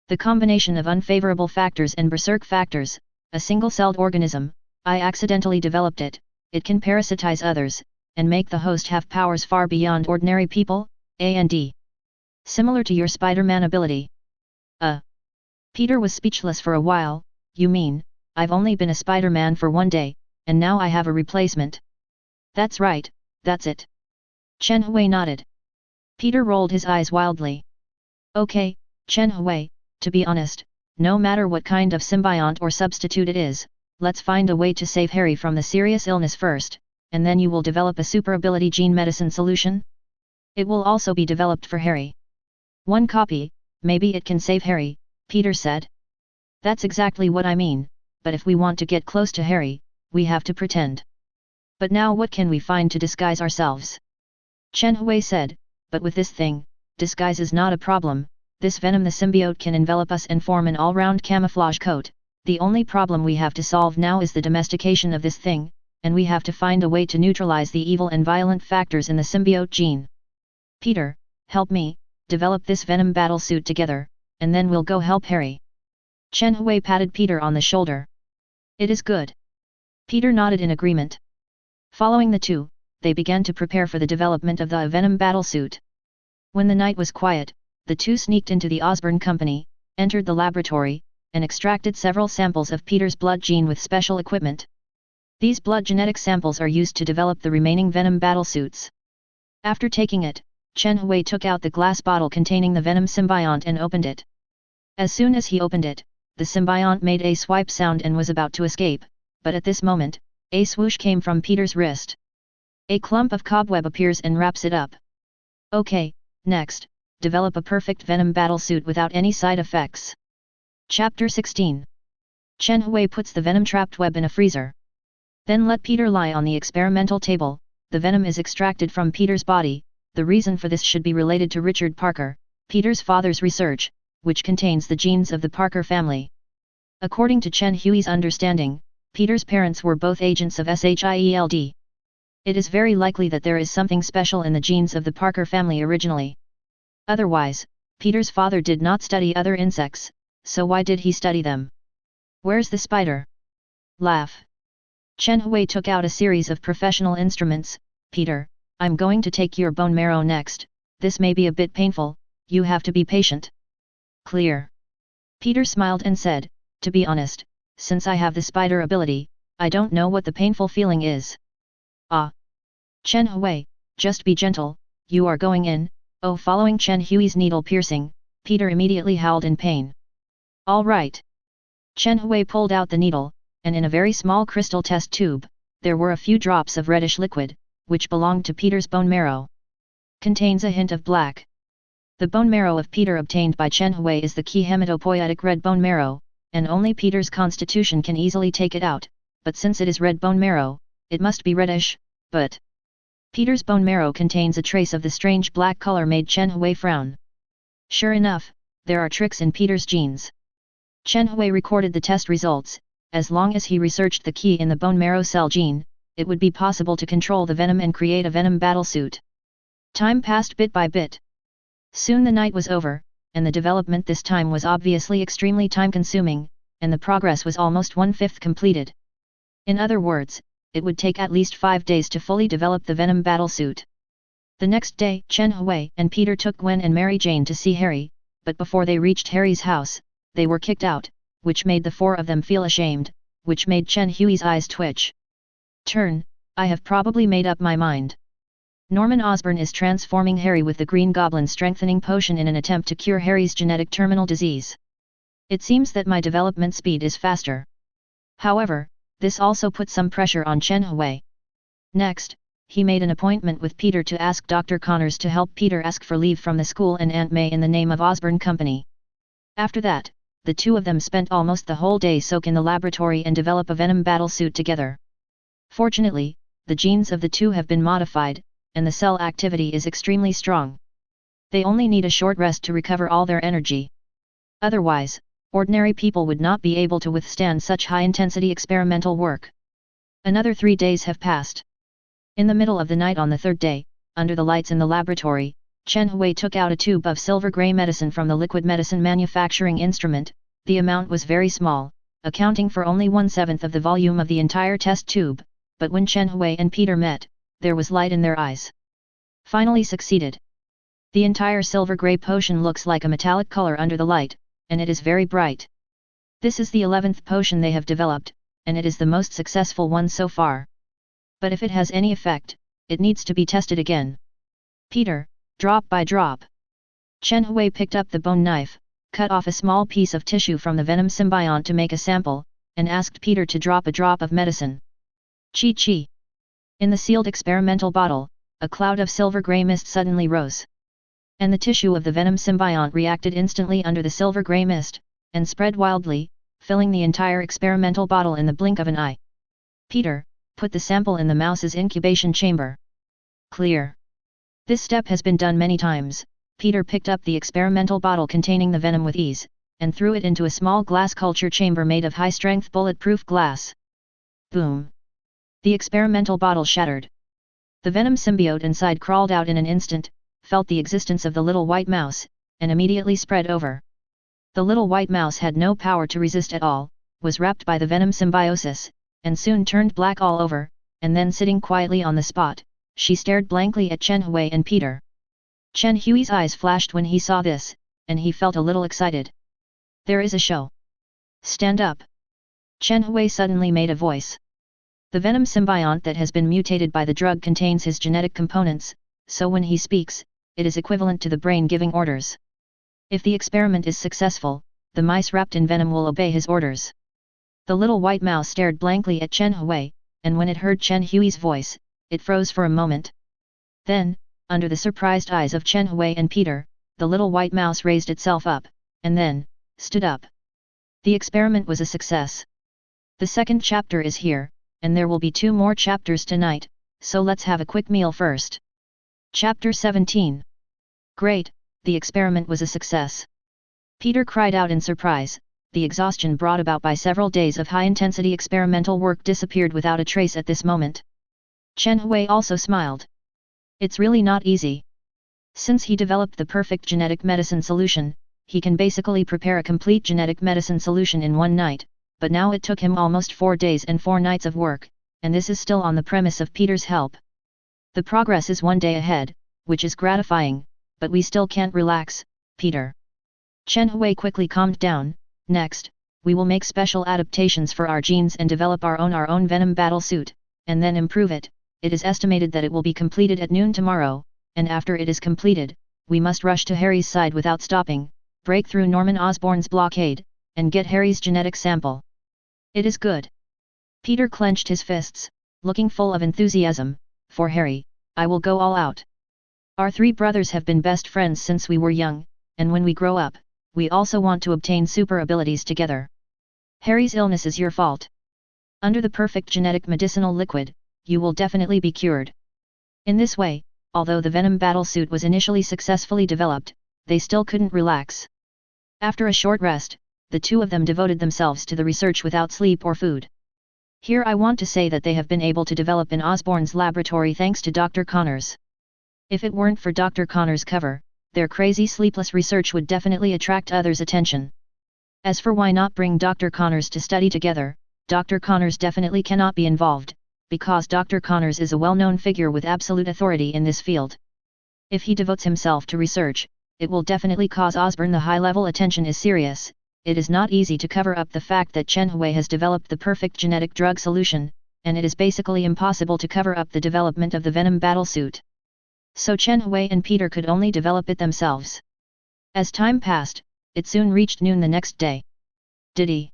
The combination of unfavorable factors and berserk factors, a single-celled organism, I accidentally developed it. It can parasitize others, and make the host have powers far beyond ordinary people, and similar to your Spider-Man ability. Peter was speechless for a while. You mean, I've only been a Spider-Man for one day, and now I have a replacement? That's right, that's it. Chen Hui nodded. Peter rolled his eyes wildly. Okay, Chen Hui, to be honest, no matter what kind of symbiont or substitute it is, let's find a way to save Harry from the serious illness first, and then you will develop a super ability gene medicine solution? It will also be developed for Harry. One copy, maybe it can save Harry, Peter said. That's exactly what I mean, but if we want to get close to Harry, we have to pretend. But now what can we find to disguise ourselves? Chen Hui said, but with this thing, disguise is not a problem. This venom the symbiote can envelop us and form an all-round camouflage coat. The only problem we have to solve now is the domestication of this thing, and we have to find a way to neutralize the evil and violent factors in the symbiote gene. Peter, help me, develop this venom battlesuit together, and then we'll go help Harry. Chen Hui patted Peter on the shoulder. It is good. Peter nodded in agreement. Following the two, they began to prepare for the development of the venom battlesuit. When the night was quiet, the two sneaked into the Osborn Company, entered the laboratory, and extracted several samples of Peter's blood gene with special equipment. These blood genetic samples are used to develop the remaining venom battlesuits. After taking it, Chen Hui took out the glass bottle containing the venom symbiont and opened it. As soon as he opened it, the symbiont made a swipe sound and was about to escape, but at this moment, a swoosh came from Peter's wrist. A clump of cobweb appears and wraps it up. Okay, next, develop a perfect venom battlesuit without any side effects. Chapter 16. Chen Hui puts the venom-trapped web in a freezer. Then let Peter lie on the experimental table. The venom is extracted from Peter's body. The reason for this should be related to Richard Parker, Peter's father's research, which contains the genes of the Parker family. According to Chen Hui's understanding, Peter's parents were both agents of SHIELD. It is very likely that there is something special in the genes of the Parker family originally. Otherwise, Peter's father did not study other insects, so why did he study them? Where's the spider? Laugh. Chen Hui took out a series of professional instruments. Peter, I'm going to take your bone marrow next. This may be a bit painful, you have to be patient. Clear. Peter smiled and said, to be honest, since I have the spider ability, I don't know what the painful feeling is. Ah. Chen Hui, just be gentle, you are going in. Oh, following Chen Hui's needle piercing, Peter immediately howled in pain. All right. Chen Hui pulled out the needle, and in a very small crystal test tube, there were a few drops of reddish liquid, which belonged to Peter's bone marrow. Contains a hint of black. The bone marrow of Peter obtained by Chen Hui is the key hematopoietic red bone marrow, and only Peter's constitution can easily take it out, but since it is red bone marrow, it must be reddish, but Peter's bone marrow contains a trace of the strange black color made Chen Hui frown. Sure enough, there are tricks in Peter's genes. Chen Hui recorded the test results. As long as he researched the key in the bone marrow cell gene, it would be possible to control the venom and create a venom battlesuit. Time passed bit by bit. Soon the night was over, and the development this time was obviously extremely time-consuming, and the progress was almost 1/5 completed. In other words, it would take at least 5 days to fully develop the venom battlesuit. The next day, Chen Hui and Peter took Gwen and Mary Jane to see Harry, but before they reached Harry's house, they were kicked out, which made the four of them feel ashamed, which made Chen Hui's eyes twitch. Turn, I have probably made up my mind. Norman Osborn is transforming Harry with the Green Goblin strengthening potion in an attempt to cure Harry's genetic terminal disease. It seems that my development speed is faster. However, this also put some pressure on Chen Hui. Next, he made an appointment with Peter to ask Dr. Connors to help Peter ask for leave from the school and Aunt May in the name of Osborn Company. After that, the two of them spent almost the whole day soak in the laboratory and develop a venom battlesuit together. Fortunately, the genes of the two have been modified, and the cell activity is extremely strong. They only need a short rest to recover all their energy. Otherwise, ordinary people would not be able to withstand such high-intensity experimental work. Another 3 days have passed. In the middle of the night on the third day, under the lights in the laboratory, Chen Hui took out a tube of silver grey medicine from the liquid medicine manufacturing instrument. The amount was very small, accounting for only 1/7 of the volume of the entire test tube, but when Chen Hui and Peter met, there was light in their eyes. Finally succeeded. The entire silver grey potion looks like a metallic color under the light, and it is very bright. This is the 11th potion they have developed, and it is the most successful one so far. But if it has any effect, it needs to be tested again. Peter, drop by drop. Chen Hui picked up the bone knife, cut off a small piece of tissue from the venom symbiont to make a sample, and asked Peter to drop a drop of medicine. Chi. In the sealed experimental bottle, a cloud of silver grey mist suddenly rose. And the tissue of the venom symbiont reacted instantly under the silver grey mist, and spread wildly, filling the entire experimental bottle in the blink of an eye. Peter, put the sample in the mouse's incubation chamber. Clear. This step has been done many times. Peter picked up the experimental bottle containing the venom with ease, and threw it into a small glass culture chamber made of high-strength bulletproof glass. Boom! The experimental bottle shattered. The venom symbiote inside crawled out in an instant, felt the existence of the little white mouse, and immediately spread over. The little white mouse had no power to resist at all, was wrapped by the venom symbiosis, and soon turned black all over, and then sitting quietly on the spot, she stared blankly at Chen Hui and Peter. Chen Hui's eyes flashed when he saw this, and he felt a little excited. There is a show. Stand up. Chen Hui suddenly made a voice. The venom symbiont that has been mutated by the drug contains his genetic components, so when he speaks, it is equivalent to the brain giving orders. If the experiment is successful, the mice wrapped in venom will obey his orders. The little white mouse stared blankly at Chen Hui, and when it heard Chen Hui's voice, it froze for a moment. Then, under the surprised eyes of Chen Hui and Peter, the little white mouse raised itself up, and then, stood up. The experiment was a success. The second chapter is here, and there will be 2 more chapters tonight, so let's have a quick meal first. Chapter 17. Great, the experiment was a success. Peter cried out in surprise. The exhaustion brought about by several days of high-intensity experimental work disappeared without a trace at this moment. Chen Hui also smiled. It's really not easy. Since he developed the perfect genetic medicine solution, he can basically prepare a complete genetic medicine solution in 1 night, but now it took him almost 4 days and 4 nights of work, and this is still on the premise of Peter's help. The progress is 1 day ahead, which is gratifying, but we still can't relax, Peter. Chen Hui quickly calmed down. Next, we will make special adaptations for our genes and develop our own venom battle suit, and then improve it. It is estimated that it will be completed at noon tomorrow, and after it is completed, we must rush to Harry's side without stopping, break through Norman Osborn's blockade, and get Harry's genetic sample. It is good. Peter clenched his fists, looking full of enthusiasm. For Harry, I will go all out. Our 3 brothers have been best friends since we were young, and when we grow up, we also want to obtain super abilities together. Harry's illness is your fault. Under the perfect genetic medicinal liquid, you will definitely be cured. In this way, although the venom battle suit was initially successfully developed, they still couldn't relax. After a short rest, the 2 of them devoted themselves to the research without sleep or food. Here I want to say that they have been able to develop in Osborn's laboratory thanks to Dr. Connors. If it weren't for Dr. Connors' cover, their crazy sleepless research would definitely attract others' attention. As for why not bring Dr. Connors to study together, Dr. Connors definitely cannot be involved, because Dr. Connors is a well-known figure with absolute authority in this field. If he devotes himself to research, it will definitely cause Osborn the high-level attention is serious. It is not easy to cover up the fact that Chen Hui has developed the perfect genetic drug solution, and it is basically impossible to cover up the development of the venom battle suit. So Chen Hui and Peter could only develop it themselves. As time passed, it soon reached noon the next day. Diddy.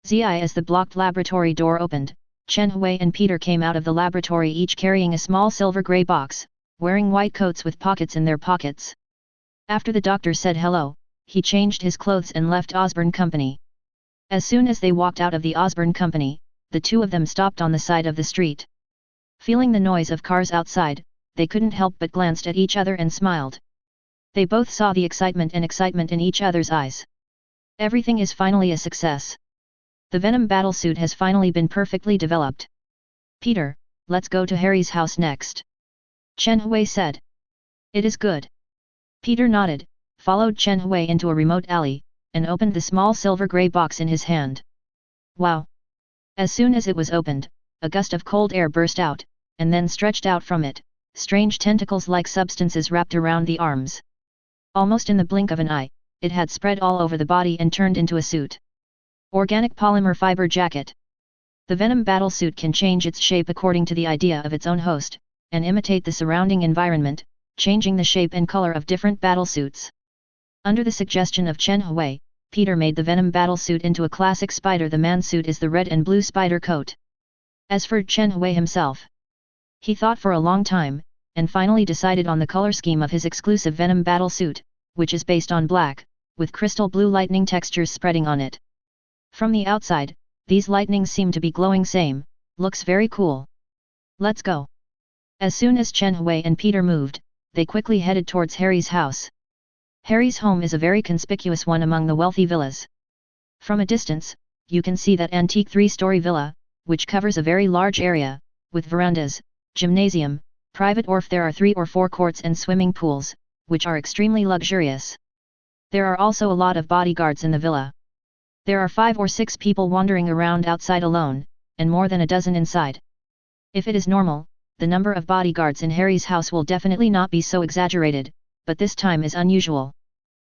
Zi as the blocked laboratory door opened, Chen Hui and Peter came out of the laboratory each carrying a small silver-grey box, wearing white coats with pockets in their pockets. After the doctor said hello, he changed his clothes and left Osborn Company. As soon as they walked out of the Osborn Company, the 2 of them stopped on the side of the street. Feeling the noise of cars outside, they couldn't help but glanced at each other and smiled. They both saw the excitement in each other's eyes. Everything is finally a success. The venom battle suit has finally been perfectly developed. Peter, let's go to Harry's house next. Chen Hui said. It is good. Peter nodded, followed Chen Hui into a remote alley, and opened the small silver-grey box in his hand. Wow! As soon as it was opened, a gust of cold air burst out, and then stretched out from it. Strange tentacles-like substances wrapped around the arms. Almost in the blink of an eye, it had spread all over the body and turned into a suit. Organic polymer fiber jacket. The venom battle suit can change its shape according to the idea of its own host, and imitate the surrounding environment, changing the shape and color of different battle suits. Under the suggestion of Chen Hui, Peter made the venom battle suit into a classic Spider-Man suit is the red and blue spider coat. As for Chen Hui himself, he thought for a long time, and finally decided on the color scheme of his exclusive venom battle suit, which is based on black, with crystal blue lightning textures spreading on it. From the outside, these lightnings seem to be glowing same, looks very cool. Let's go. As soon as Chen Hui and Peter moved, they quickly headed towards Harry's house. Harry's home is a very conspicuous one among the wealthy villas. From a distance, you can see that antique 3-story villa, which covers a very large area, with verandas, gymnasium, private wharf. There are 3 or 4 courts and swimming pools, which are extremely luxurious. There are also a lot of bodyguards in the villa. There are 5 or 6 people wandering around outside alone, and more than a dozen inside. If it is normal, the number of bodyguards in Harry's house will definitely not be so exaggerated, but this time is unusual.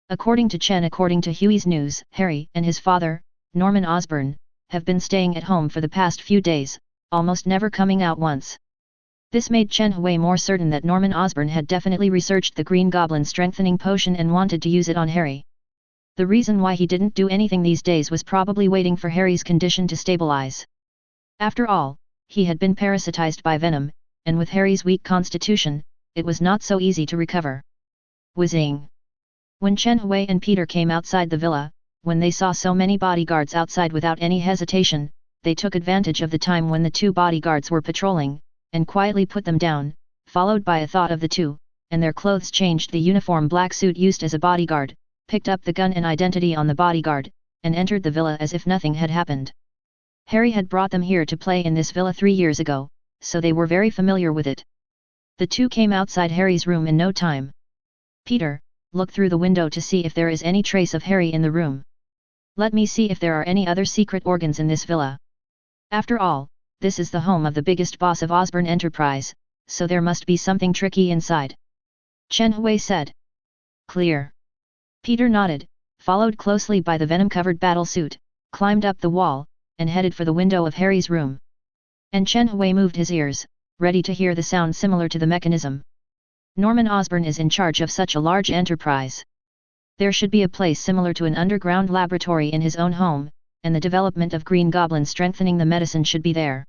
According to Huey's news, Harry and his father, Norman Osborn, have been staying at home for the past few days, almost never coming out once. This made Chen Hui more certain that Norman Osborn had definitely researched the Green Goblin strengthening potion and wanted to use it on Harry. The reason why he didn't do anything these days was probably waiting for Harry's condition to stabilize. After all, he had been parasitized by venom, and with Harry's weak constitution, it was not so easy to recover. Whizzing! When Chen Hui and Peter came outside the villa, when they saw so many bodyguards outside without any hesitation, they took advantage of the time when the two bodyguards were patrolling, and quietly put them down, followed by a thought of the two, and their clothes changed the uniform black suit used as a bodyguard, picked up the gun and identity on the bodyguard, and entered the villa as if nothing had happened. Harry had brought them here to play in this villa 3 years ago, so they were very familiar with it. The two came outside Harry's room in no time. Peter, look through the window to see if there is any trace of Harry in the room. Let me see if there are any other secret organs in this villa. After all, this is the home of the biggest boss of Osborn Enterprise, so there must be something tricky inside. Chen Hui said. Clear. Peter nodded, followed closely by the venom-covered battlesuit, climbed up the wall, and headed for the window of Harry's room. And Chen Hui moved his ears, ready to hear the sound similar to the mechanism. Norman Osborn is in charge of such a large enterprise. There should be a place similar to an underground laboratory in his own home, and the development of Green Goblin strengthening the medicine should be there.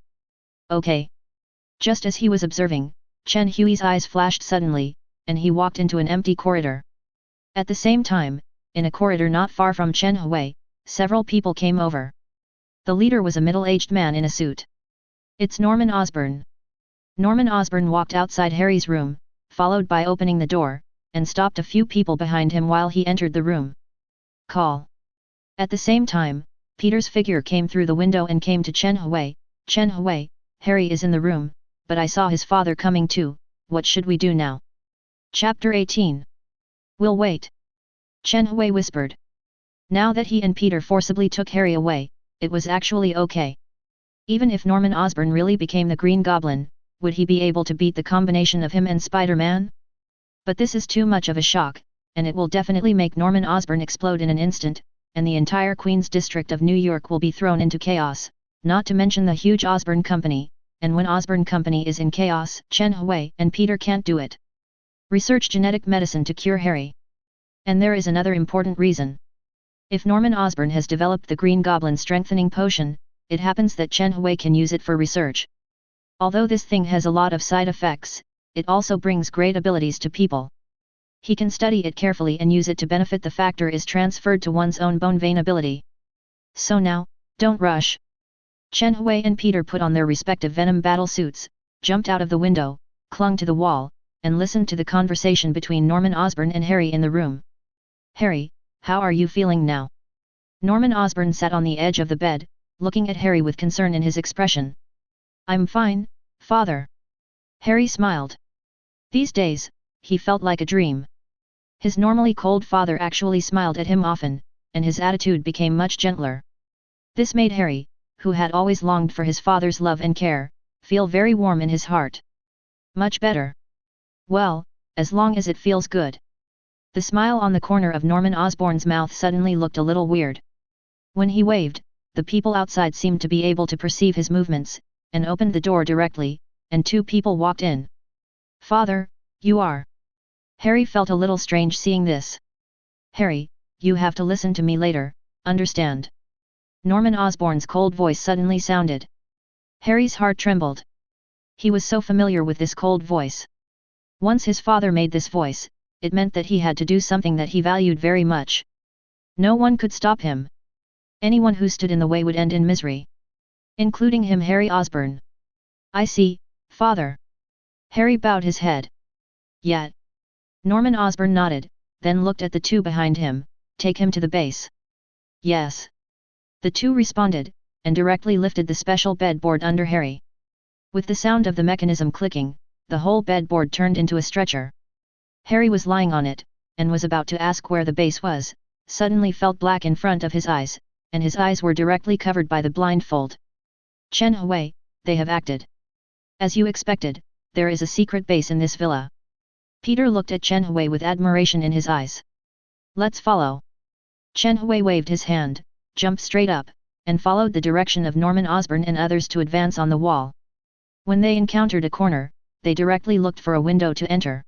Okay. Just as he was observing, Chen Hui's eyes flashed suddenly, and he walked into an empty corridor. At the same time, in a corridor not far from Chen Hui, several people came over. The leader was a middle-aged man in a suit. It's Norman Osborn. Norman Osborn walked outside Harry's room, followed by opening the door, and stopped a few people behind him while he entered the room. Call. At the same time, Peter's figure came through the window and came to Chen Hui. Chen Hui, Harry is in the room, but I saw his father coming too, what should we do now? Chapter 18. We'll wait. Chen Hui whispered. Now that he and Peter forcibly took Harry away, it was actually okay. Even if Norman Osborn really became the Green Goblin, would he be able to beat the combination of him and Spider-Man? But this is too much of a shock, and it will definitely make Norman Osborn explode in an instant, and the entire Queens District of New York will be thrown into chaos, not to mention the huge Osborn Company, and when Osborn Company is in chaos, Chen Hui and Peter can't do it. Research genetic medicine to cure Harry. And there is another important reason. If Norman Osborn has developed the Green Goblin strengthening potion, it happens that Chen Hui can use it for research. Although this thing has a lot of side effects, it also brings great abilities to people. He can study it carefully and use it to benefit. The factor is transferred to one's own bone vein ability. So now, don't rush. Chen Hui and Peter put on their respective venom battle suits, jumped out of the window, clung to the wall, and listened to the conversation between Norman Osborn and Harry in the room. Harry, how are you feeling now? Norman Osborn sat on the edge of the bed, looking at Harry with concern in his expression. I'm fine, father. Harry smiled. These days, he felt like a dream. His normally cold father actually smiled at him often, and his attitude became much gentler. This made Harry, who had always longed for his father's love and care, feel very warm in his heart. Much better. Well, as long as it feels good. The smile on the corner of Norman Osborn's mouth suddenly looked a little weird. When he waved, the people outside seemed to be able to perceive his movements, and opened the door directly, and two people walked in. Father, you are. Harry felt a little strange seeing this. Harry, you have to listen to me later, understand? Norman Osborn's cold voice suddenly sounded. Harry's heart trembled. He was so familiar with this cold voice. Once his father made this voice, it meant that he had to do something that he valued very much. No one could stop him. Anyone who stood in the way would end in misery. Including him, Harry Osborn. I see, father. Harry bowed his head. Yet. Norman Osborn nodded, then looked at the two behind him. Take him to the base. Yes. The two responded, and directly lifted the special bedboard under Harry. With the sound of the mechanism clicking, the whole bedboard turned into a stretcher. Harry was lying on it, and was about to ask where the base was, suddenly felt black in front of his eyes, and his eyes were directly covered by the blindfold. Chen Hui, they have acted. As you expected, there is a secret base in this villa. Peter looked at Chen Hui with admiration in his eyes. Let's follow. Chen Hui waved his hand, jumped straight up, and followed the direction of Norman Osborn and others to advance on the wall. When they encountered a corner, they directly looked for a window to enter.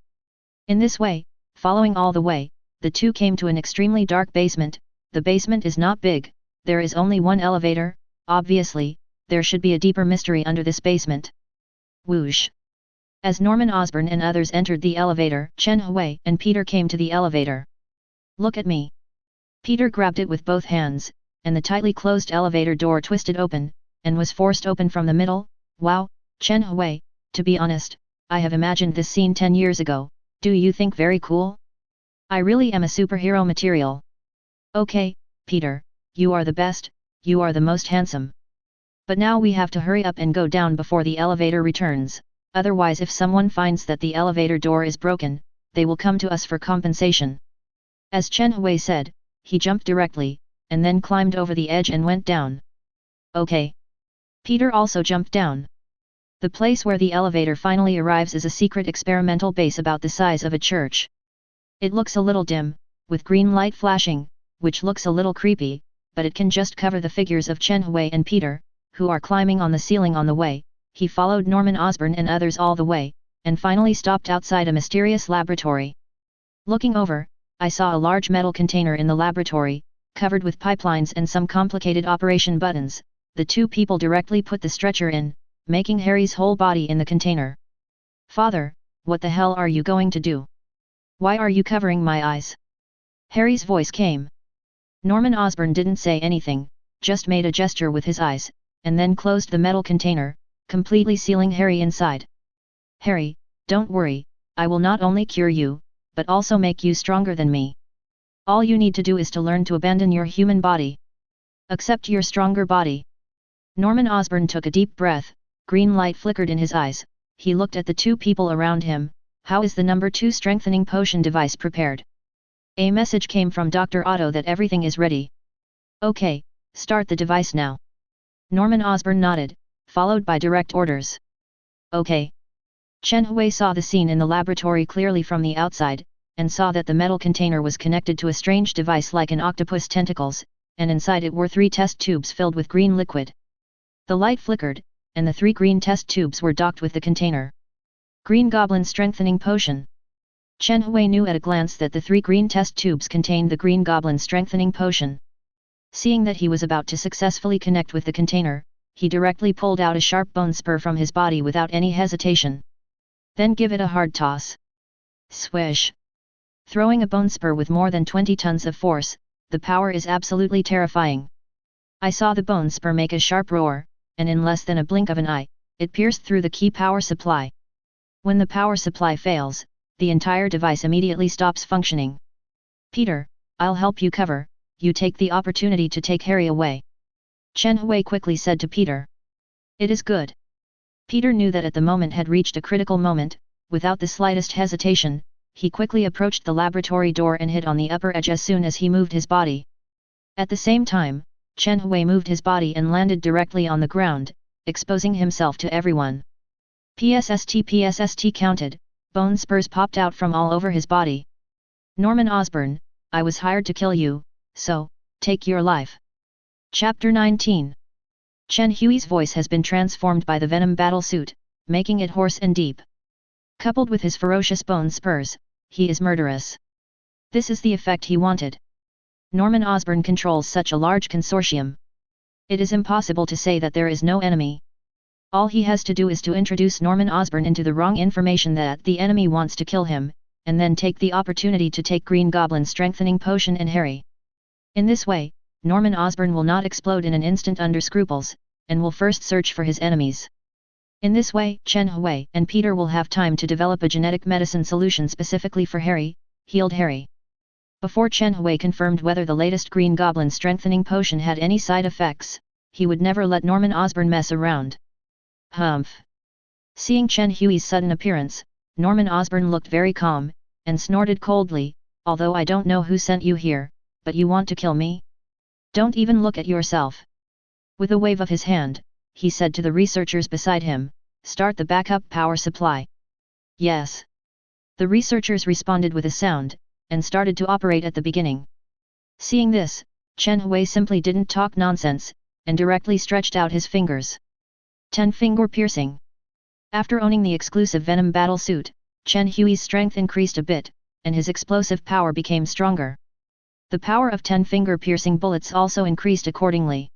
In this way, following all the way, the two came to an extremely dark basement, the basement is not big, there is only one elevator, obviously, there should be a deeper mystery under this basement. Whoosh! As Norman Osborn and others entered the elevator, Chen Hui and Peter came to the elevator. Look at me. Peter grabbed it with both hands, and the tightly closed elevator door twisted open, and was forced open from the middle. Wow, Chen Hui, to be honest, I have imagined this scene 10 years ago, do you think very cool? I really am a superhero material. Okay, Peter, you are the best, you are the most handsome. But now we have to hurry up and go down before the elevator returns, otherwise if someone finds that the elevator door is broken, they will come to us for compensation. As Chen Hui said, he jumped directly, and then climbed over the edge and went down. Okay. Peter also jumped down. The place where the elevator finally arrives is a secret experimental base about the size of a church. It looks a little dim, with green light flashing, which looks a little creepy, but it can just cover the figures of Chen Hui and Peter, who are climbing on the ceiling on the way. He followed Norman Osborn and others all the way, and finally stopped outside a mysterious laboratory. Looking over, I saw a large metal container in the laboratory, covered with pipelines and some complicated operation buttons. The two people directly put the stretcher in, making Harry's whole body in the container. Father, what the hell are you going to do? Why are you covering my eyes? Harry's voice came. Norman Osborn didn't say anything, just made a gesture with his eyes, and then closed the metal container, completely sealing Harry inside. Harry, don't worry, I will not only cure you, but also make you stronger than me. All you need to do is to learn to abandon your human body. Accept your stronger body. Norman Osborn took a deep breath, green light flickered in his eyes, he looked at the two people around him. How is the number 2 strengthening potion device prepared? A message came from Dr. Otto that everything is ready. Okay, start the device now. Norman Osborn nodded, followed by direct orders. Okay. Chen Hui saw the scene in the laboratory clearly from the outside, and saw that the metal container was connected to a strange device like an octopus tentacles, and inside it were 3 test tubes filled with green liquid. The light flickered, and the 3 green test tubes were docked with the container. Green Goblin Strengthening Potion. Chen Hui knew at a glance that the 3 green test tubes contained the Green Goblin Strengthening Potion. Seeing that he was about to successfully connect with the container, he directly pulled out a sharp bone spur from his body without any hesitation. Then give it a hard toss. Swish! Throwing a bone spur with more than 20 tons of force, the power is absolutely terrifying. I saw the bone spur make a sharp roar, and in less than a blink of an eye, it pierced through the key power supply. When the power supply fails, the entire device immediately stops functioning. Peter, I'll help you cover, you take the opportunity to take Harry away. Chen Hui quickly said to Peter. It is good. Peter knew that at the moment had reached a critical moment. Without the slightest hesitation, he quickly approached the laboratory door and hid on the upper edge as soon as he moved his body. At the same time, Chen Hui moved his body and landed directly on the ground, exposing himself to everyone. PSST counted, bone spurs popped out from all over his body. Norman Osborn, I was hired to kill you, so, take your life. Chapter 19. Chen Hui's voice has been transformed by the Venom battle suit, making it hoarse and deep. Coupled with his ferocious bone spurs, he is murderous. This is the effect he wanted. Norman Osborn controls such a large consortium. It is impossible to say that there is no enemy. All he has to do is to introduce Norman Osborn into the wrong information that the enemy wants to kill him, and then take the opportunity to take Green Goblin Strengthening Potion and Harry. In this way, Norman Osborn will not explode in an instant under scruples, and will first search for his enemies. In this way, Chen Hui and Peter will have time to develop a genetic medicine solution specifically for Harry, healed Harry. Before Chen Hui confirmed whether the latest Green Goblin Strengthening Potion had any side effects, he would never let Norman Osborn mess around. Humph! Seeing Chen Hui's sudden appearance, Norman Osborn looked very calm, and snorted coldly, although I don't know who sent you here, but you want to kill me? Don't even look at yourself. With a wave of his hand, he said to the researchers beside him, start the backup power supply. Yes. The researchers responded with a sound, and started to operate at the beginning. Seeing this, Chen Hui simply didn't talk nonsense, and directly stretched out his fingers. 10-finger piercing. After owning the exclusive Venom battle suit, Chen Hui's strength increased a bit, and his explosive power became stronger. The power of 10 finger-piercing bullets also increased accordingly.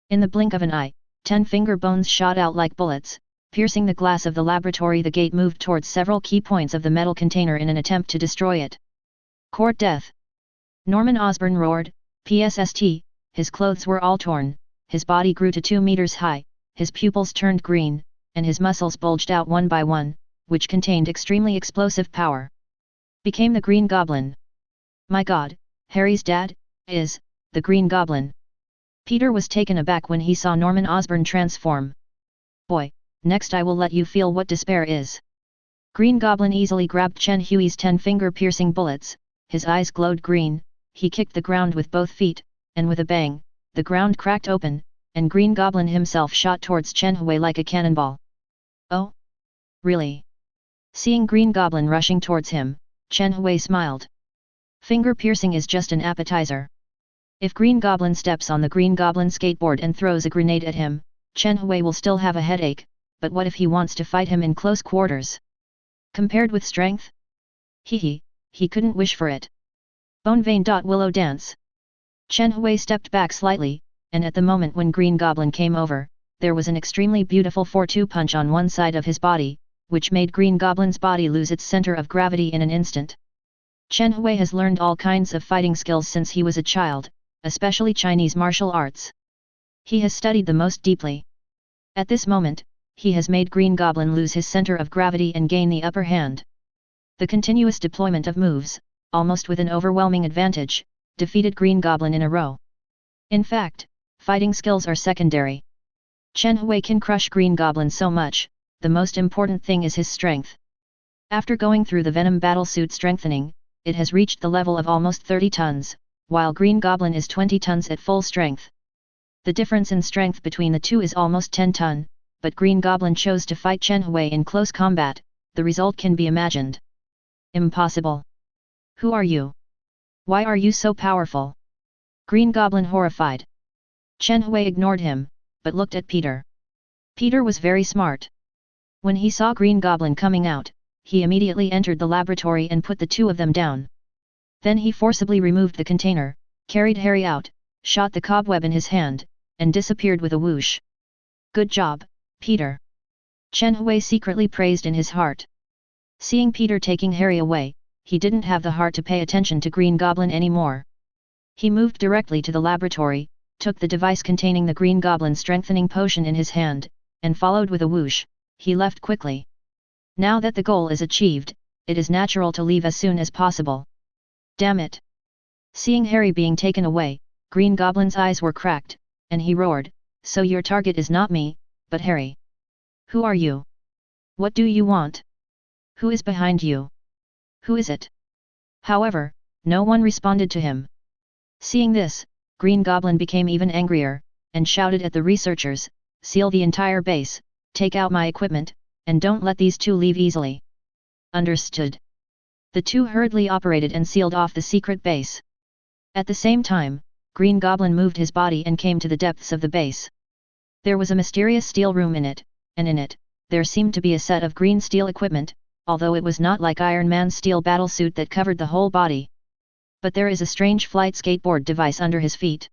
In the blink of an eye, 10 finger bones shot out like bullets, piercing the glass of the laboratory. The gate moved towards several key points of the metal container in an attempt to destroy it. Court death. Norman Osborn roared, "PSST!" His clothes were all torn, his body grew to 2 meters high, his pupils turned green, and his muscles bulged out one by one, which contained extremely explosive power. Became the Green Goblin. My God, Harry's dad is the Green Goblin. Peter was taken aback when he saw Norman Osborn transform. Boy, next I will let you feel what despair is. Green Goblin easily grabbed Chen Hui's 10 finger-piercing bullets, his eyes glowed green, he kicked the ground with both feet, and with a bang, the ground cracked open, and Green Goblin himself shot towards Chen Hui like a cannonball. Oh? Really? Seeing Green Goblin rushing towards him, Chen Hui smiled. Finger piercing is just an appetizer. If Green Goblin steps on the Green Goblin skateboard and throws a grenade at him, Chen Hui will still have a headache, but what if he wants to fight him in close quarters? Compared with strength? He couldn't wish for it. Bone vein. Willow dance. Chen Hui stepped back slightly, and at the moment when Green Goblin came over, there was an extremely beautiful 4-2 punch on one side of his body, which made Green Goblin's body lose its center of gravity in an instant. Chen Hui has learned all kinds of fighting skills since he was a child, especially Chinese martial arts. He has studied the most deeply. At this moment, he has made Green Goblin lose his center of gravity and gain the upper hand. The continuous deployment of moves, almost with an overwhelming advantage, defeated Green Goblin in a row. In fact, fighting skills are secondary. Chen Hui can crush Green Goblin so much, the most important thing is his strength. After going through the Venom battlesuit strengthening, it has reached the level of almost 30 tons, while Green Goblin is 20 tons at full strength. The difference in strength between the two is almost 10 ton, but Green Goblin chose to fight Chen Hui in close combat, the result can be imagined. Impossible. Who are you? Why are you so powerful? Green Goblin horrified. Chen Hui ignored him, but looked at Peter. Peter was very smart. When he saw Green Goblin coming out, he immediately entered the laboratory and put the two of them down. Then he forcibly removed the container, carried Harry out, shot the cobweb in his hand, and disappeared with a whoosh. Good job, Peter. Chen Hui secretly praised in his heart. Seeing Peter taking Harry away, he didn't have the heart to pay attention to Green Goblin anymore. He moved directly to the laboratory, took the device containing the Green Goblin strengthening potion in his hand, and followed with a whoosh, he left quickly. Now that the goal is achieved, it is natural to leave as soon as possible. Damn it! Seeing Harry being taken away, Green Goblin's eyes were cracked, and he roared, "So your target is not me, but Harry. Who are you? What do you want? Who is behind you? Who is it?" However, no one responded to him. Seeing this, Green Goblin became even angrier, and shouted at the researchers, "Seal the entire base, take out my equipment, and don't let these two leave easily." Understood. The two hurriedly operated and sealed off the secret base. At the same time, Green Goblin moved his body and came to the depths of the base. There was a mysterious steel room in it, and in it, there seemed to be a set of green steel equipment, although it was not like Iron Man's steel battlesuit that covered the whole body. But there is a strange flight skateboard device under his feet.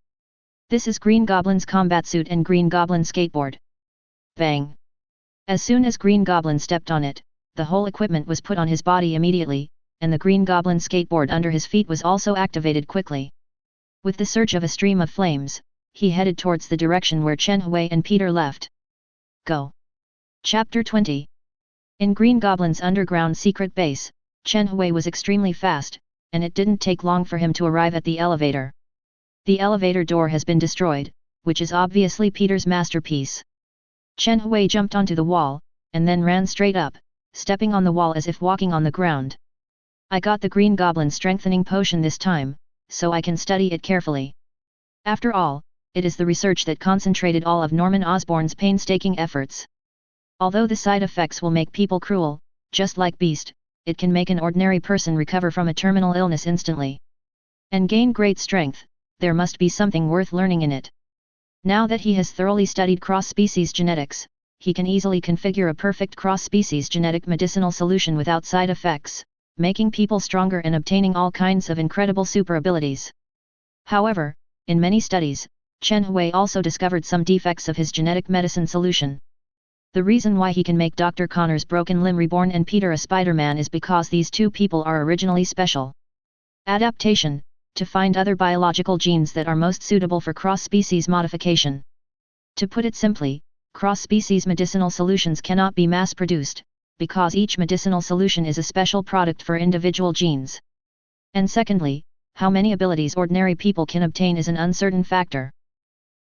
This is Green Goblin's combat suit and Green Goblin skateboard. Bang! As soon as Green Goblin stepped on it, the whole equipment was put on his body immediately, and the Green Goblin skateboard under his feet was also activated quickly. With the surge of a stream of flames, he headed towards the direction where Chen Hui and Peter left. Go! Chapter 20. In Green Goblin's underground secret base, Chen Hui was extremely fast, and it didn't take long for him to arrive at the elevator. The elevator door has been destroyed, which is obviously Peter's masterpiece. Chen Hui jumped onto the wall, and then ran straight up, stepping on the wall as if walking on the ground. I got the Green Goblin strengthening potion this time, so I can study it carefully. After all, it is the research that concentrated all of Norman Osborn's painstaking efforts. Although the side effects will make people cruel, just like Beast, it can make an ordinary person recover from a terminal illness instantly. And gain great strength, there must be something worth learning in it. Now that he has thoroughly studied cross-species genetics, he can easily configure a perfect cross-species genetic medicinal solution without side effects, making people stronger and obtaining all kinds of incredible super abilities. However, in many studies, Chen Hui also discovered some defects of his genetic medicine solution. The reason why he can make Dr. Connor's broken limb reborn and Peter a Spider-Man is because these two people are originally special. Adaptation, to find other biological genes that are most suitable for cross-species modification. To put it simply, cross-species medicinal solutions cannot be mass-produced, because each medicinal solution is a special product for individual genes. And secondly, how many abilities ordinary people can obtain is an uncertain factor.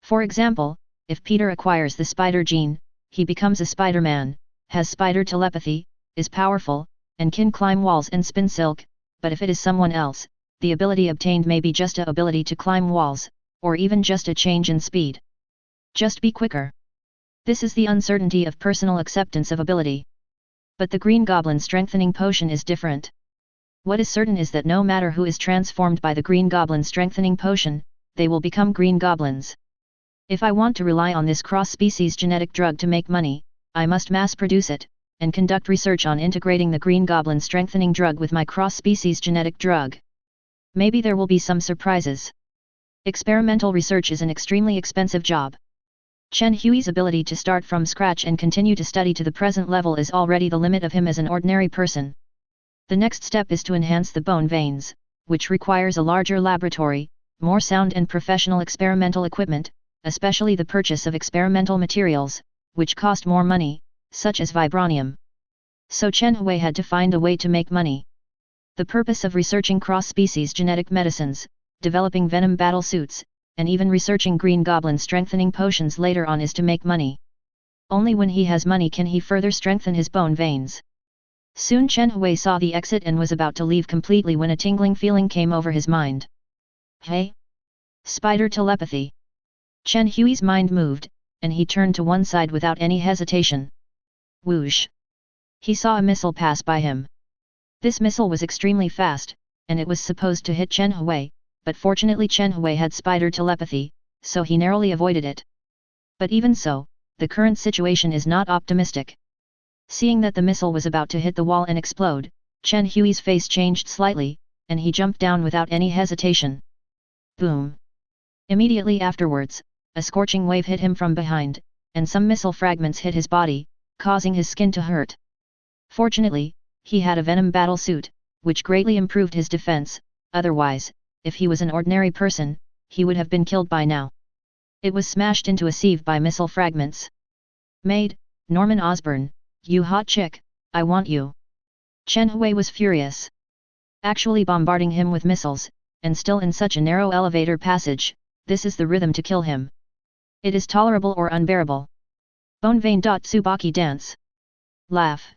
For example, if Peter acquires the spider gene, he becomes a Spider-Man, has spider telepathy, is powerful, and can climb walls and spin silk, but if it is someone else, the ability obtained may be just a ability to climb walls, or even just a change in speed. Just be quicker. This is the uncertainty of personal acceptance of ability. But the Green Goblin strengthening potion is different. What is certain is that no matter who is transformed by the Green Goblin strengthening potion, they will become Green Goblins. If I want to rely on this cross-species genetic drug to make money, I must mass-produce it, and conduct research on integrating the Green Goblin strengthening drug with my cross-species genetic drug. Maybe there will be some surprises. Experimental research is an extremely expensive job. Chen Hui's ability to start from scratch and continue to study to the present level is already the limit of him as an ordinary person. The next step is to enhance the bone veins, which requires a larger laboratory, more sound and professional experimental equipment, especially the purchase of experimental materials, which cost more money, such as vibranium. So Chen Hui had to find a way to make money. The purpose of researching cross-species genetic medicines, developing venom battle suits, and even researching Green Goblin strengthening potions later on is to make money. Only when he has money can he further strengthen his bone veins. Soon Chen Hui saw the exit and was about to leave completely when a tingling feeling came over his mind. Hey! Spider telepathy! Chen Hui's mind moved, and he turned to one side without any hesitation. Whoosh! He saw a missile pass by him. This missile was extremely fast, and it was supposed to hit Chen Hui, but fortunately Chen Hui had spider telepathy, so he narrowly avoided it. But even so, the current situation is not optimistic. Seeing that the missile was about to hit the wall and explode, Chen Hui's face changed slightly, and he jumped down without any hesitation. Boom! Immediately afterwards, a scorching wave hit him from behind, and some missile fragments hit his body, causing his skin to hurt. Fortunately, he had a venom battle suit, which greatly improved his defense, otherwise, if he was an ordinary person, he would have been killed by now. It was smashed into a sieve by missile fragments. Maid, Norman Osborn, you hot chick, I want you. Chen Hui was furious. Actually bombarding him with missiles, and still in such a narrow elevator passage, this is the rhythm to kill him. It is tolerable or unbearable. Bone vein. Tsubaki dance. Laugh.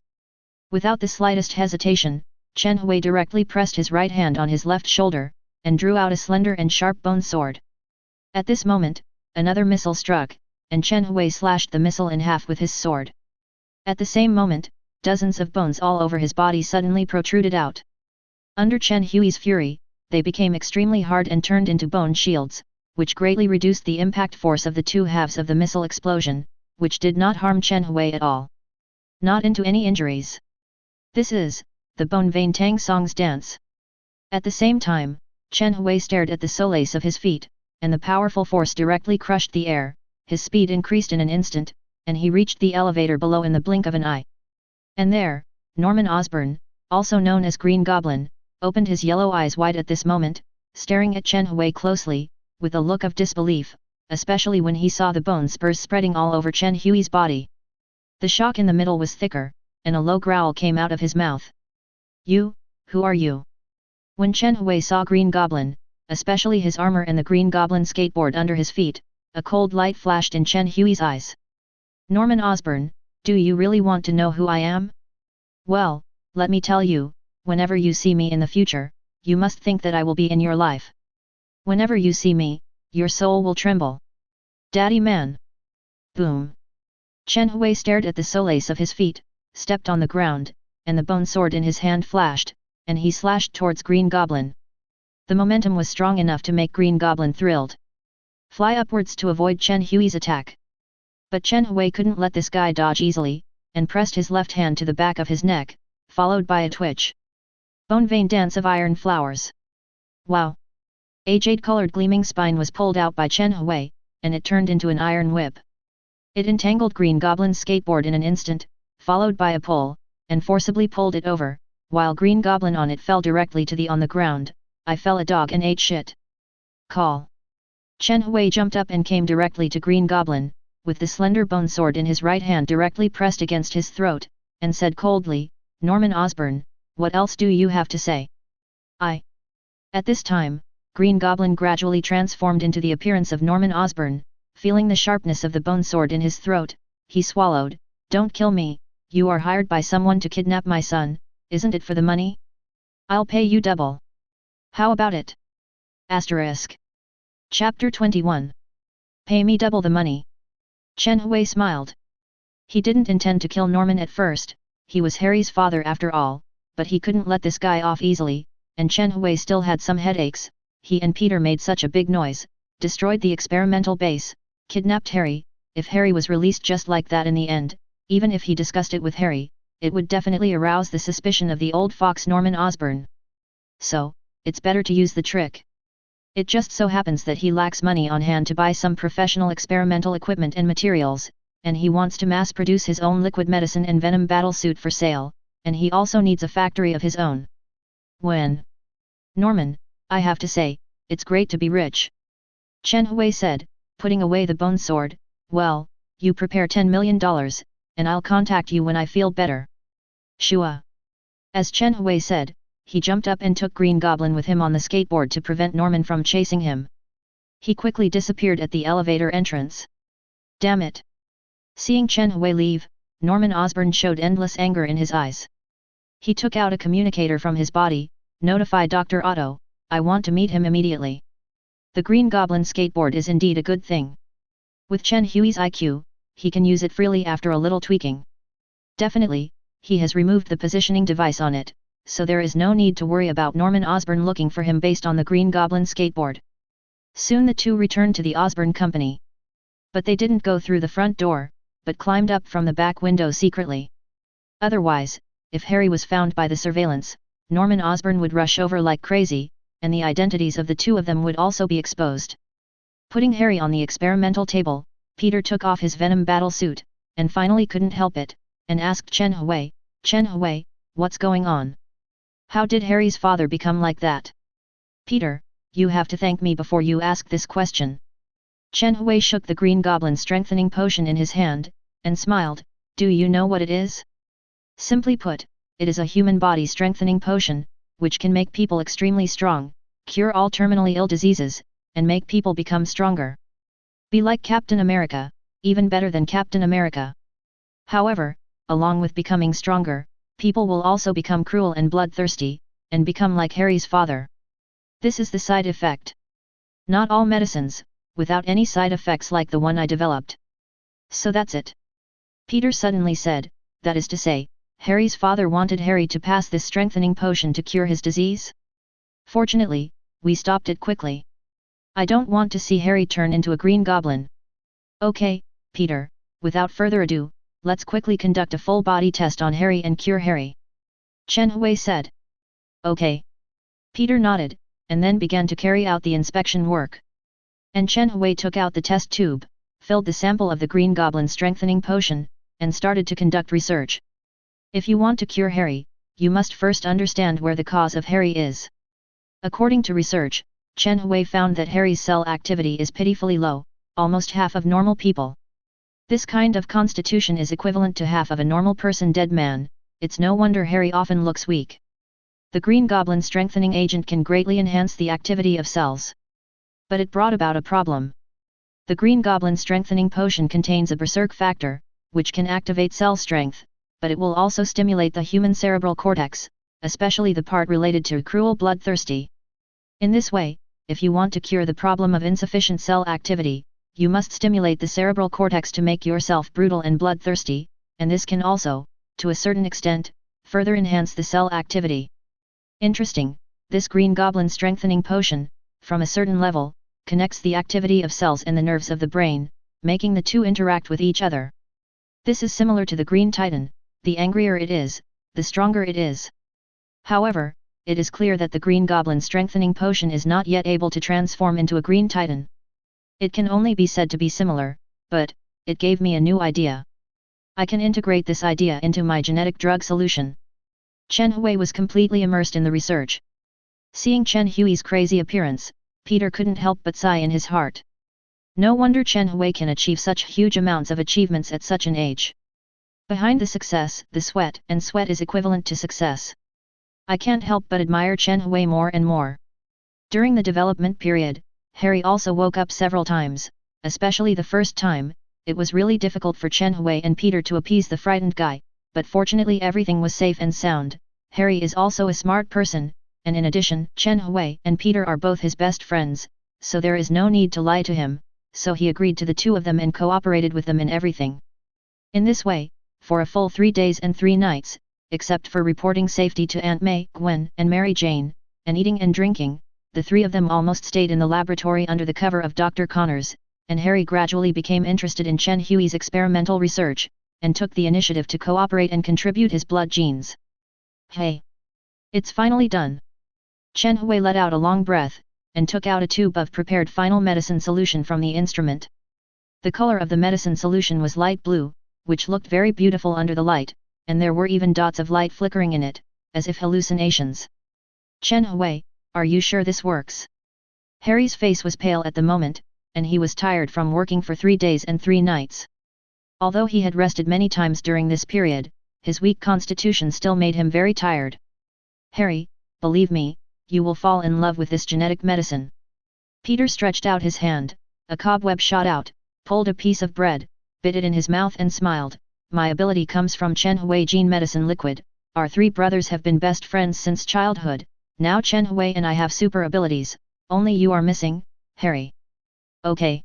Without the slightest hesitation, Chen Hui directly pressed his right hand on his left shoulder, and drew out a slender and sharp bone sword. At this moment, another missile struck, and Chen Hui slashed the missile in half with his sword. At the same moment, dozens of bones all over his body suddenly protruded out. Under Chen Hui's fury, they became extremely hard and turned into bone shields, which greatly reduced the impact force of the two halves of the missile explosion, which did not harm Chen Hui at all. Not into any injuries. This is the Bone Vein Tang Song's dance. At the same time, Chen Hui stared at the soles of his feet, and the powerful force directly crushed the air. His speed increased in an instant, and he reached the elevator below in the blink of an eye. And there, Norman Osborn, also known as Green Goblin, opened his yellow eyes wide at this moment, staring at Chen Hui closely, with a look of disbelief, especially when he saw the bone spurs spreading all over Chen Hui's body. The shock in the middle was thicker, and a low growl came out of his mouth. You, who are you? When Chen Hui saw Green Goblin, especially his armor and the Green Goblin skateboard under his feet, a cold light flashed in Chen Hui's eyes. Norman Osborn, do you really want to know who I am? Well, let me tell you, whenever you see me in the future, you must think that I will be in your life. Whenever you see me, your soul will tremble. Daddy man! Boom! Chen Hui stared at the soles of his feet, stepped on the ground, and the bone sword in his hand flashed, and he slashed towards Green Goblin. The momentum was strong enough to make Green Goblin thrilled. Fly upwards to avoid Chen Hui's attack. But Chen Hui couldn't let this guy dodge easily, and pressed his left hand to the back of his neck, followed by a twitch. Bone Vein Dance of Iron Flowers. Wow! A jade-colored gleaming spine was pulled out by Chen Hui, and it turned into an iron whip. It entangled Green Goblin's skateboard in an instant, followed by a pull, and forcibly pulled it over, while Green Goblin on it fell directly to the on the ground. I fell a dog and ate shit. Call. Chen Hui jumped up and came directly to Green Goblin, with the slender bone sword in his right hand directly pressed against his throat, and said coldly, Norman Osborn, what else do you have to say? At this time, Green Goblin gradually transformed into the appearance of Norman Osborn. Feeling the sharpness of the bone sword in his throat, he swallowed, Don't kill me, you are hired by someone to kidnap my son, isn't it for the money? I'll pay you double. How about it? Asterisk. Chapter 21. Pay me double the money. Chen Hui smiled. He didn't intend to kill Norman at first, he was Harry's father after all, but he couldn't let this guy off easily, and Chen Hui still had some headaches. He and Peter made such a big noise, destroyed the experimental base, kidnapped Harry. If Harry was released just like that in the end, even if he discussed it with Harry, it would definitely arouse the suspicion of the old fox Norman Osborn. So, it's better to use the trick. It just so happens that he lacks money on hand to buy some professional experimental equipment and materials, and he wants to mass-produce his own liquid medicine and venom battlesuit for sale, and he also needs a factory of his own. Norman, I have to say, it's great to be rich. Chen Hui said, putting away the bone sword, well, you prepare $10 million, and I'll contact you when I feel better. Shua. As Chen Hui said, he jumped up and took Green Goblin with him on the skateboard to prevent Norman from chasing him. He quickly disappeared at the elevator entrance. Damn it! Seeing Chen Hui leave, Norman Osborn showed endless anger in his eyes. He took out a communicator from his body, notified Dr. Otto, I want to meet him immediately. The Green Goblin skateboard is indeed a good thing. With Chen Hui's IQ, he can use it freely after a little tweaking. Definitely, he has removed the positioning device on it, so there is no need to worry about Norman Osborn looking for him based on the Green Goblin skateboard. Soon the two returned to the Osborn Company. But they didn't go through the front door, but climbed up from the back window secretly. Otherwise, if Harry was found by the surveillance, Norman Osborn would rush over like crazy, and the identities of the two of them would also be exposed. Putting Harry on the experimental table, Peter took off his venom battle suit, and finally couldn't help it, and asked Chen Hui, what's going on? How did Harry's father become like that? Peter, you have to thank me before you ask this question. Chen Hui shook the Green Goblin strengthening potion in his hand, and smiled, do you know what it is? Simply put, it is a human body strengthening potion, which can make people extremely strong, cure all terminally ill diseases, and make people become stronger. Be like Captain America, even better than Captain America. However, along with becoming stronger, people will also become cruel and bloodthirsty, and become like Harry's father. This is the side effect. Not all medicines, without any side effects like the one I developed. So that's it. Peter suddenly said, that is to say, Harry's father wanted Harry to pass this strengthening potion to cure his disease? Fortunately, we stopped it quickly. I don't want to see Harry turn into a Green Goblin. Okay, Peter, without further ado, let's quickly conduct a full body test on Harry and cure Harry. Chen Hui said. Okay. Peter nodded, and then began to carry out the inspection work. And Chen Hui took out the test tube, filled the sample of the Green Goblin strengthening potion, and started to conduct research. If you want to cure Harry, you must first understand where the cause of Harry is. According to research, Chen Hui found that Harry's cell activity is pitifully low, almost half of normal people. This kind of constitution is equivalent to half of a normal person dead man, it's no wonder Harry often looks weak. The Green Goblin strengthening agent can greatly enhance the activity of cells. But it brought about a problem. The Green Goblin strengthening potion contains a berserk factor, which can activate cell strength, but it will also stimulate the human cerebral cortex, especially the part related to cruel bloodthirsty. In this way, if you want to cure the problem of insufficient cell activity, you must stimulate the cerebral cortex to make yourself brutal and bloodthirsty, and this can also, to a certain extent, further enhance the cell activity. Interesting, this Green Goblin strengthening potion, from a certain level, connects the activity of cells and the nerves of the brain, making the two interact with each other. This is similar to the Green Titan, the angrier it is, the stronger it is. However, it is clear that the Green Goblin strengthening potion is not yet able to transform into a Green Titan. It can only be said to be similar, but it gave me a new idea. I can integrate this idea into my genetic drug solution. Chen Hui was completely immersed in the research. Seeing Chen Hui's crazy appearance, Peter couldn't help but sigh in his heart. No wonder Chen Hui can achieve such huge amounts of achievements at such an age. Behind the success, the sweat, and sweat is equivalent to success. I can't help but admire Chen Hui more and more. During the development period, Harry also woke up several times, especially the first time. It was really difficult for Chen Hui and Peter to appease the frightened guy, but fortunately everything was safe and sound. Harry is also a smart person, and in addition, Chen Hui and Peter are both his best friends, so there is no need to lie to him, so he agreed to the two of them and cooperated with them in everything. In this way, for a full 3 days and 3 nights, except for reporting safety to Aunt May, Gwen, and Mary Jane, and eating and drinking, the 3 of them almost stayed in the laboratory under the cover of Dr. Connors, and Harry gradually became interested in Chen Hui's experimental research, and took the initiative to cooperate and contribute his blood genes. Hey! It's finally done! Chen Hui let out a long breath, and took out a tube of prepared final medicine solution from the instrument. The color of the medicine solution was light blue, which looked very beautiful under the light, and there were even dots of light flickering in it, as if hallucinations. Chen Hui, are you sure this works? Harry's face was pale at the moment, and he was tired from working for 3 days and 3 nights. Although he had rested many times during this period, his weak constitution still made him very tired. Harry, believe me, you will fall in love with this genetic medicine. Peter stretched out his hand, a cobweb shot out, pulled a piece of bread, bit it in his mouth and smiled. My ability comes from Chen Hui Gene Medicine Liquid. Our 3 brothers have been best friends since childhood. Now Chen Hui and I have super abilities, only you are missing, Harry. Okay.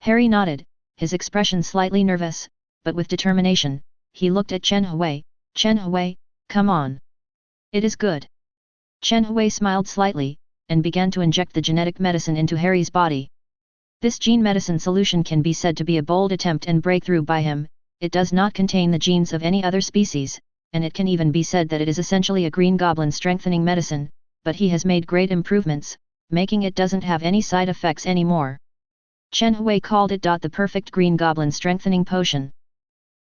Harry nodded, his expression slightly nervous, but with determination. He looked at Chen Hui. Chen Hui, come on. It is good. Chen Hui smiled slightly, and began to inject the genetic medicine into Harry's body. This gene medicine solution can be said to be a bold attempt and breakthrough by him. It does not contain the genes of any other species, and it can even be said that it is essentially a Green Goblin strengthening medicine, but he has made great improvements, making it doesn't have any side effects anymore. Chen Hui called it the perfect Green Goblin strengthening potion.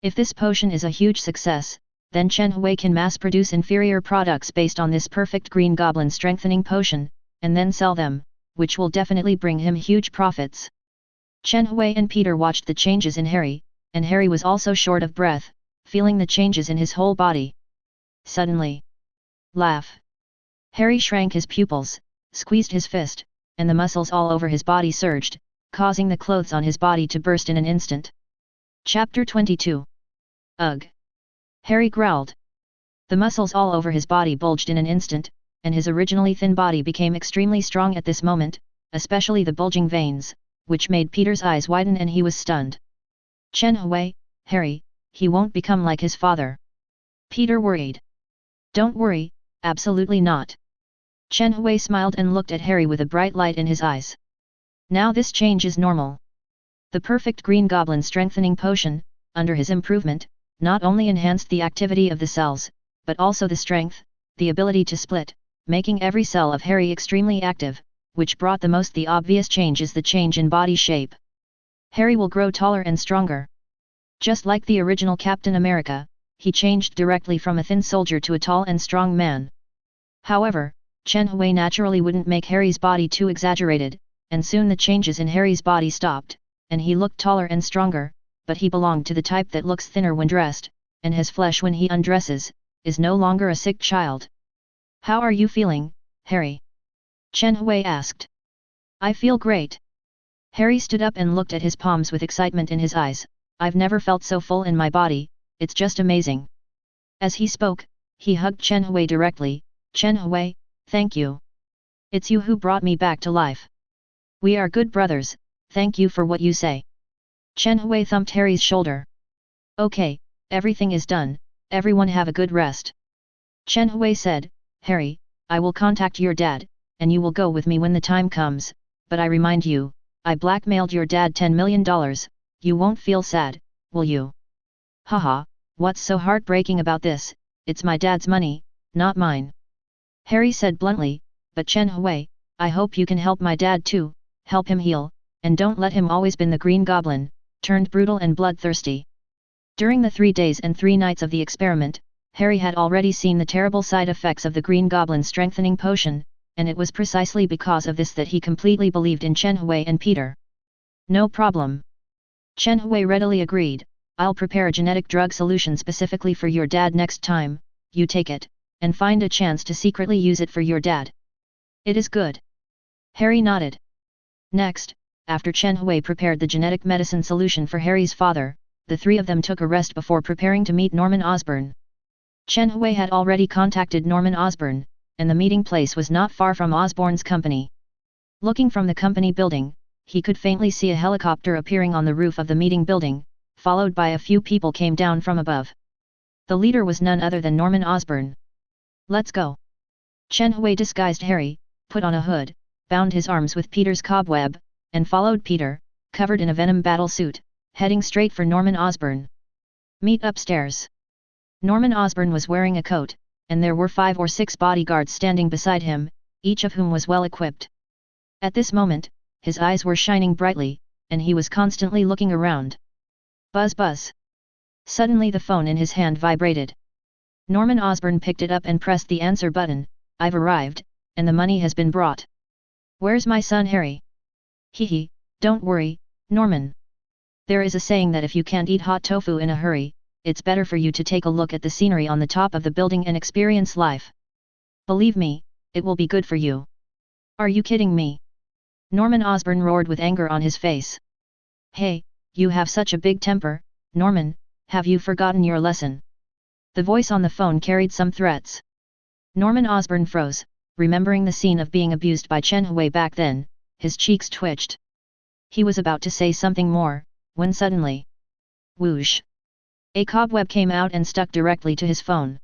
If this potion is a huge success, then Chen Hui can mass-produce inferior products based on this perfect Green Goblin strengthening potion, and then sell them, which will definitely bring him huge profits. Chen Hui and Peter watched the changes in Harry, and Harry was also short of breath, feeling the changes in his whole body. Suddenly, laugh. Harry shrank his pupils, squeezed his fist, and the muscles all over his body surged, causing the clothes on his body to burst in an instant. Chapter 22. Ugh! Harry growled. The muscles all over his body bulged in an instant, and his originally thin body became extremely strong at this moment, especially the bulging veins, which made Peter's eyes widen and he was stunned. Chen Hui, Harry, he won't become like his father. Peter worried. Don't worry, absolutely not. Chen Hui smiled and looked at Harry with a bright light in his eyes. Now this change is normal. The perfect Green Goblin strengthening potion, under his improvement, not only enhanced the activity of the cells, but also the strength, the ability to split, making every cell of Harry extremely active, which brought the obvious change is the change in body shape. Harry will grow taller and stronger. Just like the original Captain America, he changed directly from a thin soldier to a tall and strong man. However, Chen Hui naturally wouldn't make Harry's body too exaggerated, and soon the changes in Harry's body stopped, and he looked taller and stronger, but he belonged to the type that looks thinner when dressed, and has flesh when he undresses, is no longer a sick child. How are you feeling, Harry? Chen Hui asked. I feel great. Harry stood up and looked at his palms with excitement in his eyes. I've never felt so full in my body, it's just amazing. As he spoke, he hugged Chen Hui directly. Chen Hui, thank you. It's you who brought me back to life. We are good brothers, thank you for what you say. Chen Hui thumped Harry's shoulder. Okay, everything is done, everyone have a good rest. Chen Hui said, Harry, I will contact your dad, and you will go with me when the time comes, but I remind you, I blackmailed your dad $10 million, you won't feel sad, will you? Haha, what's so heartbreaking about this, it's my dad's money, not mine. Harry said bluntly, but Chen Hui, I hope you can help my dad too, help him heal, and don't let him always been the Green Goblin, turned brutal and bloodthirsty. During the 3 days and 3 nights of the experiment, Harry had already seen the terrible side effects of the Green Goblin's strengthening potion, and it was precisely because of this that he completely believed in Chen Hui and Peter. No problem. Chen Hui readily agreed, I'll prepare a genetic drug solution specifically for your dad next time, you take it, and find a chance to secretly use it for your dad. It is good. Harry nodded. Next, after Chen Hui prepared the genetic medicine solution for Harry's father, the 3 of them took a rest before preparing to meet Norman Osborn. Chen Hui had already contacted Norman Osborn, and the meeting place was not far from Osborn's company. Looking from the company building, he could faintly see a helicopter appearing on the roof of the meeting building, followed by a few people came down from above. The leader was none other than Norman Osborn. Let's go. Chen Hui disguised Harry, put on a hood, bound his arms with Peter's cobweb, and followed Peter, covered in a venom battle suit, heading straight for Norman Osborn. Meet upstairs. Norman Osborn was wearing a coat, and there were 5 or 6 bodyguards standing beside him, each of whom was well equipped. At this moment, his eyes were shining brightly, and he was constantly looking around. Buzz buzz. Suddenly the phone in his hand vibrated. Norman Osborn picked it up and pressed the answer button. I've arrived, and the money has been brought. Where's my son Harry? Hee, don't worry, Norman. There is a saying that if you can't eat hot tofu in a hurry, it's better for you to take a look at the scenery on the top of the building and experience life. Believe me, it will be good for you. Are you kidding me? Norman Osborn roared with anger on his face. Hey, you have such a big temper, Norman, have you forgotten your lesson? The voice on the phone carried some threats. Norman Osborn froze, remembering the scene of being abused by Chen Hui back then, his cheeks twitched. He was about to say something more, when suddenly, whoosh! A cobweb came out and stuck directly to his phone.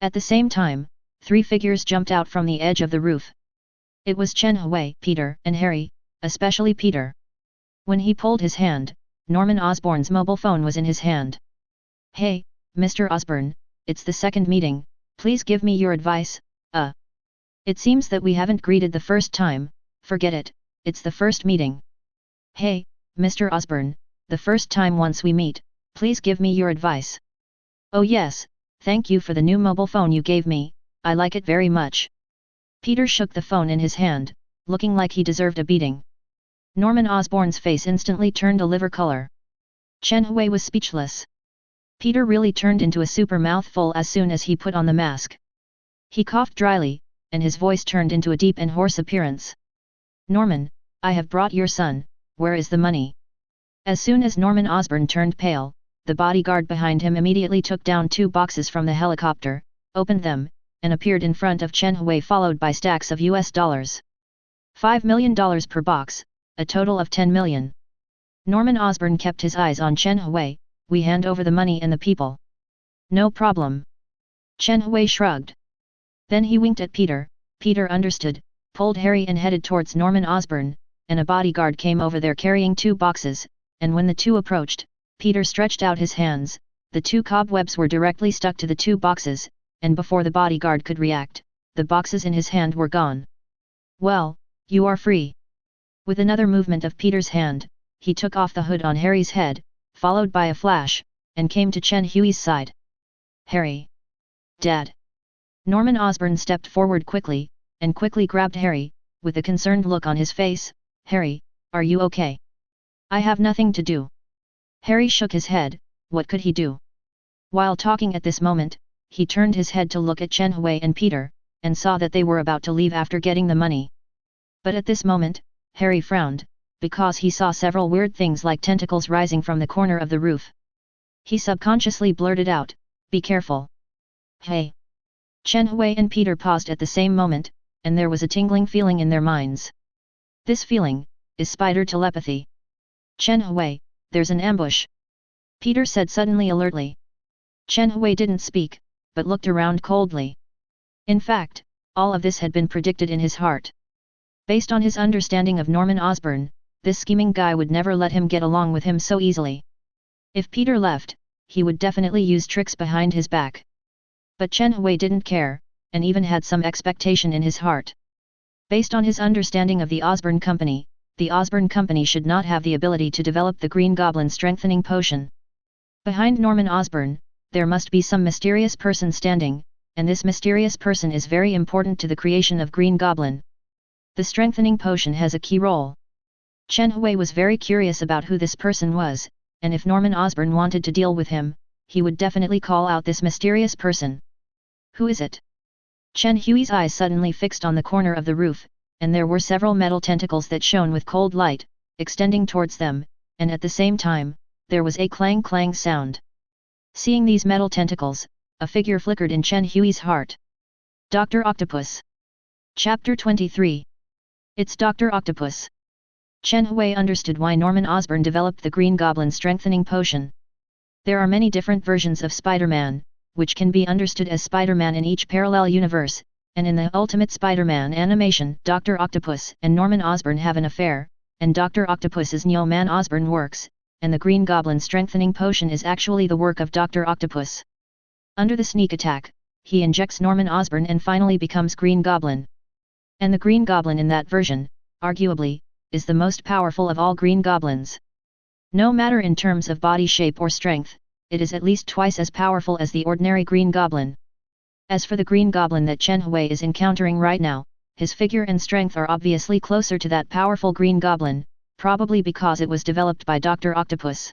At the same time, 3 figures jumped out from the edge of the roof. It was Chen Hui, Peter, and Harry, especially Peter. When he pulled his hand, Norman Osborn's mobile phone was in his hand. Hey, Mr. Osborn, it's the second meeting, please give me your advice. It seems that we haven't greeted the first time, forget it, it's the first meeting. Hey, Mr. Osborn, the first time once we meet, please give me your advice. Oh yes, thank you for the new mobile phone you gave me, I like it very much. Peter shook the phone in his hand, looking like he deserved a beating. Norman Osborn's face instantly turned a liver color. Chen Hui was speechless. Peter really turned into a super mouthful as soon as he put on the mask. He coughed dryly, and his voice turned into a deep and hoarse appearance. Norman, I have brought your son, where is the money? As soon as Norman Osborn turned pale, the bodyguard behind him immediately took down 2 boxes from the helicopter, opened them, and appeared in front of Chen Hui followed by stacks of US dollars. $5 million per box, a total of 10 million. Norman Osborn kept his eyes on Chen Hui, we hand over the money and the people. No problem. Chen Hui shrugged. Then he winked at Peter, Peter understood, pulled Harry and headed towards Norman Osborn, and a bodyguard came over there carrying 2 boxes, and when the 2 approached, Peter stretched out his hands, the 2 cobwebs were directly stuck to the 2 boxes, and before the bodyguard could react, the boxes in his hand were gone. Well, you are free. With another movement of Peter's hand, he took off the hood on Harry's head, followed by a flash, and came to Chen Hui's side. Harry. Dad. Norman Osborn stepped forward quickly, and quickly grabbed Harry, with a concerned look on his face. Harry, are you okay? I have nothing to do. Harry shook his head, what could he do? While talking at this moment, he turned his head to look at Chen Hui and Peter, and saw that they were about to leave after getting the money. But at this moment, Harry frowned, because he saw several weird things like tentacles rising from the corner of the roof. He subconsciously blurted out, be careful. Hey! Chen Hui and Peter paused at the same moment, and there was a tingling feeling in their minds. This feeling is spider telepathy. Chen Hui, there's an ambush. Peter said suddenly alertly. Chen Hui didn't speak, but looked around coldly. In fact, all of this had been predicted in his heart. Based on his understanding of Norman Osborn, this scheming guy would never let him get along with him so easily. If Peter left, he would definitely use tricks behind his back. But Chen Hui didn't care, and even had some expectation in his heart. Based on his understanding of the Osborn Company should not have the ability to develop the Green Goblin strengthening potion. Behind Norman Osborn, there must be some mysterious person standing, and this mysterious person is very important to the creation of Green Goblin. The strengthening potion has a key role. Chen Hui was very curious about who this person was, and if Norman Osborn wanted to deal with him, he would definitely call out this mysterious person. Who is it? Chen Hui's eyes suddenly fixed on the corner of the roof, and there were several metal tentacles that shone with cold light, extending towards them, and at the same time, there was a clang-clang sound. Seeing these metal tentacles, a figure flickered in Chen Hui's heart. Dr. Octopus. Chapter 23. It's Dr. Octopus. Chen Hui understood why Norman Osborn developed the Green Goblin strengthening potion. There are many different versions of Spider-Man, which can be understood as Spider-Man in each parallel universe, and in the Ultimate Spider-Man animation, Dr. Octopus and Norman Osborn have an affair, and Dr. Octopus's Neo-Man Osborn works, and the Green Goblin strengthening potion is actually the work of Dr. Octopus. Under the sneak attack, he injects Norman Osborn and finally becomes Green Goblin. And the Green Goblin in that version, arguably, is the most powerful of all Green Goblins. No matter in terms of body shape or strength, it is at least twice as powerful as the ordinary Green Goblin. As for the Green Goblin that Chen Hui is encountering right now, his figure and strength are obviously closer to that powerful Green Goblin, probably because it was developed by Dr. Octopus.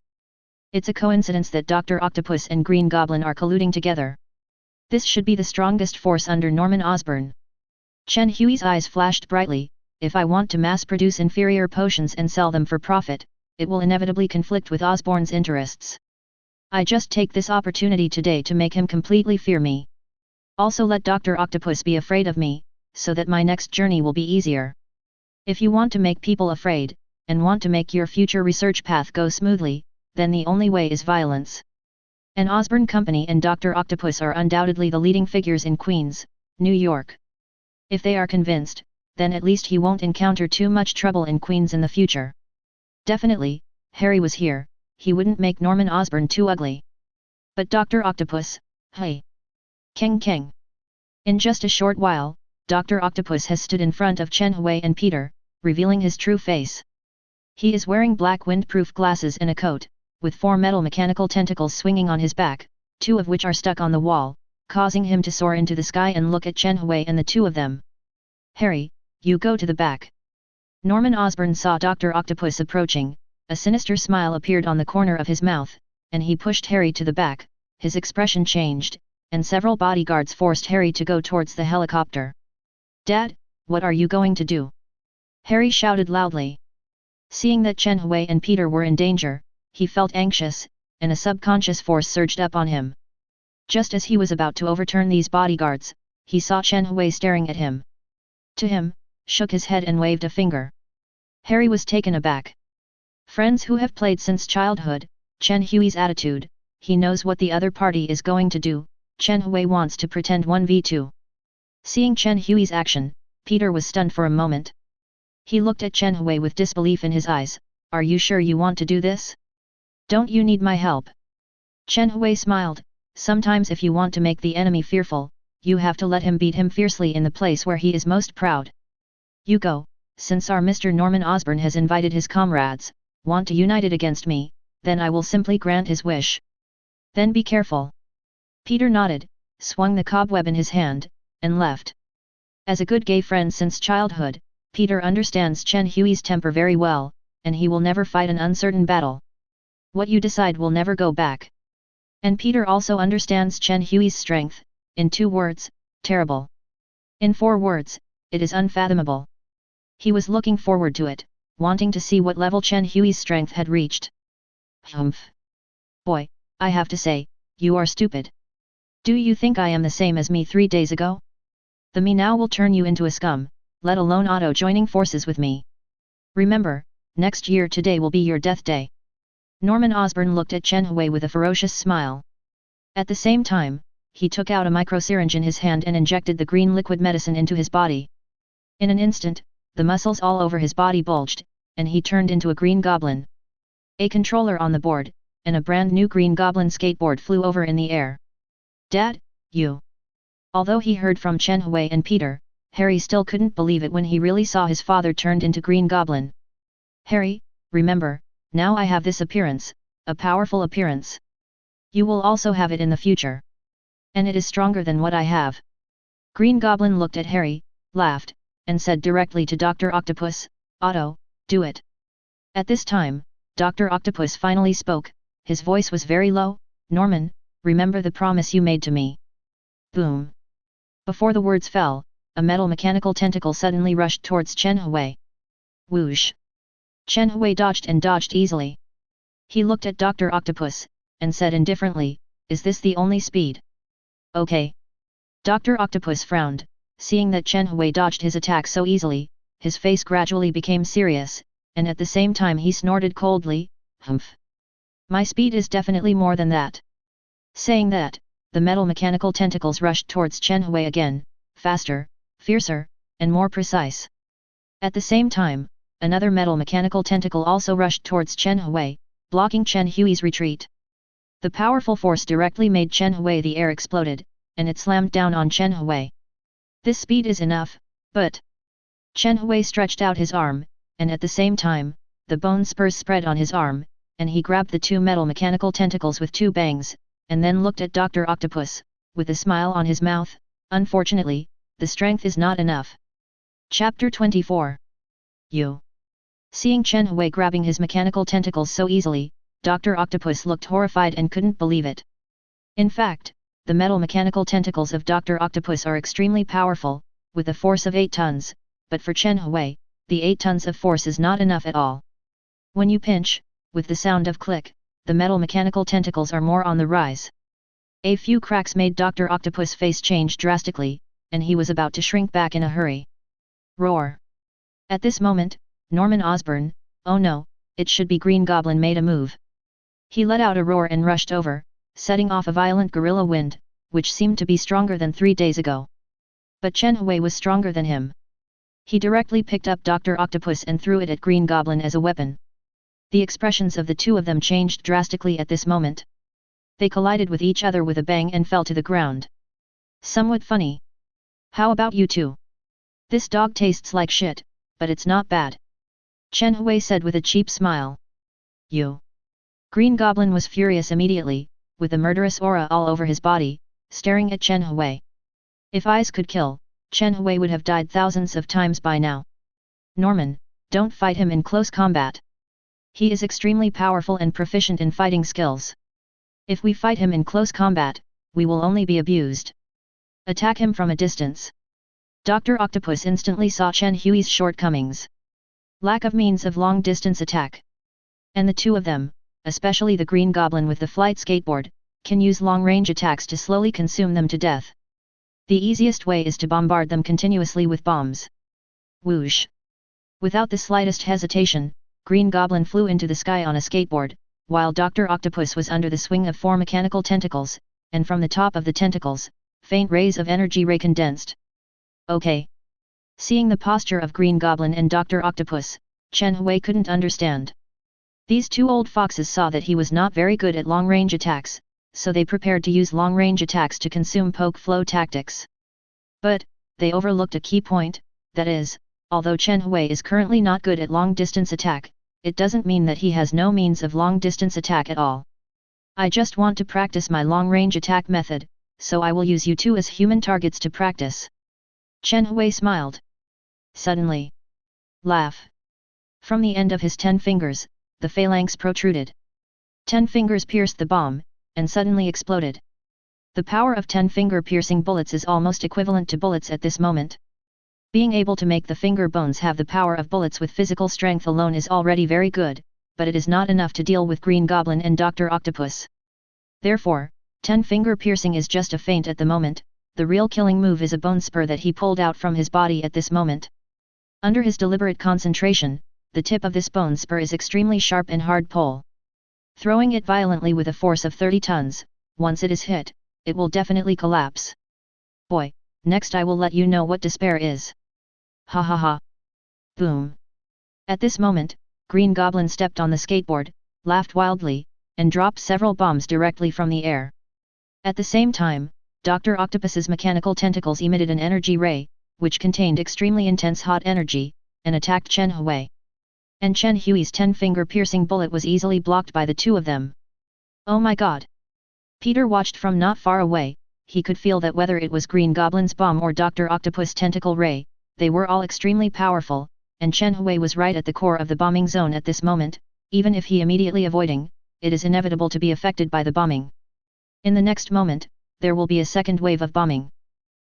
It's a coincidence that Dr. Octopus and Green Goblin are colluding together. This should be the strongest force under Norman Osborn. Chen Hui's eyes flashed brightly. If I want to mass-produce inferior potions and sell them for profit, it will inevitably conflict with Osborn's interests. I just take this opportunity today to make him completely fear me. Also let Dr. Octopus be afraid of me, so that my next journey will be easier. If you want to make people afraid, and want to make your future research path go smoothly, then the only way is violence. An Osborn Company and Dr. Octopus are undoubtedly the leading figures in Queens, New York. If they are convinced, then at least he won't encounter too much trouble in Queens in the future. Definitely, Harry was here, he wouldn't make Norman Osborn too ugly. But Dr. Octopus, hey! Keng Keng. In just a short while, Dr. Octopus has stood in front of Chen Hui and Peter, revealing his true face. He is wearing black wind-proof glasses and a coat, with 4 metal mechanical tentacles swinging on his back, 2 of which are stuck on the wall, causing him to soar into the sky and look at Chen Hui and the 2 of them. Harry, you go to the back. Norman Osborn saw Dr. Octopus approaching, a sinister smile appeared on the corner of his mouth, and he pushed Harry to the back. His expression changed, and several bodyguards forced Harry to go towards the helicopter. Dad, what are you going to do? Harry shouted loudly. Seeing that Chen Hui and Peter were in danger, he felt anxious, and a subconscious force surged up on him. Just as he was about to overturn these bodyguards, he saw Chen Hui staring at him. To him, shook his head and waved a finger. Harry was taken aback. Friends who have played since childhood, Chen Hui's attitude, he knows what the other party is going to do. Chen Hui wants to pretend 1v2. Seeing Chen Hui's action, Peter was stunned for a moment. He looked at Chen Hui with disbelief in his eyes. Are you sure you want to do this? Don't you need my help? Chen Hui smiled. Sometimes if you want to make the enemy fearful, you have to let him beat him fiercely in the place where he is most proud. You go, since our Mr. Norman Osborn has invited his comrades, want to unite it against me, then I will simply grant his wish. Then be careful. Peter nodded, swung the cobweb in his hand, and left. As a good gay friend since childhood, Peter understands Chen Hui's temper very well, and he will never fight an uncertain battle. What you decide will never go back. And Peter also understands Chen Hui's strength, in 2 words, terrible. In 4 words, it is unfathomable. He was looking forward to it, wanting to see what level Chen Hui's strength had reached. Humph. Boy, I have to say, you are stupid. Do you think I am the same as me 3 days ago? The me now will turn you into a scum, let alone joining forces with me. Remember, next year today will be your death day. Norman Osborn looked at Chen Hui with a ferocious smile. At the same time, he took out a microsyringe in his hand and injected the green liquid medicine into his body. In an instant, the muscles all over his body bulged, and he turned into a green goblin. A controller on the board, and a brand new green goblin skateboard flew over in the air. Dad, you. Although he heard from Chen Hui and Peter, Harry still couldn't believe it when he really saw his father turned into Green Goblin. Harry, remember, now I have this appearance, a powerful appearance. You will also have it in the future. And it is stronger than what I have. Green Goblin looked at Harry, laughed, and said directly to Dr. Octopus, Otto, do it. At this time, Dr. Octopus finally spoke, his voice was very low, Norman, remember the promise you made to me. Boom. Before the words fell, a metal mechanical tentacle suddenly rushed towards Chen Hui. Whoosh. Chen Hui dodged and dodged easily. He looked at Dr. Octopus, and said indifferently, is this the only speed? Okay. Dr. Octopus frowned, seeing that Chen Hui dodged his attack so easily, his face gradually became serious, and at the same time he snorted coldly, humph. My speed is definitely more than that. Saying that, the metal mechanical tentacles rushed towards Chen Hui again, faster, fiercer, and more precise. At the same time, another metal mechanical tentacle also rushed towards Chen Hui, blocking Chen Hui's retreat. The powerful force directly made Chen Hui the air exploded, and it slammed down on Chen Hui. This speed is enough, but... Chen Hui stretched out his arm, and at the same time, the bone spurs spread on his arm, and he grabbed the two metal mechanical tentacles with two bangs, and then looked at Dr. Octopus, with a smile on his mouth, unfortunately, the strength is not enough. Chapter 24. You. Seeing Chen Hui grabbing his mechanical tentacles so easily, Dr. Octopus looked horrified and couldn't believe it. In fact, the metal mechanical tentacles of Dr. Octopus are extremely powerful, with a force of 8 tons, but for Chen Hui, the 8 tons of force is not enough at all. When you pinch, with the sound of click, the metal mechanical tentacles are more on the rise. A few cracks made Dr. Octopus' face change drastically, and he was about to shrink back in a hurry. Roar! At this moment, Norman Osborn, oh no, it should be Green Goblin, made a move. He let out a roar and rushed over, setting off a violent gorilla wind, which seemed to be stronger than 3 days ago. But Chen Hui was stronger than him. He directly picked up Dr. Octopus and threw it at Green Goblin as a weapon. The expressions of the two of them changed drastically at this moment. They collided with each other with a bang and fell to the ground. Somewhat funny. How about you two? This dog tastes like shit, but it's not bad. Chen Hui said with a cheap smile. You. Green Goblin was furious immediately, with a murderous aura all over his body, staring at Chen Hui. If eyes could kill, Chen Hui would have died thousands of times by now. Norman, don't fight him in close combat. He is extremely powerful and proficient in fighting skills. If we fight him in close combat, we will only be abused. Attack him from a distance. Dr. Octopus instantly saw Chen Hui's shortcomings. Lack of means of long-distance attack. And the two of them, especially the Green Goblin with the flight skateboard, can use long-range attacks to slowly consume them to death. The easiest way is to bombard them continuously with bombs. Whoosh! Without the slightest hesitation, Green Goblin flew into the sky on a skateboard, while Dr. Octopus was under the swing of 4 mechanical tentacles, and from the top of the tentacles, faint rays of energy ray condensed. Okay. Seeing the posture of Green Goblin and Dr. Octopus, Chen Hui couldn't understand. These two old foxes saw that he was not very good at long-range attacks, so they prepared to use long-range attacks to consume poke-flow tactics. But, they overlooked a key point, that is, although Chen Hui is currently not good at long-distance attack, it doesn't mean that he has no means of long-distance attack at all. I just want to practice my long-range attack method, so I will use you two as human targets to practice. Chen Hui smiled. Suddenly. Laugh. From the end of his 10 fingers, the phalanx protruded. 10 fingers pierced the bomb, and suddenly exploded. The power of 10 finger-piercing bullets is almost equivalent to bullets at this moment. Being able to make the finger bones have the power of bullets with physical strength alone is already very good, but it is not enough to deal with Green Goblin and Dr. Octopus. Therefore, 10 finger piercing is just a feint at the moment, the real killing move is a bone spur that he pulled out from his body at this moment. Under his deliberate concentration, the tip of this bone spur is extremely sharp and hard pull. Throwing it violently with a force of 30 tons, once it is hit, it will definitely collapse. Boy, next I will let you know what despair is. Ha ha ha. Boom. At this moment, Green Goblin stepped on the skateboard, laughed wildly, and dropped several bombs directly from the air. At the same time, Dr. Octopus's mechanical tentacles emitted an energy ray, which contained extremely intense hot energy, and attacked Chen Hui. And Chen Hui's 10-finger piercing bullet was easily blocked by the two of them. Oh my god! Peter watched from not far away. He could feel that whether it was Green Goblin's bomb or Dr. Octopus' tentacle ray, they were all extremely powerful, and Chen Hui was right at the core of the bombing zone at this moment. Even if he immediately avoiding, it is inevitable to be affected by the bombing. In the next moment, there will be a second wave of bombing.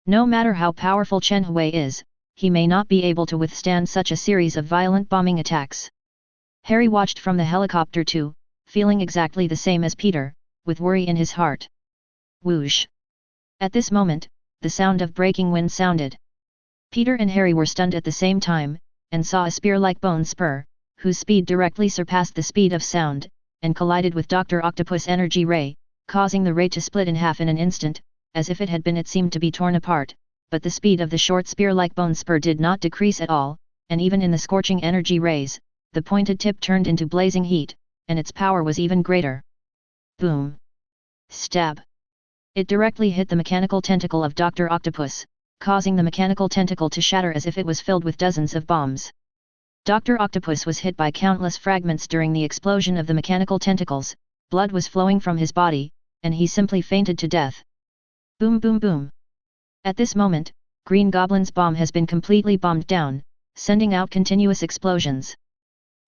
No matter how powerful Chen Hui is, he may not be able to withstand such a series of violent bombing attacks. Harry watched from the helicopter too, feeling exactly the same as Peter, with worry in his heart. Whoosh! At this moment, the sound of breaking wind sounded. Peter and Harry were stunned at the same time, and saw a spear-like bone spur, whose speed directly surpassed the speed of sound, and collided with Dr. Octopus' energy ray, causing the ray to split in half in an instant. As if it had been, it seemed to be torn apart, but the speed of the short spear-like bone spur did not decrease at all, and even in the scorching energy rays, the pointed tip turned into blazing heat, and its power was even greater. Boom! Stab! It directly hit the mechanical tentacle of Dr. Octopus, causing the mechanical tentacle to shatter as if it was filled with dozens of bombs. Dr. Octopus was hit by countless fragments during the explosion of the mechanical tentacles, blood was flowing from his body, and he simply fainted to death. Boom boom boom! At this moment, Green Goblin's bomb has been completely bombed down, sending out continuous explosions.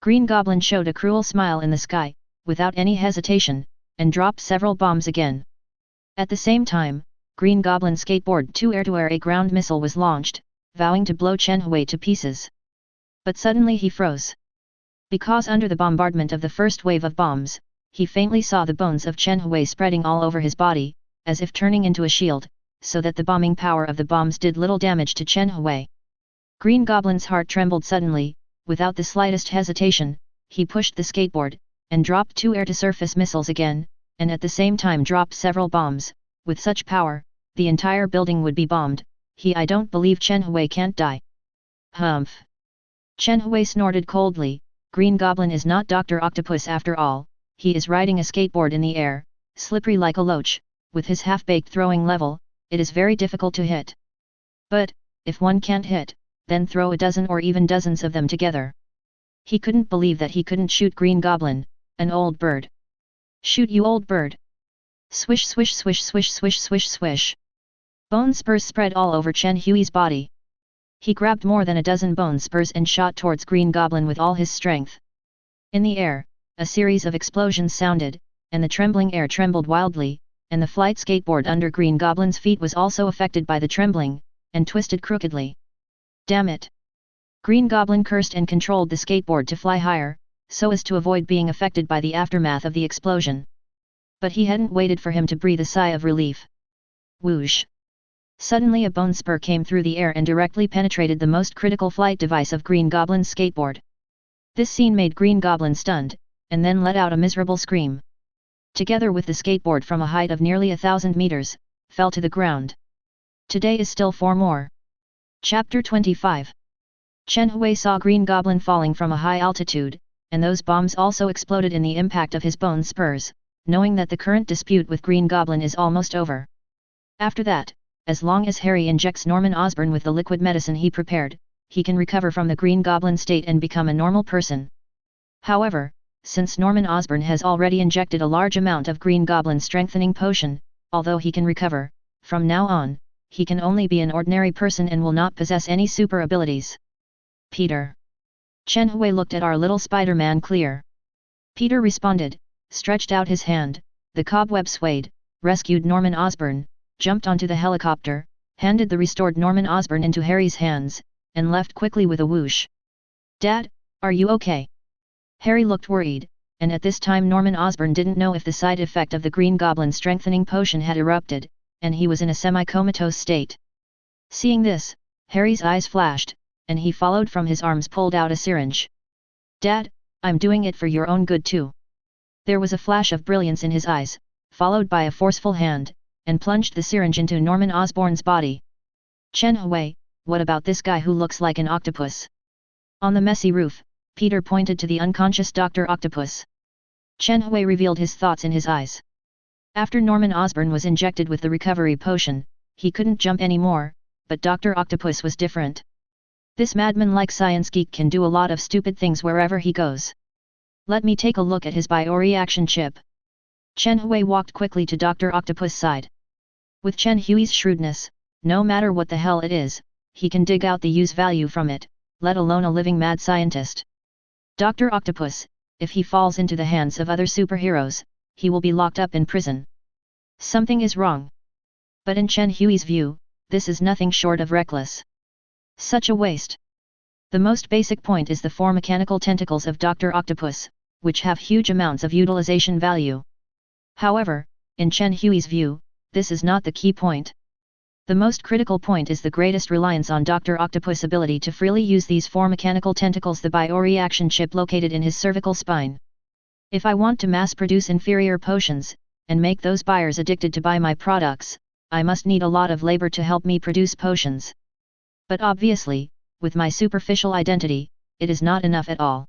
Green Goblin showed a cruel smile in the sky, without any hesitation, and dropped several bombs again. At the same time, Green Goblin skateboard to air-to-air a ground missile was launched, vowing to blow Chen Hui to pieces. But suddenly he froze. Because under the bombardment of the first wave of bombs, he faintly saw the bones of Chen Hui spreading all over his body, as if turning into a shield, so that the bombing power of the bombs did little damage to Chen Hui. Green Goblin's heart trembled suddenly. Without the slightest hesitation, he pushed the skateboard, and dropped 2 air-to-surface missiles again, and at the same time dropped several bombs. With such power, the entire building would be bombed. I don't believe Chen Hui can't die. Humph! Chen Hui snorted coldly. Green Goblin is not Dr. Octopus after all. He is riding a skateboard in the air, slippery like a loach. With his half-baked throwing level, it is very difficult to hit. But, if one can't hit, then throw a dozen or even dozens of them together. He couldn't believe that he couldn't shoot Green Goblin, an old bird. Shoot, you old bird! Swish swish swish swish swish swish swish. Bone spurs spread all over Chen Hui's body. He grabbed more than a dozen bone spurs and shot towards Green Goblin with all his strength. In the air, a series of explosions sounded, and the trembling air trembled wildly, and the flight skateboard under Green Goblin's feet was also affected by the trembling, and twisted crookedly. Damn it! Green Goblin cursed and controlled the skateboard to fly higher, so as to avoid being affected by the aftermath of the explosion. But he hadn't waited for him to breathe a sigh of relief. Whoosh! Suddenly a bone spur came through the air and directly penetrated the most critical flight device of Green Goblin's skateboard. This scene made Green Goblin stunned, and then let out a miserable scream. Together with the skateboard from a height of nearly 1,000 meters, fell to the ground. Today is still 4 more. Chapter 25. Chen Hui saw Green Goblin falling from a high altitude, and those bombs also exploded in the impact of his bone spurs, knowing that the current dispute with Green Goblin is almost over. After that, as long as Harry injects Norman Osborn with the liquid medicine he prepared, he can recover from the Green Goblin state and become a normal person. However, since Norman Osborn has already injected a large amount of Green Goblin strengthening potion, although he can recover, from now on, he can only be an ordinary person and will not possess any super abilities. Peter. Chen Hui looked at our little Spider-Man clear. Peter responded, stretched out his hand, the cobweb swayed, rescued Norman Osborn, jumped onto the helicopter, handed the restored Norman Osborn into Harry's hands, and left quickly with a whoosh. Dad, are you okay? Harry looked worried, and at this time Norman Osborn didn't know if the side effect of the Green Goblin strengthening potion had erupted, and he was in a semi-comatose state. Seeing this, Harry's eyes flashed, and he followed from his arms pulled out a syringe. Dad, I'm doing it for your own good too. There was a flash of brilliance in his eyes, followed by a forceful hand, and plunged the syringe into Norman Osborn's body. Chen Hui, what about this guy who looks like an octopus? On the messy roof, Peter pointed to the unconscious Dr. Octopus. Chen Hui revealed his thoughts in his eyes. After Norman Osborn was injected with the recovery potion, he couldn't jump anymore, but Dr. Octopus was different. This madman-like science geek can do a lot of stupid things wherever he goes. Let me take a look at his bioreaction chip. Chen Hui walked quickly to Dr. Octopus' side. With Chen Hui's shrewdness, no matter what the hell it is, he can dig out the use value from it, let alone a living mad scientist. Dr. Octopus, if he falls into the hands of other superheroes, he will be locked up in prison. Something is wrong. But in Chen Hui's view, this is nothing short of reckless. Such a waste. The most basic point is the 4 mechanical tentacles of Dr. Octopus, which have huge amounts of utilization value. However, in Chen Hui's view, this is not the key point. The most critical point is the greatest reliance on Dr. Octopus' ability to freely use these 4 mechanical tentacles, the bioreaction chip located in his cervical spine. If I want to mass-produce inferior potions, and make those buyers addicted to buy my products, I must need a lot of labor to help me produce potions. But obviously, with my superficial identity, it is not enough at all.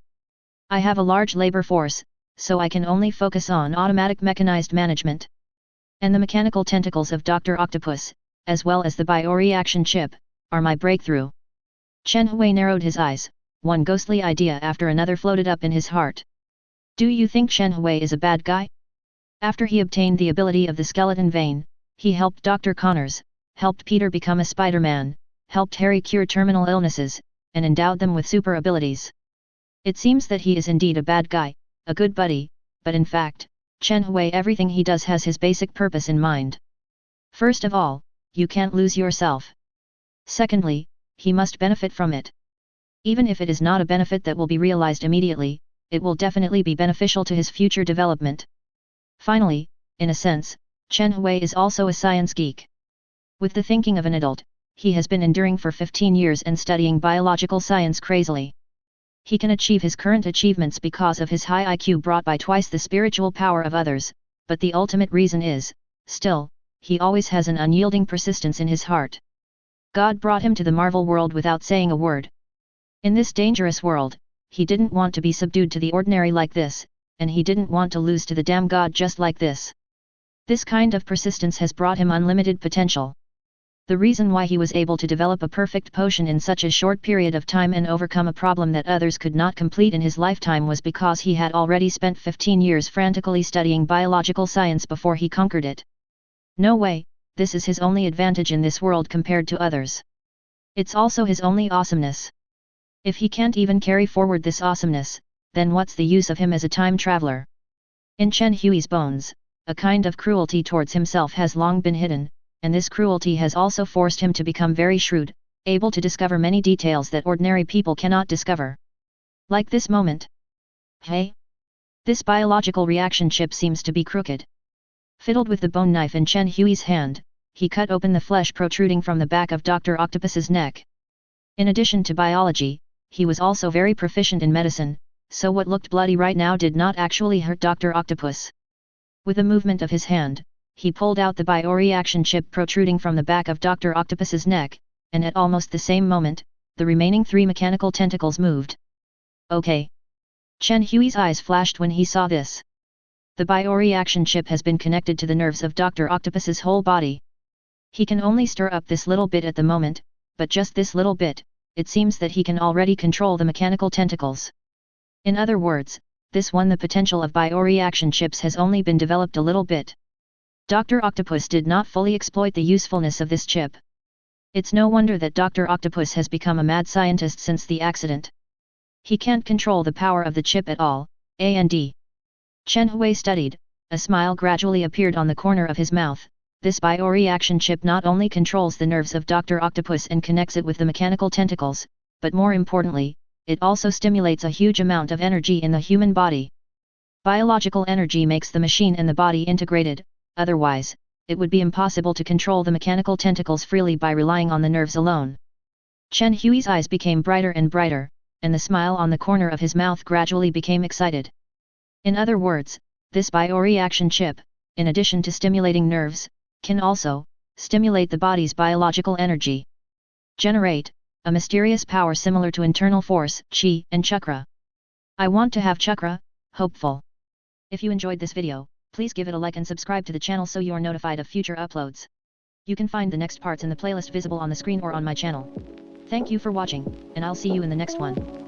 I have a large labor force, so I can only focus on automatic mechanized management. And the mechanical tentacles of Dr. Octopus, as well as the bioreaction chip, are my breakthrough. Chen Hui narrowed his eyes, one ghostly idea after another floated up in his heart. Do you think Chen Hui is a bad guy? After he obtained the ability of the skeleton vein, he helped Dr. Connors, helped Peter become a Spider-Man, helped Harry cure terminal illnesses, and endowed them with super abilities. It seems that he is indeed a bad guy, a good buddy, but in fact, Chen Hui, everything he does has his basic purpose in mind. First of all, you can't lose yourself. Secondly, he must benefit from it. Even if it is not a benefit that will be realized immediately, it will definitely be beneficial to his future development. Finally, in a sense, Chen Hui is also a science geek. With the thinking of an adult, he has been enduring for 15 years and studying biological science crazily. He can achieve his current achievements because of his high IQ brought by twice the spiritual power of others, but the ultimate reason is, still, he always has an unyielding persistence in his heart. God brought him to the Marvel world without saying a word. In this dangerous world, he didn't want to be subdued to the ordinary like this, and he didn't want to lose to the damn God just like this. This kind of persistence has brought him unlimited potential. The reason why he was able to develop a perfect potion in such a short period of time and overcome a problem that others could not complete in his lifetime was because he had already spent 15 years frantically studying biological science before he conquered it. No way, this is his only advantage in this world compared to others. It's also his only awesomeness. If he can't even carry forward this awesomeness, then what's the use of him as a time traveler? In Chen Hui's bones, a kind of cruelty towards himself has long been hidden, and this cruelty has also forced him to become very shrewd, able to discover many details that ordinary people cannot discover. Like this moment. Hey? This biological reaction chip seems to be crooked. Fiddled with the bone knife in Chen Hui's hand, he cut open the flesh protruding from the back of Dr. Octopus's neck. In addition to biology, he was also very proficient in medicine, so what looked bloody right now did not actually hurt Dr. Octopus. With a movement of his hand, he pulled out the bioreaction chip protruding from the back of Dr. Octopus's neck, and at almost the same moment, the remaining 3 mechanical tentacles moved. Okay. Chen Hui's eyes flashed when he saw this. The bioreaction chip has been connected to the nerves of Dr. Octopus's whole body. He can only stir up this little bit at the moment, but just this little bit, it seems that he can already control the mechanical tentacles. In other words, this one, the potential of bioreaction chips has only been developed a little bit. Dr. Octopus did not fully exploit the usefulness of this chip. It's no wonder that Dr. Octopus has become a mad scientist since the accident. He can't control the power of the chip at all, and Chen Hui studied, a smile gradually appeared on the corner of his mouth. This bioreaction chip not only controls the nerves of Dr. Octopus and connects it with the mechanical tentacles, but more importantly, it also stimulates a huge amount of energy in the human body. Biological energy makes the machine and the body integrated, otherwise, it would be impossible to control the mechanical tentacles freely by relying on the nerves alone. Chen Hui's eyes became brighter and brighter, and the smile on the corner of his mouth gradually became excited. In other words, this bioreaction chip, in addition to stimulating nerves, can also stimulate the body's biological energy. Generate a mysterious power similar to internal force, chi, and chakra. I want to have chakra, hopeful. If you enjoyed this video, Please give it a like and subscribe to the channel so you are notified of future uploads. You can find the next parts in the playlist visible on the screen or on my channel. Thank you for watching, and I'll see you in the next one.